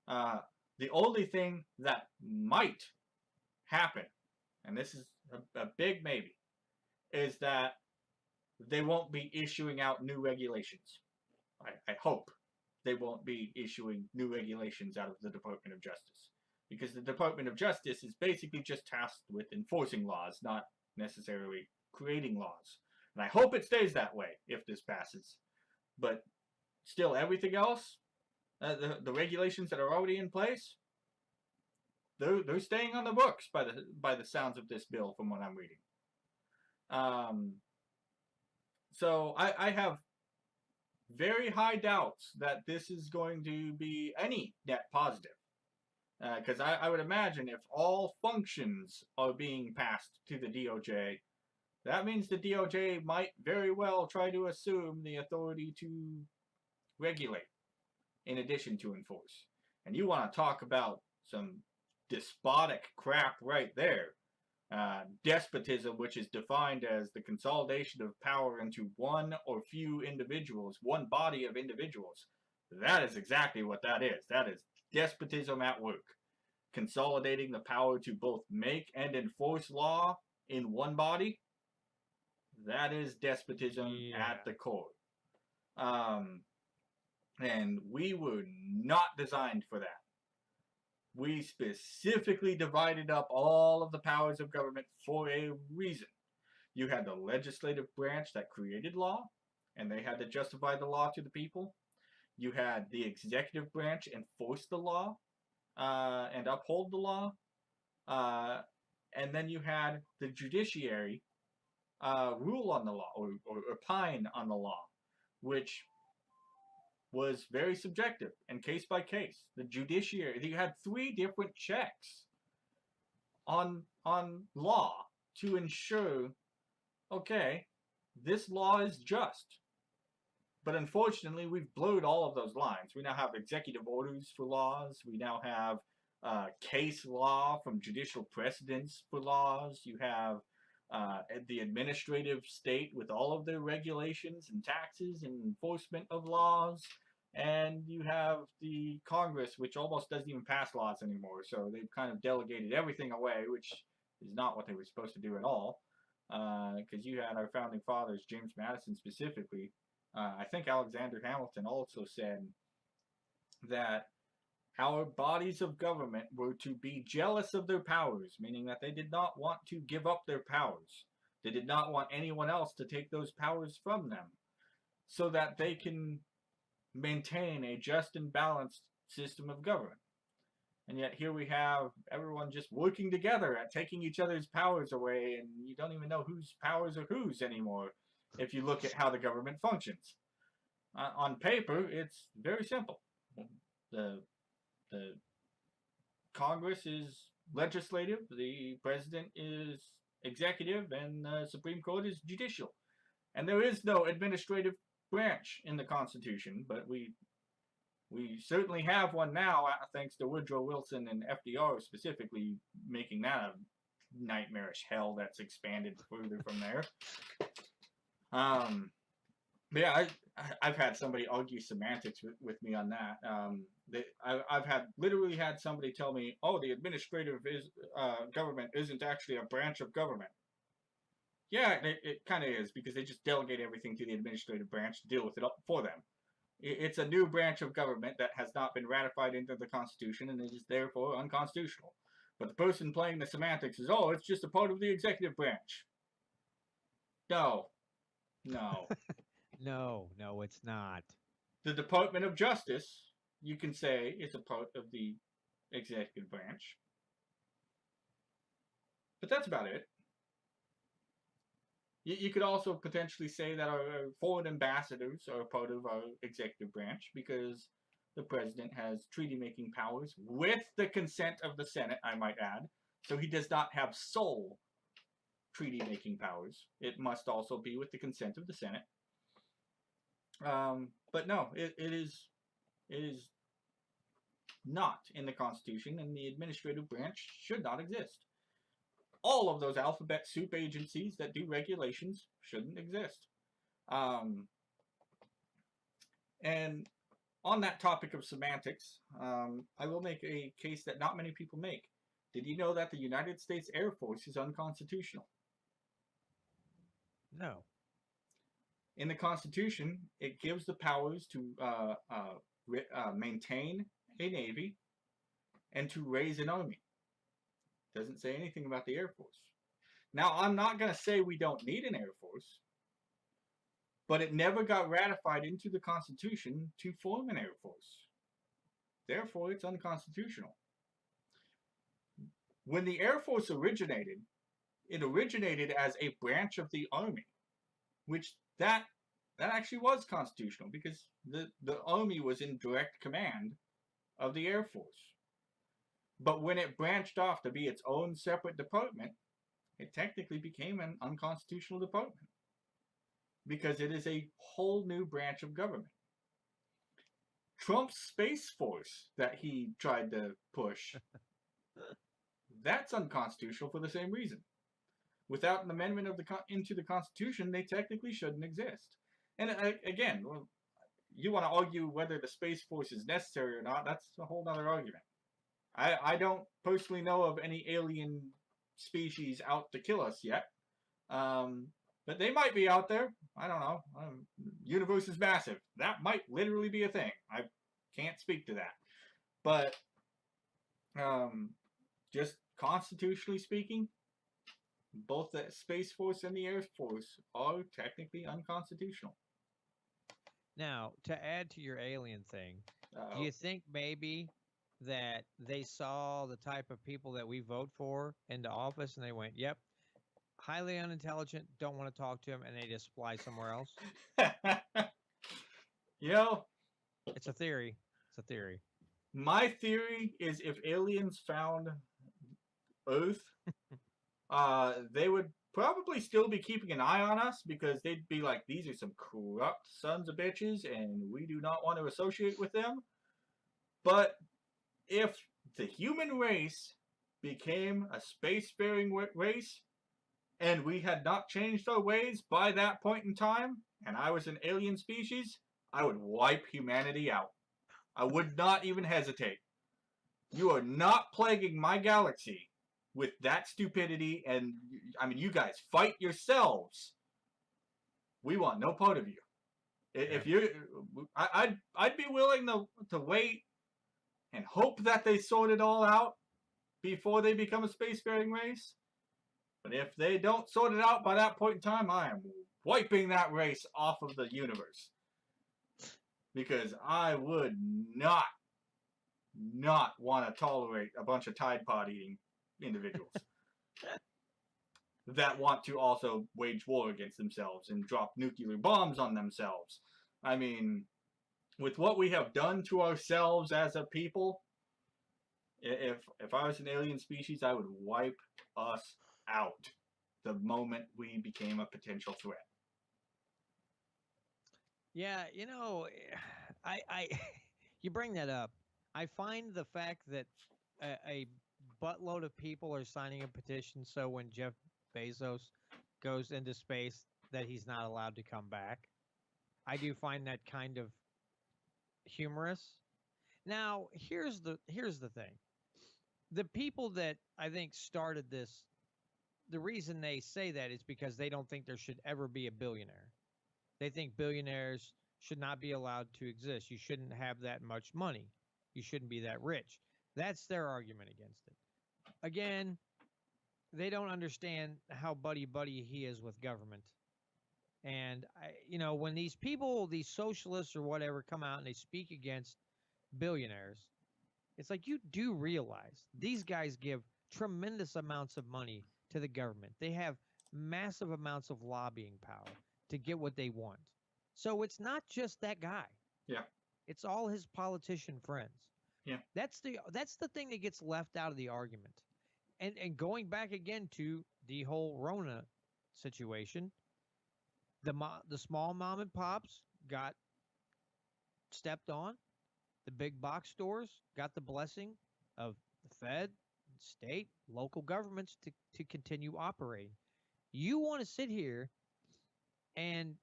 The only thing that might happen, and this is a big maybe, is that they won't be issuing out new regulations. I hope they won't be issuing new regulations out of the Department of Justice. Because the Department of Justice is basically just tasked with enforcing laws, not necessarily creating laws. And I hope it stays that way if this passes. But still, everything else, the regulations that are already in place, they're staying on the books by the sounds of this bill from what I'm reading. So I have very high doubts that this is going to be any net positive. Because I would imagine if all functions are being passed to the DOJ, that means the DOJ might very well try to assume the authority to regulate in addition to enforce. And you want to talk about some despotic crap right there. Despotism, which is defined as the consolidation of power into one or few individuals, one body of individuals. That is exactly what that is. That is despotism at work. Consolidating the power to both make and enforce law in one body. That is despotism at the core. And we were not designed for that. We specifically divided up all of the powers of government for a reason. You had the legislative branch that created law, and they had to justify the law to the people. You had the executive branch enforce the law and uphold the law. And then you had the judiciary rule on the law or opine on the law, which was very subjective and case by case. The judiciary, you had 3 different checks on law to ensure, okay, this law is just. But unfortunately, we've blurred all of those lines. We now have executive orders for laws. We now have case law from judicial precedents for laws. You have the administrative state with all of their regulations and taxes and enforcement of laws. And you have the Congress, which almost doesn't even pass laws anymore. So they've kind of delegated everything away, which is not what they were supposed to do at all. Because you had our founding fathers, James Madison specifically. I think Alexander Hamilton also said that our bodies of government were to be jealous of their powers, meaning that they did not want to give up their powers. They did not want anyone else to take those powers from them, so that they can maintain a just and balanced system of government. And yet here we have everyone just working together at taking each other's powers away, and you don't even know whose powers are whose anymore if you look at how the government functions. On paper, it's very simple. The Congress is legislative, the president is executive, and the Supreme Court is judicial. And there is no administrative branch in the Constitution, but we certainly have one now, thanks to Woodrow Wilson and FDR specifically making that a nightmarish hell that's expanded further from there. But yeah, I've had somebody argue semantics with me on that. I've literally had somebody tell me, "Oh, the administrative government isn't actually a branch of government." Yeah, it kind of is because they just delegate everything to the administrative branch to deal with it for them. It's a new branch of government that has not been ratified into the Constitution and is therefore unconstitutional. But the person playing the semantics is, oh, it's just a part of the executive branch. No, no. No, no, it's not. The Department of Justice, you can say, is a part of the executive branch. But that's about it. You could also potentially say that our foreign ambassadors are part of our executive branch because the president has treaty making powers with the consent of the Senate, I might add. So he does not have sole treaty making powers. It must also be with the consent of the Senate. But no, it is not in the Constitution, and the administrative branch should not exist. All of those alphabet soup agencies that do regulations shouldn't exist. And on that topic of semantics, I will make a case that not many people make. Did you know that the United States Air Force is unconstitutional? No. In the Constitution, it gives the powers to maintain a navy and to raise an army. Doesn't say anything about the Air Force. Now, I'm not going to say we don't need an Air Force, but it never got ratified into the Constitution to form an Air Force. Therefore, it's unconstitutional. When the Air Force originated, it originated as a branch of the Army, which that actually was constitutional because the Army was in direct command of the Air Force. But when it branched off to be its own separate department, it technically became an unconstitutional department because it is a whole new branch of government. Trump's Space Force that he tried to push, that's unconstitutional for the same reason. Without an amendment into the Constitution, they technically shouldn't exist. And again, you want to argue whether the Space Force is necessary or not, that's a whole other argument. I don't personally know of any alien species out to kill us yet. But they might be out there. I don't know. Universe is massive. That might literally be a thing. I can't speak to that. But just constitutionally speaking, both the Space Force and the Air Force are technically unconstitutional. Now, to add to your alien thing, do you think maybe that they saw the type of people that we vote for into office and they went, yep, highly unintelligent, don't want to talk to him, and they just fly somewhere else? You know, it's a theory. It's a theory. My theory is if aliens found Earth, they would probably still be keeping an eye on us because they'd be like, these are some corrupt sons of bitches and we do not want to associate with them. But if the human race became a spacefaring race and we had not changed our ways by that point in time, and I was an alien species, I would wipe humanity out. I would not even hesitate. You are not plaguing my galaxy with that stupidity, and I mean, you guys fight yourselves. We want no part of you. If you, I'd be willing to wait and hope that they sort it all out before they become a spacefaring race. But if they don't sort it out by that point in time, I am wiping that race off of the universe. Because I would not want to tolerate a bunch of Tide Pod eating individuals that want to also wage war against themselves and drop nuclear bombs on themselves. I mean, with what we have done to ourselves as a people, if I was an alien species, I would wipe us out the moment we became a potential threat. Yeah, you know, I you bring that up. I find the fact that a buttload of people are signing a petition so when Jeff Bezos goes into space that he's not allowed to come back. I do find that kind of humorous. Now, here's the thing. The people that I think started this, the reason they say that is because they don't think there should ever be a billionaire. They think billionaires should not be allowed to exist. You shouldn't have that much money. You shouldn't be that rich. That's their argument against it. Again, they don't understand how buddy buddy he is with government. And when these people, these socialists or whatever, come out and they speak against billionaires, it's like you do realize these guys give tremendous amounts of money to the government. They have massive amounts of lobbying power to get what they want. So it's not just that guy. Yeah. It's all his politician friends. Yeah. That's the thing that gets left out of the argument. And going back again to the whole Rona situation, the small mom and pops got stepped on. The big box stores got the blessing of the Fed, state, local governments to continue operating. You want to sit here and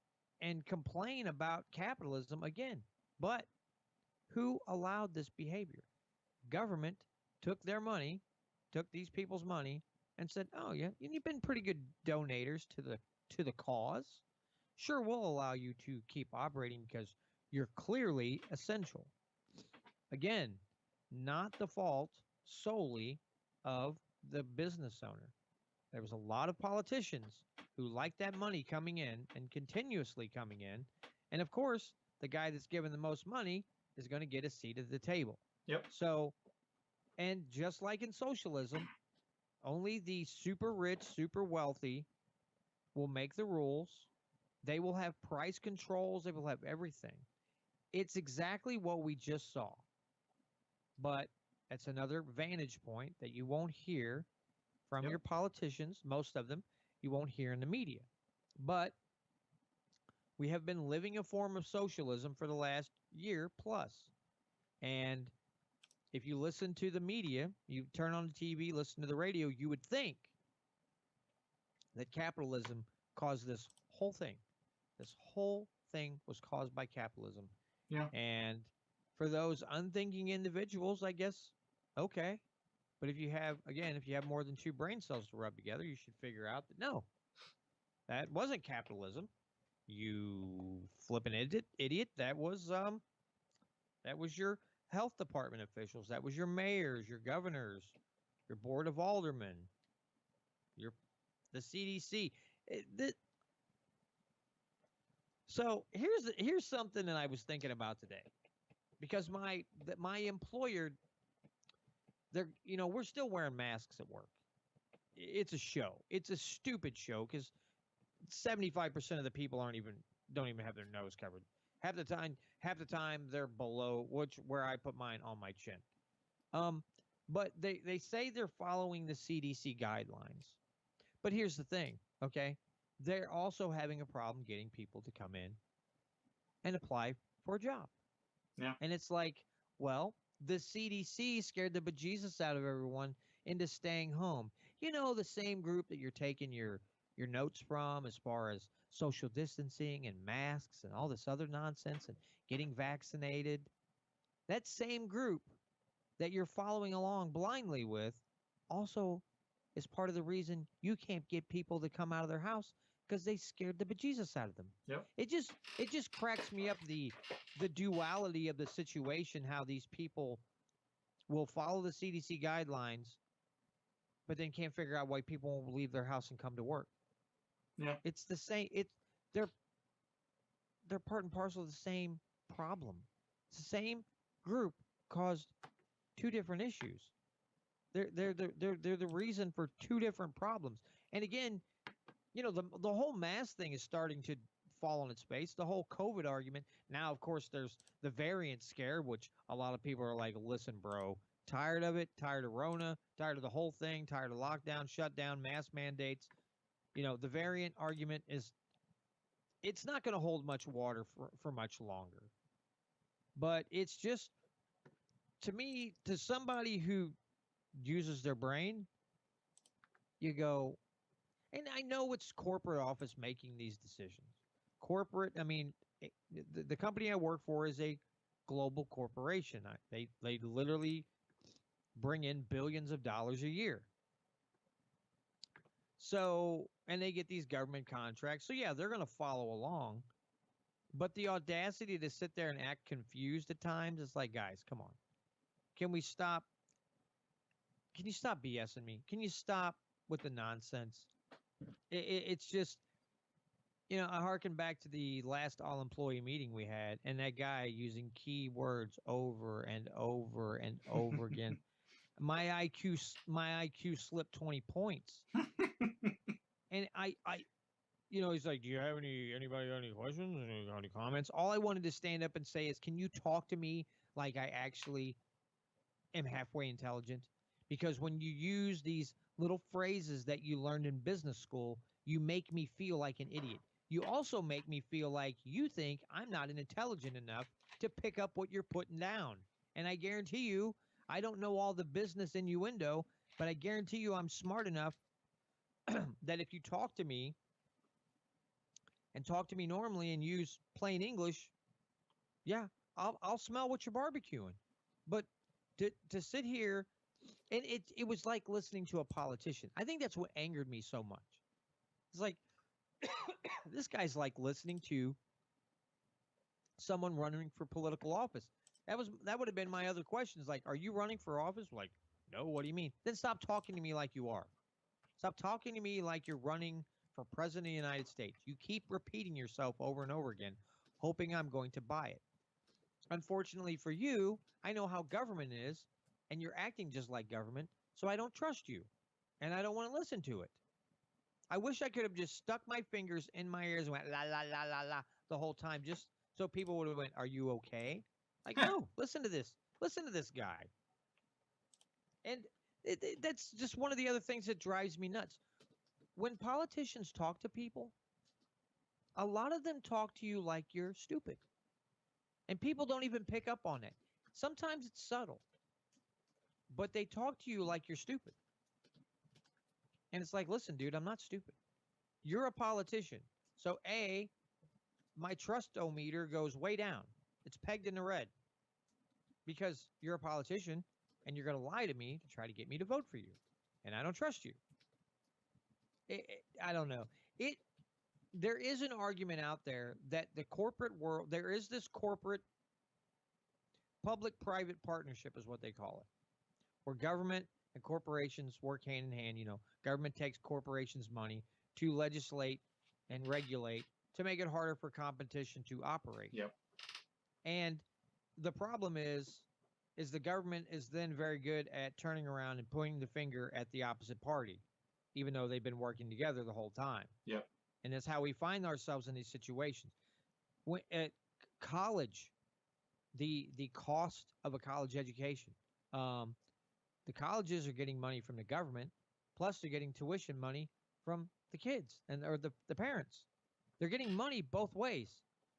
complain about capitalism again, but who allowed this behavior? Government took their money, took these people's money, and said, "Oh yeah, you've been pretty good donators to the cause. Sure, we'll allow you to keep operating because you're clearly essential." Again, not the fault solely of the business owner. There was a lot of politicians who liked that money coming in and continuously coming in. And of course, the guy that's given the most money is going to get a seat at the table. Yep. So, and just like in socialism, only the super rich, super wealthy will make the rules. They will have price controls. They will have everything. It's exactly what we just saw. But that's another vantage point that you won't hear from your politicians, most of them, you won't hear in the media. But we have been living a form of socialism for the last year plus. And if you listen to the media, you turn on the TV, listen to the radio, you would think that capitalism caused this whole thing. This whole thing was caused by capitalism. Yeah. And for those unthinking individuals, I guess, okay. But if you have more than two brain cells to rub together, you should figure out that no, that wasn't capitalism. You flipping idiot. That was your health department officials. That was your mayors, your governors, your board of aldermen, the CDC. So here's something that I was thinking about today, because my employer, we're still wearing masks at work. It's a show. It's a stupid show because 75% of the people don't even have their nose covered. Half the time they're below where I put mine on my chin. But they say they're following the CDC guidelines. But here's the thing, okay? They're also having a problem getting people to come in and apply for a job. Yeah. And it's like, well, the CDC scared the bejesus out of everyone into staying home. The same group that you're taking your notes from as far as social distancing and masks and all this other nonsense and getting vaccinated. That same group that you're following along blindly with also is part of the reason you can't get people to come out of their house, because they scared the bejesus out of them. Yep. It just cracks me up, the duality of the situation, how these people will follow the CDC guidelines, but then can't figure out why people won't leave their house and come to work. Yeah. It's the same. They're part and parcel of the same problem. It's the same group caused two different issues. They're the reason for two different problems. And again, the whole mask thing is starting to fall on its face. The whole COVID argument. Now, of course, there's the variant scare, which a lot of people are like, listen, bro, tired of it, tired of Rona, tired of the whole thing, tired of lockdown, shutdown, mask mandates. The variant argument it's not going to hold much water for much longer. But it's just, to me, to somebody who uses their brain, you go, and I know it's corporate office making these decisions. Corporate, I mean, the company I work for is a global corporation. They literally bring in billions of dollars a year. So, and they get these government contracts. So yeah, they're going to follow along. But the audacity to sit there and act confused at times, it's like, guys, come on. Can we stop? Can you stop BSing me? Can you stop with the nonsense? It's just, I harken back to the last all employee meeting we had, and that guy using keywords over and over and over again. My IQ slipped 20 points. And he's like, do you have anybody got any questions? Any comments? All I wanted to stand up and say is, can you talk to me like I actually am halfway intelligent? Because when you use these little phrases that you learned in business school, you make me feel like an idiot. You also make me feel like you think I'm not intelligent enough to pick up what you're putting down. And I guarantee you, I don't know all the business innuendo, but I guarantee you I'm smart enough that if you talk to me and talk to me normally and use plain English, yeah, I'll smell what you're barbecuing. But to sit here, and it was like listening to a politician. I think that's what angered me so much. It's like this guy's like listening to someone running for political office. That would have been my other questions. Like, are you running for office? Like, no. What do you mean? Then stop talking to me like you are. Stop talking to me like you're running for president of the United States. You keep repeating yourself over and over again, hoping I'm going to buy it. Unfortunately for you, I know how government is, and you're acting just like government, so I don't trust you, and I don't want to listen to it. I wish I could have just stuck my fingers in my ears and went la la la la la the whole time, just so people would have went, "Are you okay?" Like, no, listen to this guy, and that's just one of the other things that drives me nuts. When politicians talk to people, a lot of them talk to you like you're stupid. And people don't even pick up on it. Sometimes it's subtle, but they talk to you like you're stupid. And it's like, listen, dude, I'm not stupid. You're a politician. So, A, my trust-o-meter goes way down. It's pegged in the red because you're a politician and you're going to lie to me to try to get me to vote for you. And I don't trust you. I don't know. There is an argument out there that the corporate world, there is this corporate public-private partnership is what they call it, where government and corporations work hand in hand. Government takes corporations' money to legislate and regulate to make it harder for competition to operate. Yep. And the problem is the government is then very good at turning around and pointing the finger at the opposite party, even though they've been working together the whole time. Yep. And that's how we find ourselves in these situations. When at college, the cost of a college education, the colleges are getting money from the government, plus they're getting tuition money from the kids or the parents. They're getting money both ways.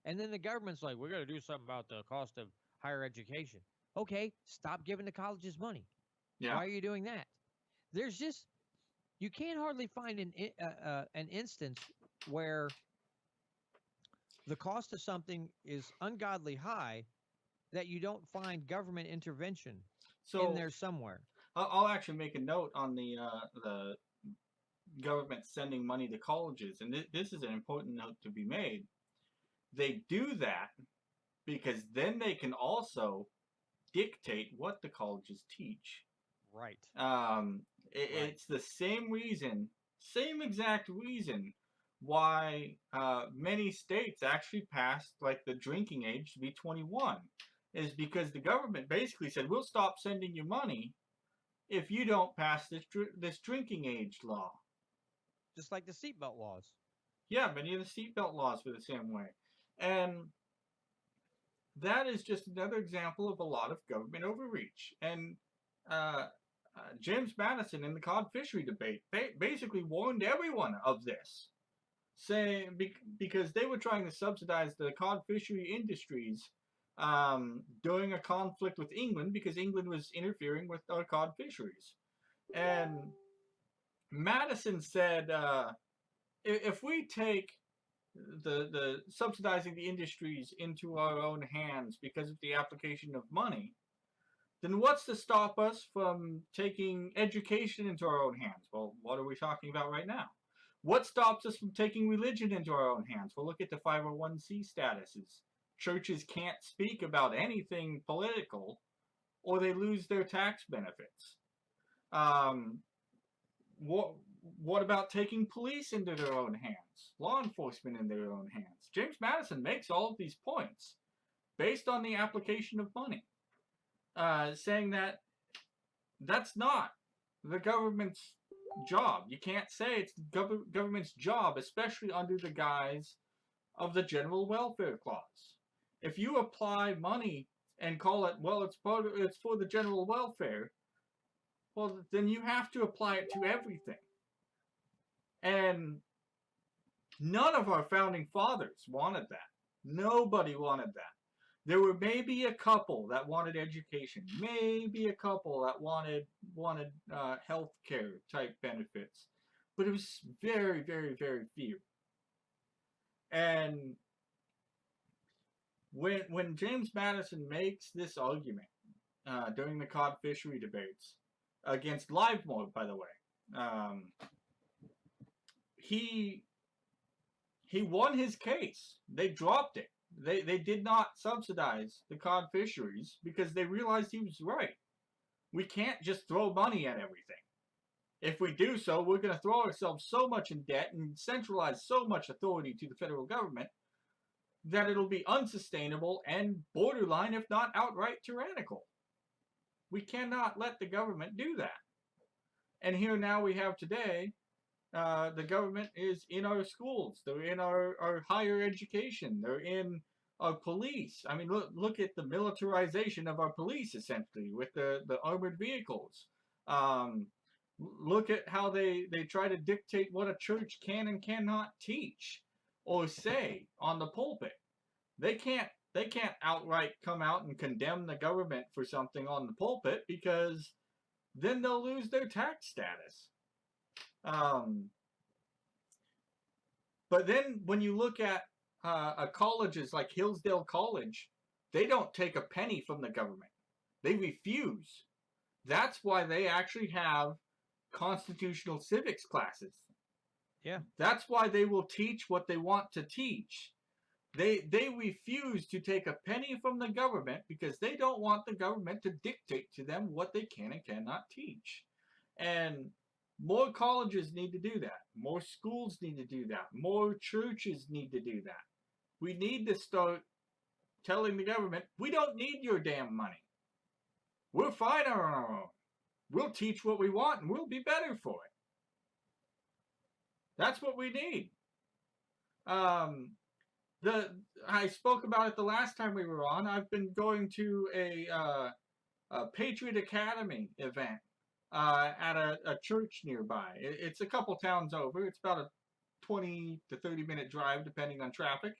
And then the government's like, we're going to do something about the cost of higher education. Okay, stop giving the colleges money. Yeah. Why are you doing that? There's just, you can't hardly find an instance where the cost of something is ungodly high that you don't find government intervention in there somewhere. I'll actually make a note on the government sending money to colleges, and this is an important note to be made. They do that because then they can also dictate what the colleges teach. Right. It's the same exact reason why many states actually passed like the drinking age to be 21, is because the government basically said, we'll stop sending you money if you don't pass this drinking age law. Just like the seatbelt laws. Yeah, many of the seatbelt laws were the same way. And that is just another example of a lot of government overreach. And James Madison in the cod fishery debate basically warned everyone of this, saying because they were trying to subsidize the cod fishery industries during a conflict with England, because England was interfering with our cod fisheries. And Madison said, if we take the subsidizing the industries into our own hands because of the application of money, then what's to stop us from taking education into our own hands? Well, what are we talking about right now? What stops us from taking religion into our own hands? Well, look at the 501c statuses. Churches can't speak about anything political or they lose their tax benefits. Um, what what about taking police into their own hands, law enforcement in their own hands? James Madison makes all of these points based on the application of money, saying that that's not the government's job. You can't say it's the government's job, especially under the guise of the general welfare clause. If you apply money and call it, well, it's for the general welfare, well, then you have to apply it to everything. And none of our founding fathers wanted that. Nobody wanted that. There were maybe a couple that wanted education, maybe a couple that wanted health care type benefits, but it was very, very, very few. And when James Madison makes this argument during the cod fishery debates against live mode, by the way, he won his case. They dropped it. They did not subsidize the cod fisheries because they realized he was right. We can't just throw money at everything. If we do so, we're going to throw ourselves so much in debt and centralize so much authority to the federal government that it'll be unsustainable and borderline, if not outright tyrannical. We cannot let the government do that. And here now we have today, the government is in our schools. They're in our higher education. They're in our police. I mean, look at the militarization of our police, essentially, with the armored vehicles. Look at how they try to dictate what a church can and cannot teach or say on the pulpit. They can't outright come out and condemn the government for something on the pulpit because then they'll lose their tax status. But then when you look at colleges like Hillsdale College, they don't take a penny from the government. They refuse. That's why they actually have constitutional civics classes. Yeah. That's why they will teach what they want to teach. They refuse to take a penny from the government because they don't want the government to dictate to them what they can and cannot teach. And more colleges need to do that. More schools need to do that. More churches need to do that. We need to start telling the government, we don't need your damn money. We're fine on our own. We'll teach what we want and we'll be better for it. That's what we need. I spoke about it the last time we were on. I've been going to a Patriot Academy event at a church nearby. It's a couple towns over. It's about a 20 to 30 minute drive depending on traffic.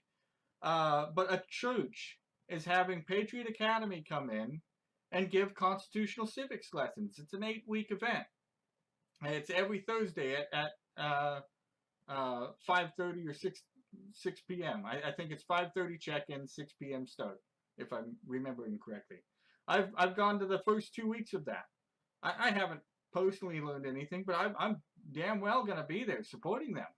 But a church is having Patriot Academy come in and give constitutional civics lessons. It's an 8-week event. And it's every Thursday at 5:30 or 6 p.m. I think it's 5:30 check-in, 6 p.m. start, if I'm remembering correctly. I've gone to the first 2 weeks of that. I haven't personally learned anything, but I'm damn well going to be there supporting them.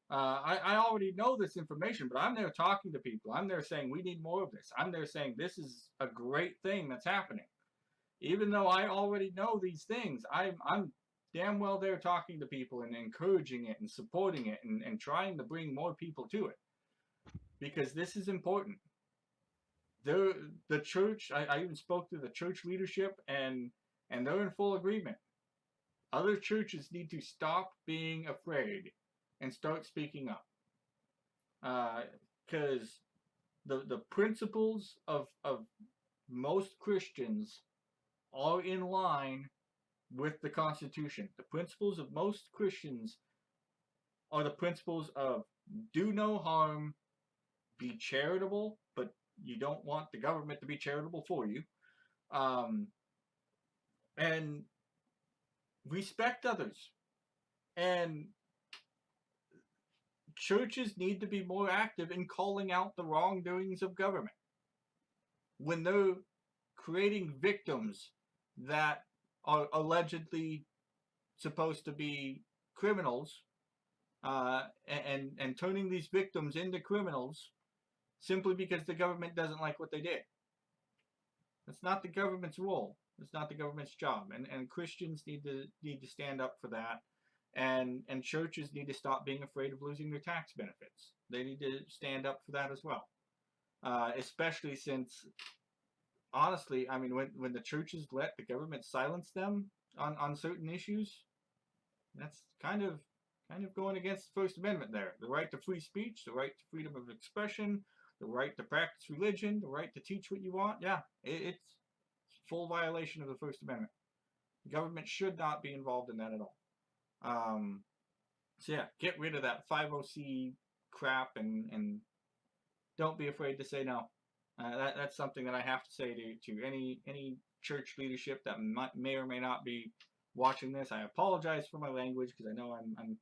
I already know this information, but I'm there talking to people. I'm there saying we need more of this. I'm there saying this is a great thing that's happening. Even though I already know these things, I'm damn well there talking to people and encouraging it and supporting it and trying to bring more people to it. Because this is important. The church, I even spoke to the church leadership and they're in full agreement. Other churches need to stop being afraid and start speaking up. Because the principles of most Christians are in line with the Constitution. The principles of most Christians are the principles of do no harm, be charitable, but you don't want the government to be charitable for you, and respect others. And churches need to be more active in calling out the wrongdoings of government. When they're creating victims that are allegedly supposed to be criminals, and turning these victims into criminals simply because the government doesn't like what they did. That's not the government's role. It's not the government's job. And Christians need to stand up for that. And churches need to stop being afraid of losing their tax benefits. They need to stand up for that as well. Especially since, honestly, I mean, when the churches let the government silence them on certain issues, that's kind of going against the First Amendment there. The right to free speech, the right to freedom of expression, the right to practice religion, the right to teach what you want. Yeah, it's full violation of the First Amendment. The government should not be involved in that at all. So yeah, get rid of that 50C crap and don't be afraid to say no. That's something that I have to say to any church leadership that may or may not be watching this. I apologize for my language because I know I'm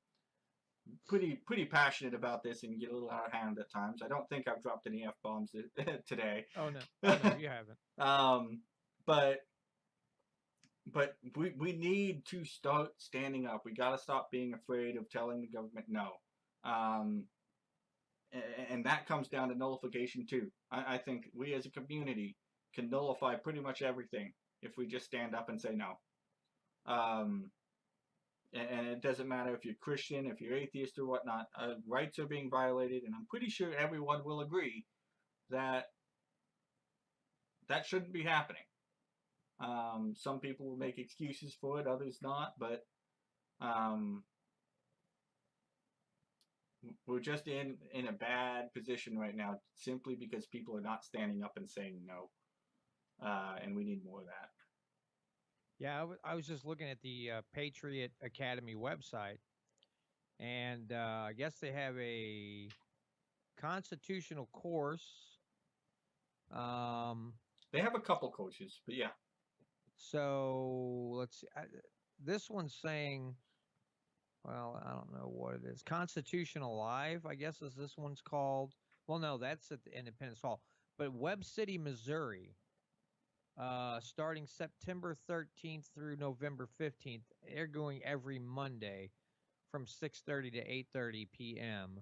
pretty passionate about this and get a little out of hand at times. I don't think I've dropped any F-bombs today. Oh no, you haven't. But we need to start standing up. We got to stop being afraid of telling the government no. And that comes down to nullification too. I think we as a community can nullify pretty much everything if we just stand up and say no. And it doesn't matter if you're Christian, if you're atheist or whatnot, rights are being violated, and I'm pretty sure everyone will agree that that shouldn't be happening. Some people will make excuses for it, others not, but we're just in a bad position right now simply because people are not standing up and saying no, and we need more of that. Yeah, I was just looking at the Patriot Academy website, and I guess they have a constitutional course. They have a couple courses, but yeah. So let's see. This one's saying, well, I don't know what it is. Constitutional Live, I guess, is this one's called. Well, no, that's at the Independence Hall. But Webb City, Missouri, starting September 13th through November 15th, they're going every Monday from 6:30 to 8:30 p.m.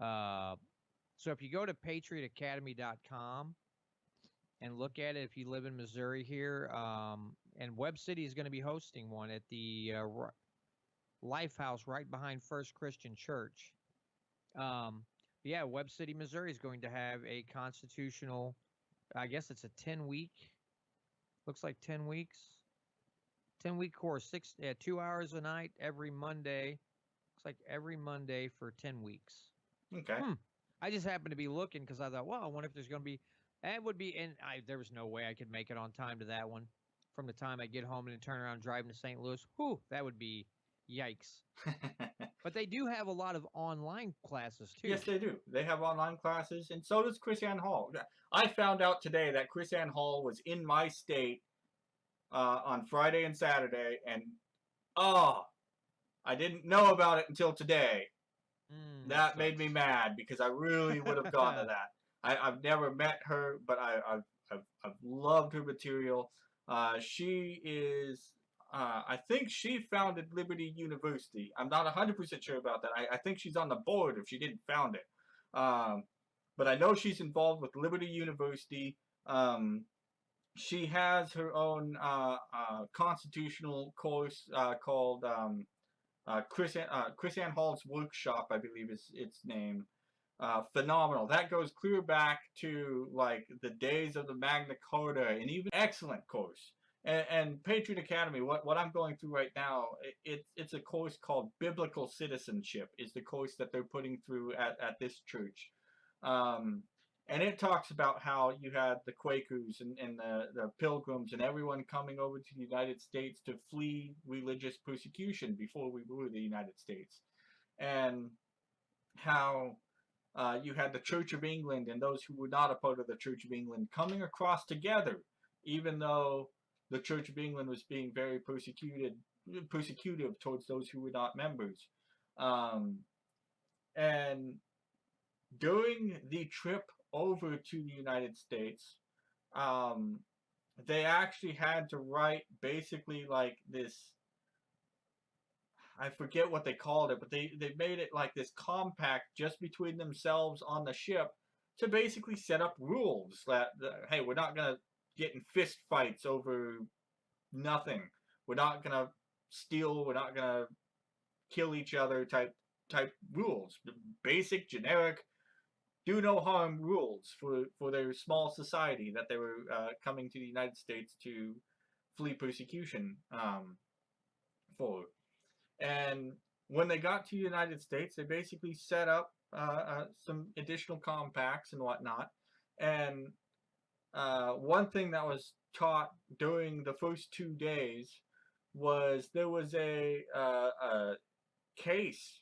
So if you go to patriotacademy.com and look at it, if you live in Missouri here, and Webb City is going to be hosting one at the Lifehouse right behind First Christian Church. Yeah, Webb City, Missouri is going to have a constitutional, I guess it's a 10-week, looks like 10 weeks, 10-week course, 2 hours a night every Monday. Looks like every Monday for 10 weeks. Okay. I just happened to be looking because I thought, well, I wonder if there's going to be, it would be, and there was no way I could make it on time to that one. From the time I get home and turn around driving to St. Louis, whew, that would be yikes. But they do have a lot of online classes too. Yes, they do. They have online classes, and so does Chris Ann Hall. I found out today that Chris Ann Hall was in my state on Friday and Saturday, and I didn't know about it until today. That made me mad because I really would have gone to that. I've never met her, but I've loved her material. She is, I think she founded Liberty University. I'm not 100% sure about that. I think she's on the board if she didn't found it. But I know she's involved with Liberty University. She has her own constitutional course called Chris Ann Hall's Workshop, I believe is its name. Phenomenal. That goes clear back to like the days of the Magna Carta, and even excellent course. And Patriot Academy, what I'm going through right now, it's a course called Biblical Citizenship, is the course that they're putting through at this church. And it talks about how you had the Quakers and the Pilgrims and everyone coming over to the United States to flee religious persecution before we were the United States. And how you had the Church of England and those who were not a part of the Church of England coming across together, even though the Church of England was being very persecutive towards those who were not members. And during the trip over to the United States, um, they actually had to write basically like this. I forget what they called it, but they made it like this compact just between themselves on the ship to basically set up rules that hey, we're not gonna get in fist fights over nothing. We're not gonna steal. We're not gonna kill each other type rules. Basic, generic, do no harm rules for their small society that they were coming to the United States to flee persecution for. And when they got to the United States, they basically set up some additional compacts and whatnot. And one thing that was taught during the first 2 days was there was a case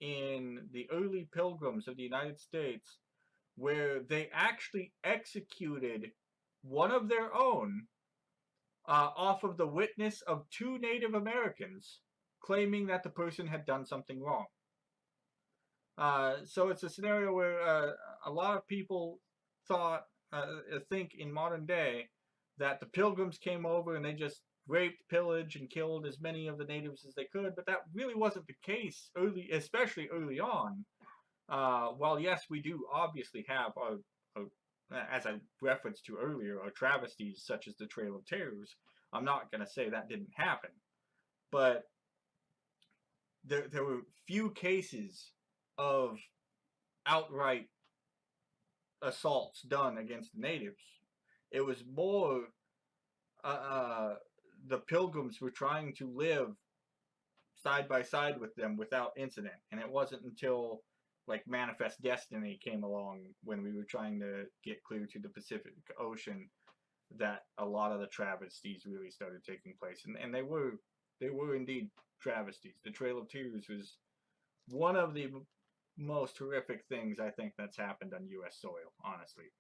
in the early pilgrims of the United States where they actually executed one of their own off of the witness of two Native Americans claiming that the person had done something wrong. So it's a scenario where a lot of people think in modern day that the pilgrims came over and they just raped, pillaged, and killed as many of the natives as they could, but that really wasn't the case especially early on. While yes, we do obviously have as I referenced to earlier, our travesties such as the Trail of Tears. I'm not going to say that didn't happen, but there were few cases of outright assaults done against the natives. It was more the pilgrims were trying to live side by side with them without incident, and it wasn't until like Manifest Destiny came along when we were trying to get clear to the Pacific Ocean that a lot of the travesties really started taking place, and they were indeed travesties. The Trail of Tears was one of the most horrific things I think that's happened on U.S. soil, honestly.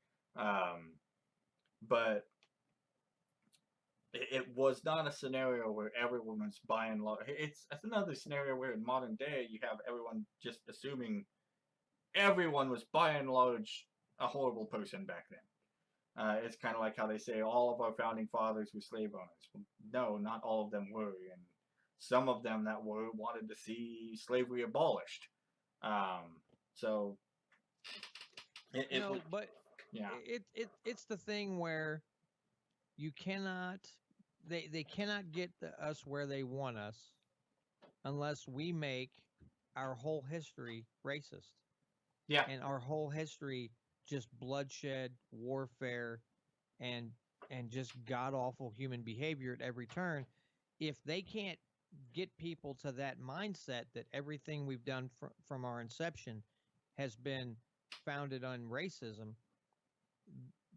But it was not a scenario where everyone was by and large. It's another scenario where in modern day you have everyone just assuming everyone was by and large a horrible person back then. It's kind of like how they say all of our founding fathers were slave owners. Well, no, not all of them were, and some of them that were wanted to see slavery abolished. So but yeah, it's the thing where you cannot they cannot get us where they want us unless we make our whole history racist. yeah, And our whole history just bloodshed, warfare, and just god awful human behavior at every turn. If they can't get people to that mindset that everything we've done from our inception has been founded on racism,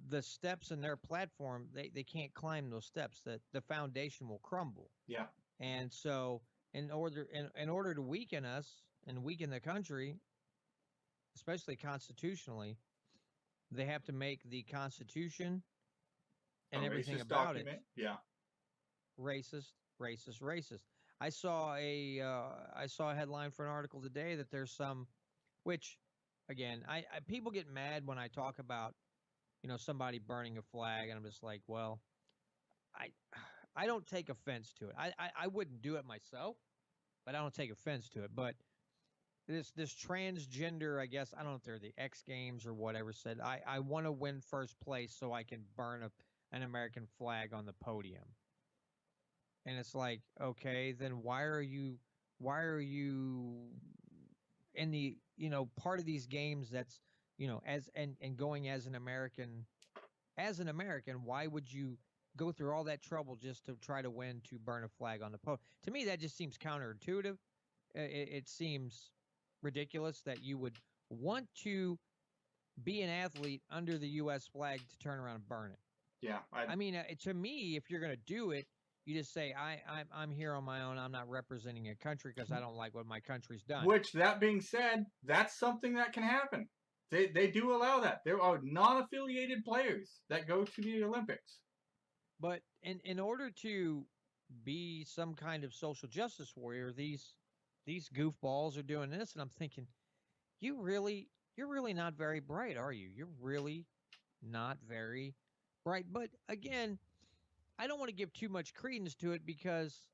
the steps in their platform, they can't climb those steps, that the foundation will crumble. yeah. And so in order to weaken us and weaken the country, especially constitutionally, they have to make the Constitution and everything about document. it Yeah, racist, racist, racist. I saw a headline for an article today that there's some, which again, I people get mad when I talk about somebody burning a flag, and I'm just like, well, I I don't take offense to it. I wouldn't do it myself, but I don't take offense to it. But this transgender, I guess, I don't know if they're the X Games or whatever, said I want to win first place so I can burn an American flag on the podium. And it's like, okay, then why are you in the part of these games that's as and going as an American, why would you go through all that trouble just to try to win to burn a flag on the podium? To me, that just seems counterintuitive. It seems ridiculous that you would want to be an athlete under the U.S. flag to turn around and burn it. yeah. I mean, to me, if you're going to do it, you just say, I'm here on my own. I'm not representing a country because I don't like what my country's done. Which, that being said, that's something that can happen. They do allow that. There are non-affiliated players that go to the Olympics. But in order to be some kind of social justice warrior, these goofballs are doing this, and I'm thinking, you're really not very bright, are you? You're really not very bright. But again, I don't want to give too much credence to it because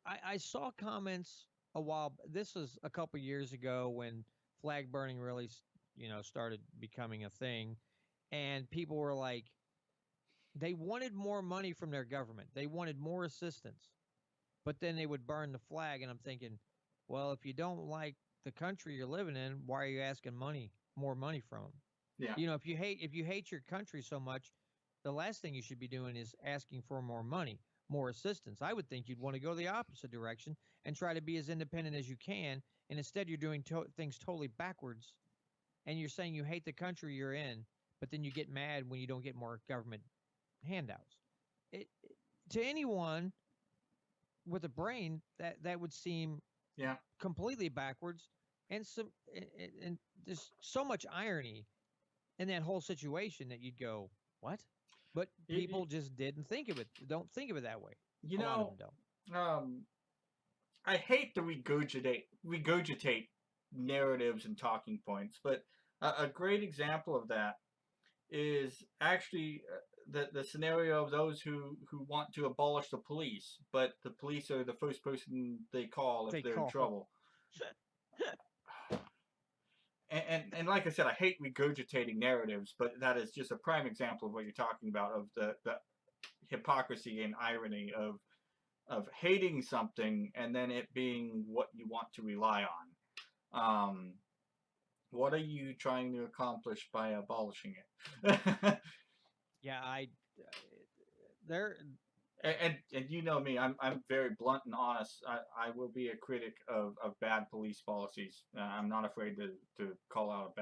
I saw comments a while. This was a couple years ago when flag burning really started becoming a thing, and people were like, they wanted more money from their government. They wanted more assistance, but then they would burn the flag. And I'm thinking, well, if you don't like the country you're living in, why are you asking more money from them? Yeah. If you hate your country so much, the last thing you should be doing is asking for more money, more assistance. I would think you'd want to go the opposite direction and try to be as independent as you can. And instead, you're doing things totally backwards. And you're saying you hate the country you're in, but then you get mad when you don't get more government handouts. To anyone with a brain, that would seem Yeah. completely backwards, and and there's so much irony in that whole situation that you'd go, what? But Y- people just didn't think of it. Don't think of it that way. You A lot of know, them don't. I hate to regurgitate narratives and talking points, but a great example of that is actually the scenario of those who want to abolish the police, but the police are the first person they call if They they're in call. trouble. And like I said, I hate regurgitating narratives, but that is just a prime example of what you're talking about, of the hypocrisy and irony of hating something and then it being what you want to rely on. What are you trying to accomplish by abolishing it? Yeah, there. And you know me, I'm very blunt and honest. I will be a critic of bad police policies. I'm not afraid to call out a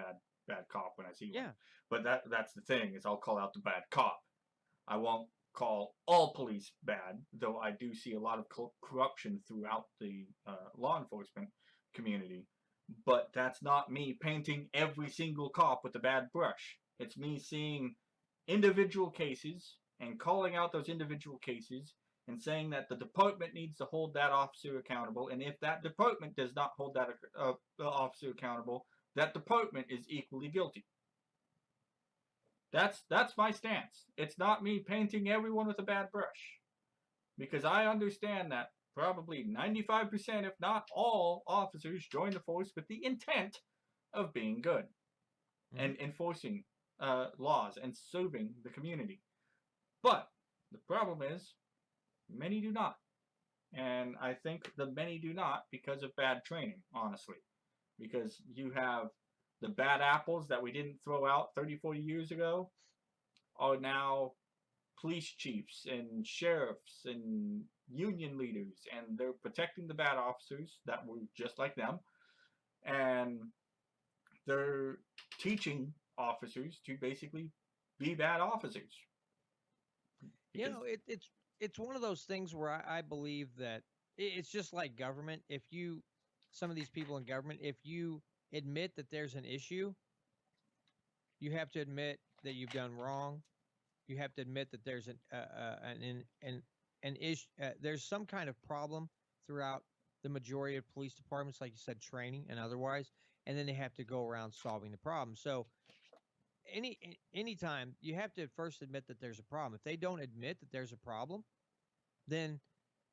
bad cop when I see one. Yeah, But that's the thing, is I'll call out the bad cop. I won't call all police bad, though I do see a lot of corruption throughout the law enforcement community. But that's not me painting every single cop with a bad brush. It's me seeing individual cases and calling out those individual cases and saying that the department needs to hold that officer accountable. And if that department does not hold that officer accountable, that department is equally guilty. That's my stance. It's not me painting everyone with a bad brush, because I understand that probably 95%, if not all, officers join the force with the intent of being good mm-hmm. and enforcing laws and serving the community. But the problem is, many do not. And I think the many do not because of bad training, honestly. Because you have the bad apples that we didn't throw out 30, 40 years ago are now police chiefs and sheriffs and union leaders, and they're protecting the bad officers that were just like them, and they're teaching officers to basically be bad officers. Because, It's one of those things where I believe that it's just like government. If you, some of these people in government, if you admit that there's an issue, you have to admit that you've done wrong. You have to admit that there's an issue. There's some kind of problem throughout the majority of police departments, like you said, training and otherwise, and then they have to go around solving the problem. So anytime you have to first admit that there's a problem. If they don't admit that there's a problem, then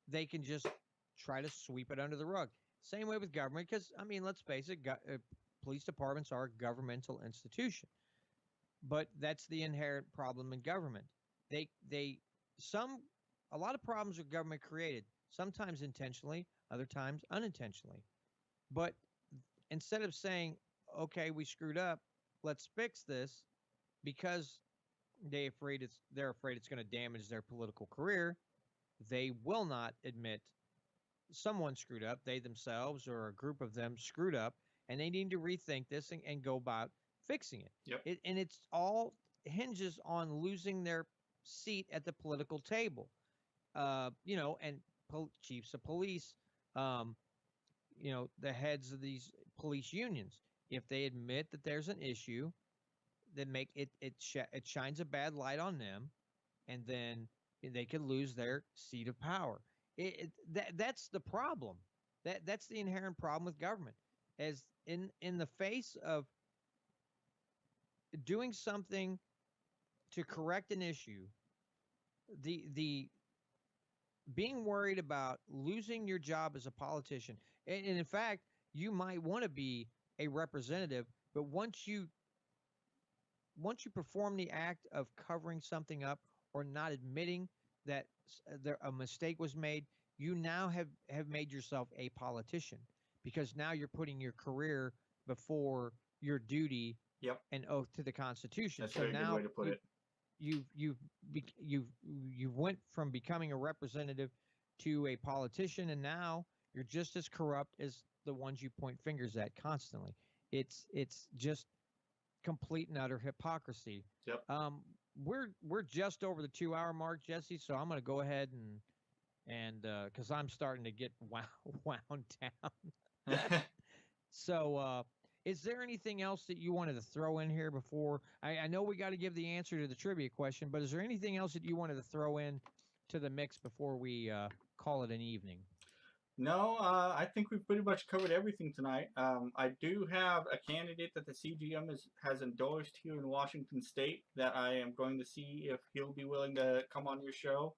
they can just try to sweep it under the rug. Same way with government, because I mean, let's face it, police departments are a governmental institution, but that's the inherent problem in government. They some a lot of problems are government created, sometimes intentionally, other times unintentionally. But instead of saying, okay, we screwed up, let's fix this, because they're afraid it's going to damage their political career, they will not admit someone screwed up, they themselves or a group of them screwed up, and they need to rethink this and go about fixing it. yep. And it's all hinges on losing their seat at the political table. And chiefs of police, um, the heads of these police unions, if they admit that there's an issue, then make it shines a bad light on them, and then they could lose their seat of power. That's the problem. That's the inherent problem with government. as in the face of doing something to correct an issue, the being worried about losing your job as a politician, and in fact, you might want to be a representative, but once you perform the act of covering something up or not admitting that a mistake was made, you now have made yourself a politician because now you're putting your career before your duty Yep. and oath to the Constitution. That's a So very good now way to put it. you've went from becoming a representative to a politician, and now you're just as corrupt as the ones you point fingers at constantly. It's just complete and utter hypocrisy. Yep. We're just over the 2 hour mark, Jesse. So I'm going to go ahead and because I'm starting to get wound down. So is there anything else that you wanted to throw in here before? I know we got to give the answer to the trivia question, but is there anything else that you wanted to throw in to the mix before we call it an evening? No, I think we've pretty much covered everything tonight. I do have a candidate that the CGM has endorsed here in Washington State that I am going to see if he'll be willing to come on your show.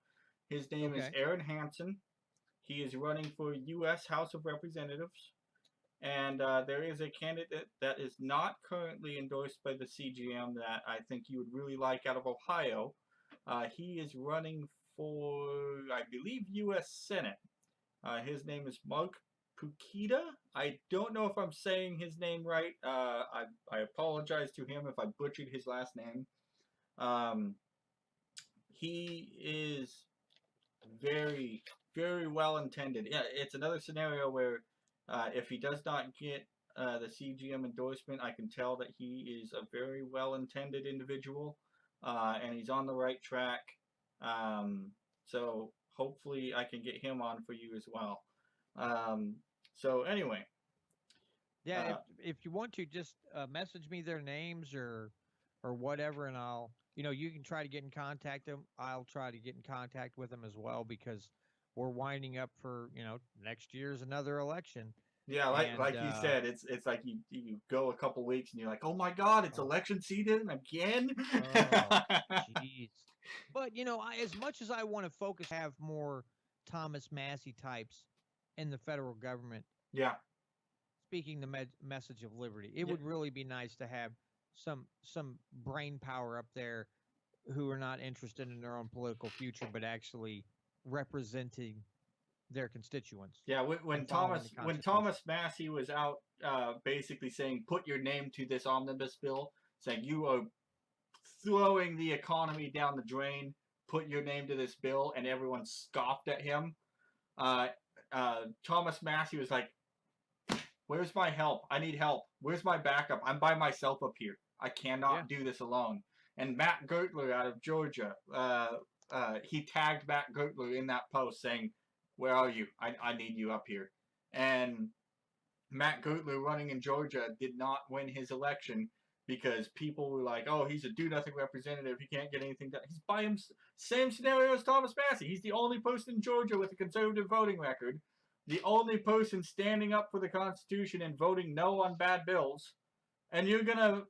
His name is Aaron Hansen. He is running for U.S. House of Representatives. And there is a candidate that is not currently endorsed by the CGM that I think you would really like out of Ohio. He is running for, I believe, U.S. Senate. His name is Mark Pukita. I don't know if I'm saying his name right. I apologize to him if I butchered his last name. He is very, very well intended. Yeah, it's another scenario where if he does not get the CGM endorsement, I can tell that he is a very well intended individual and he's on the right track. So hopefully I can get him on for you as well. So anyway. Yeah, if you want to, just message me their names or whatever, and I'll, you can try to get in contact them. I'll try to get in contact with them as well because we're winding up for, next year's another election. Yeah, like you said, it's like you go a couple weeks and you're like, oh my God, it's election season again. Oh, jeez. But as much as I want to focus, have more Thomas Massey types in the federal government. Yeah. Speaking the message of liberty, it would really be nice to have some brain power up there who are not interested in their own political future, but actually representing their constituents. Yeah, when Thomas Massey was out basically saying, put your name to this omnibus bill, saying you are throwing the economy down the drain, put your name to this bill, and everyone scoffed at him. Thomas Massey was like, where's my help? I need help. Where's my backup? I'm by myself up here. I cannot do this alone. And Matt Gertler out of Georgia, he tagged Matt Gertler in that post saying, where are you? I need you up here. And Matt Gertler running in Georgia did not win his election because people were like, oh, he's a do-nothing representative. He can't get anything done. He's by him. Same scenario as Thomas Massey. He's the only person in Georgia with a conservative voting record. The only person standing up for the Constitution and voting no on bad bills. And you're going to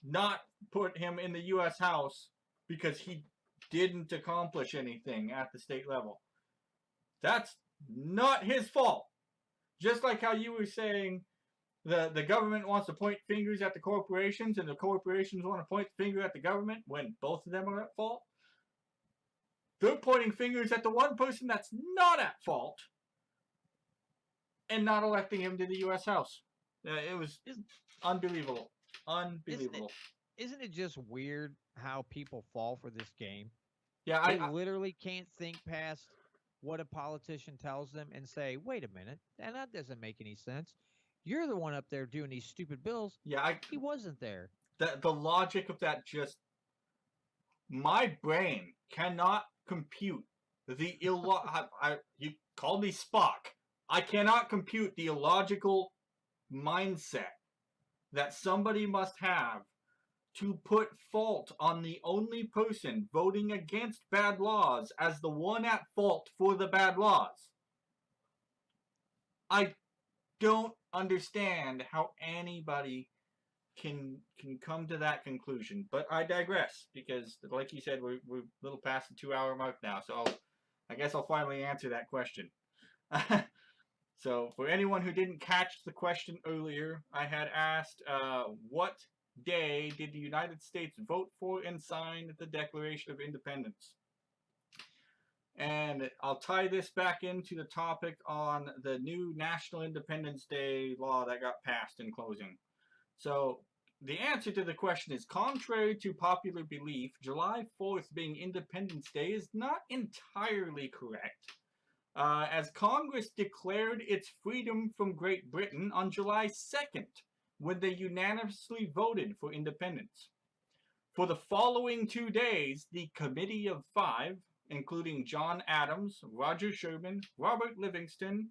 not put him in the U.S. House because he didn't accomplish anything at the state level. That's not his fault. Just like how you were saying the government wants to point fingers at the corporations and the corporations want to point the finger at the government when both of them are at fault. They're pointing fingers at the one person that's not at fault and not electing him to the U.S. House. It was unbelievable. Unbelievable. Isn't it just weird how people fall for this game? Yeah, they literally can't think past what a politician tells them and say, wait a minute, that doesn't make any sense. You're the one up there doing these stupid bills. Yeah, he wasn't there. The logic of that just... My brain cannot compute the you called me Spock. I cannot compute the illogical mindset that somebody must have to put fault on the only person voting against bad laws as the one at fault for the bad laws. I don't understand how anybody can come to that conclusion. But I digress because, like you said, we're a little past the 2 hour mark now. So I guess I'll finally answer that question. So for anyone who didn't catch the question earlier, I had asked, what day did the United States vote for and sign the Declaration of Independence? And I'll tie this back into the topic on the new National Independence Day law that got passed in closing. So the answer to the question is, contrary to popular belief, July 4th being Independence Day is not entirely correct, as Congress declared its freedom from Great Britain on July 2nd, when they unanimously voted for independence. For the following 2 days, the Committee of Five, including John Adams, Roger Sherman, Robert Livingston,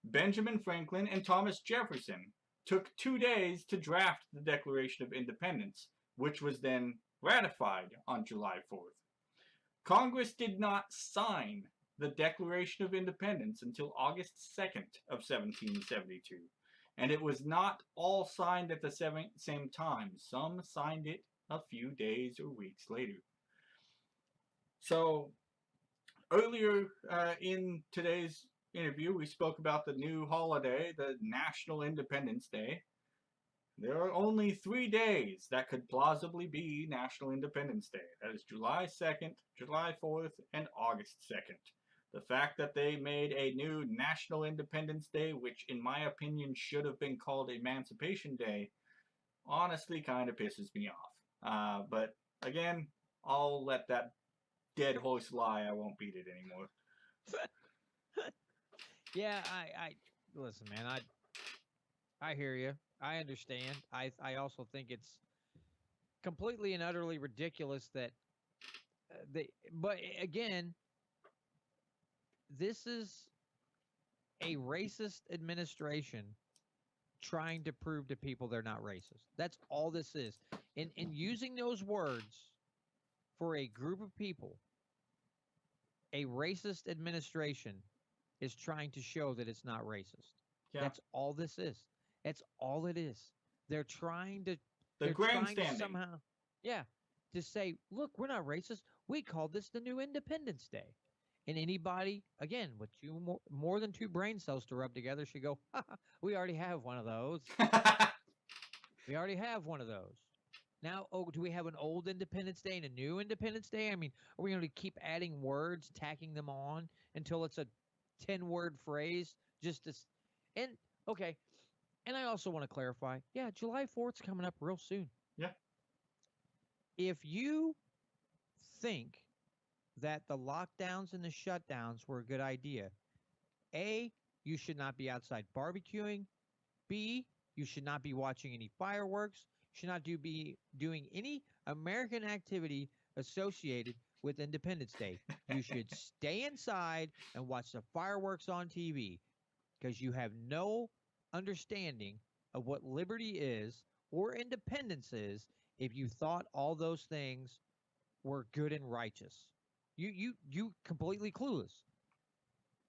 Benjamin Franklin, and Thomas Jefferson, took 2 days to draft the Declaration of Independence, which was then ratified on July 4th. Congress did not sign the Declaration of Independence until August 2nd of 1772, and it was not all signed at the same time. Some signed it a few days or weeks later. So earlier in today's interview, we spoke about the new holiday, the National Independence Day. There are only 3 days that could plausibly be National Independence Day. That is July 2nd, July 4th, and August 2nd. The fact that they made a new National Independence Day, which in my opinion should have been called Emancipation Day, honestly kind of pisses me off. But again, I'll let that dead horse lie. I won't beat it anymore. Yeah, I listen, man. I hear you. I understand. I also think it's completely and utterly ridiculous that they. But again, this is a racist administration trying to prove to people they're not racist. That's all this is. And using those words for a group of people, a racist administration is trying to show that it's not racist. Yeah. That's all this is. That's all it is. They're trying to somehow, yeah, to say, look, we're not racist. We call this the new Independence Day. And anybody, again, with more than 2 brain cells to rub together should go, we already have one of those. We already have one of those. Now, do we have an old Independence Day and a new Independence Day? I mean, are we going to keep adding words, tacking them on until it's a 10-word phrase? Okay. And I also want to clarify, yeah, July 4th's coming up real soon. Yeah. If you think that the lockdowns and the shutdowns were a good idea, A, you should not be outside barbecuing. B, you should not be watching any fireworks. You should not be doing any American activity associated with Independence Day. You should stay inside and watch the fireworks on TV, because you have no understanding of what liberty is or independence is if you thought all those things were good and righteous. You completely clueless.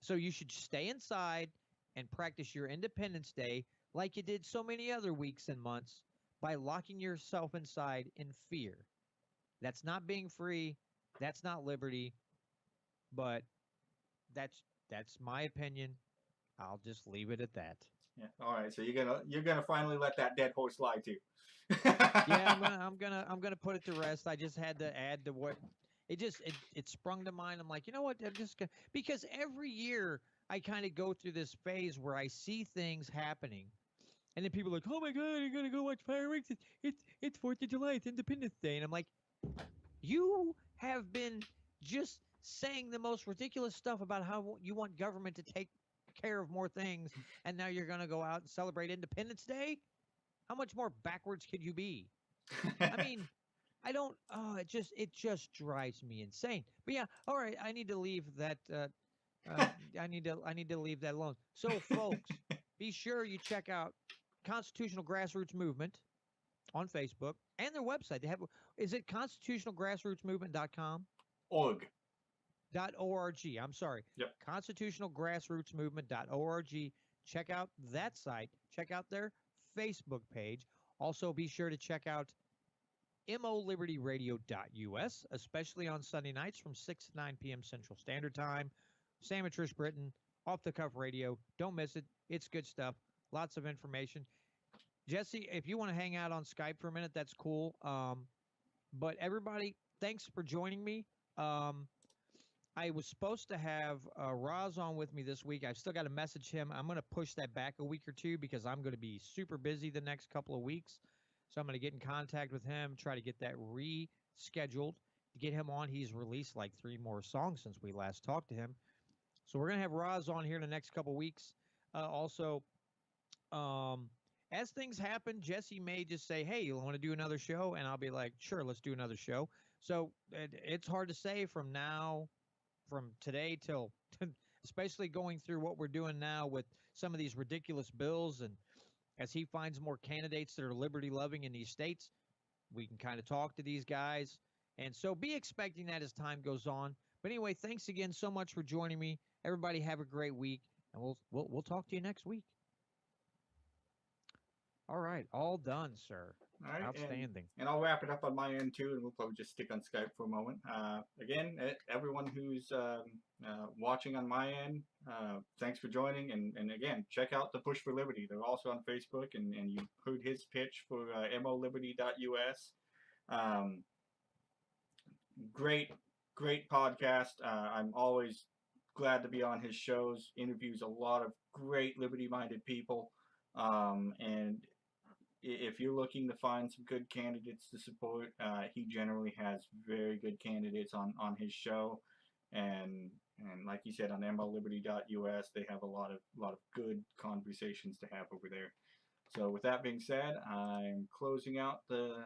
So you should stay inside and practice your Independence Day like you did so many other weeks and months by locking yourself inside in fear. That's not being free. That's not liberty. But that's my opinion. I'll just leave it at that. Yeah. All right. So you're gonna finally let that dead horse lie too. Yeah, I'm gonna put it to rest. I just had to add to what it sprung to mind. I'm like, you know what? I'm just gonna, because every year I kind of go through this phase where I see things happening, and then people are like, oh my God, you're gonna go watch fireworks? It's 4th of July. It's Independence Day, and I'm like, you have been just saying the most ridiculous stuff about how you want government to take care of more things, and now you're going to go out and celebrate Independence Day? How much more backwards could you be? I mean, I don't, it just drives me insane. But yeah, all right, I need to leave that, I need to leave that alone. So folks, be sure you check out Constitutional Grassroots Movement on Facebook and their website. They have, is it constitutionalgrassrootsmovement.com? Org. .org. I'm sorry. Yep. Constitutionalgrassrootsmovement.org. check out that site. Check out their Facebook page. Also, be sure to check out molibertyradio.us, especially on Sunday nights from 6 to 9 p.m. Central Standard Time. Sam and Trish Britton, off the cuff radio. Don't miss it. It's good stuff. Lots of information. Jesse, if you want to hang out on Skype for a minute, that's cool. But everybody, thanks for joining me. I was supposed to have Roz on with me this week. I've still got to message him. I'm going to push that back a week or two because I'm going to be super busy the next couple of weeks. So I'm going to get in contact with him, try to get that rescheduled to get him on. He's released like 3 more songs since we last talked to him. So we're going to have Roz on here in the next couple of weeks. Also, as things happen, Jesse may just say, hey, you want to do another show? And I'll be like, sure, let's do another show. So it's hard to say from today till, especially going through what we're doing now with some of these ridiculous bills. And as he finds more candidates that are liberty loving in these states, we can kind of talk to these guys. And so be expecting that as time goes on. But anyway, thanks again so much for joining me. Everybody have a great week, and we'll talk to you next week. All right, all done, sir. All right, outstanding. And I'll wrap it up on my end too, and we'll probably just stick on Skype for a moment. Again, everyone who's watching on my end, thanks for joining, and again, check out the Push for Liberty. They're also on Facebook, and you heard his pitch for moliberty.us. Great podcast. I'm always glad to be on his shows. Interviews a lot of great liberty-minded people, and if you're looking to find some good candidates to support, he generally has very good candidates on his show, and like you said, on moliberty.us, they have a lot of good conversations to have over there. So with that being said, I'm closing out the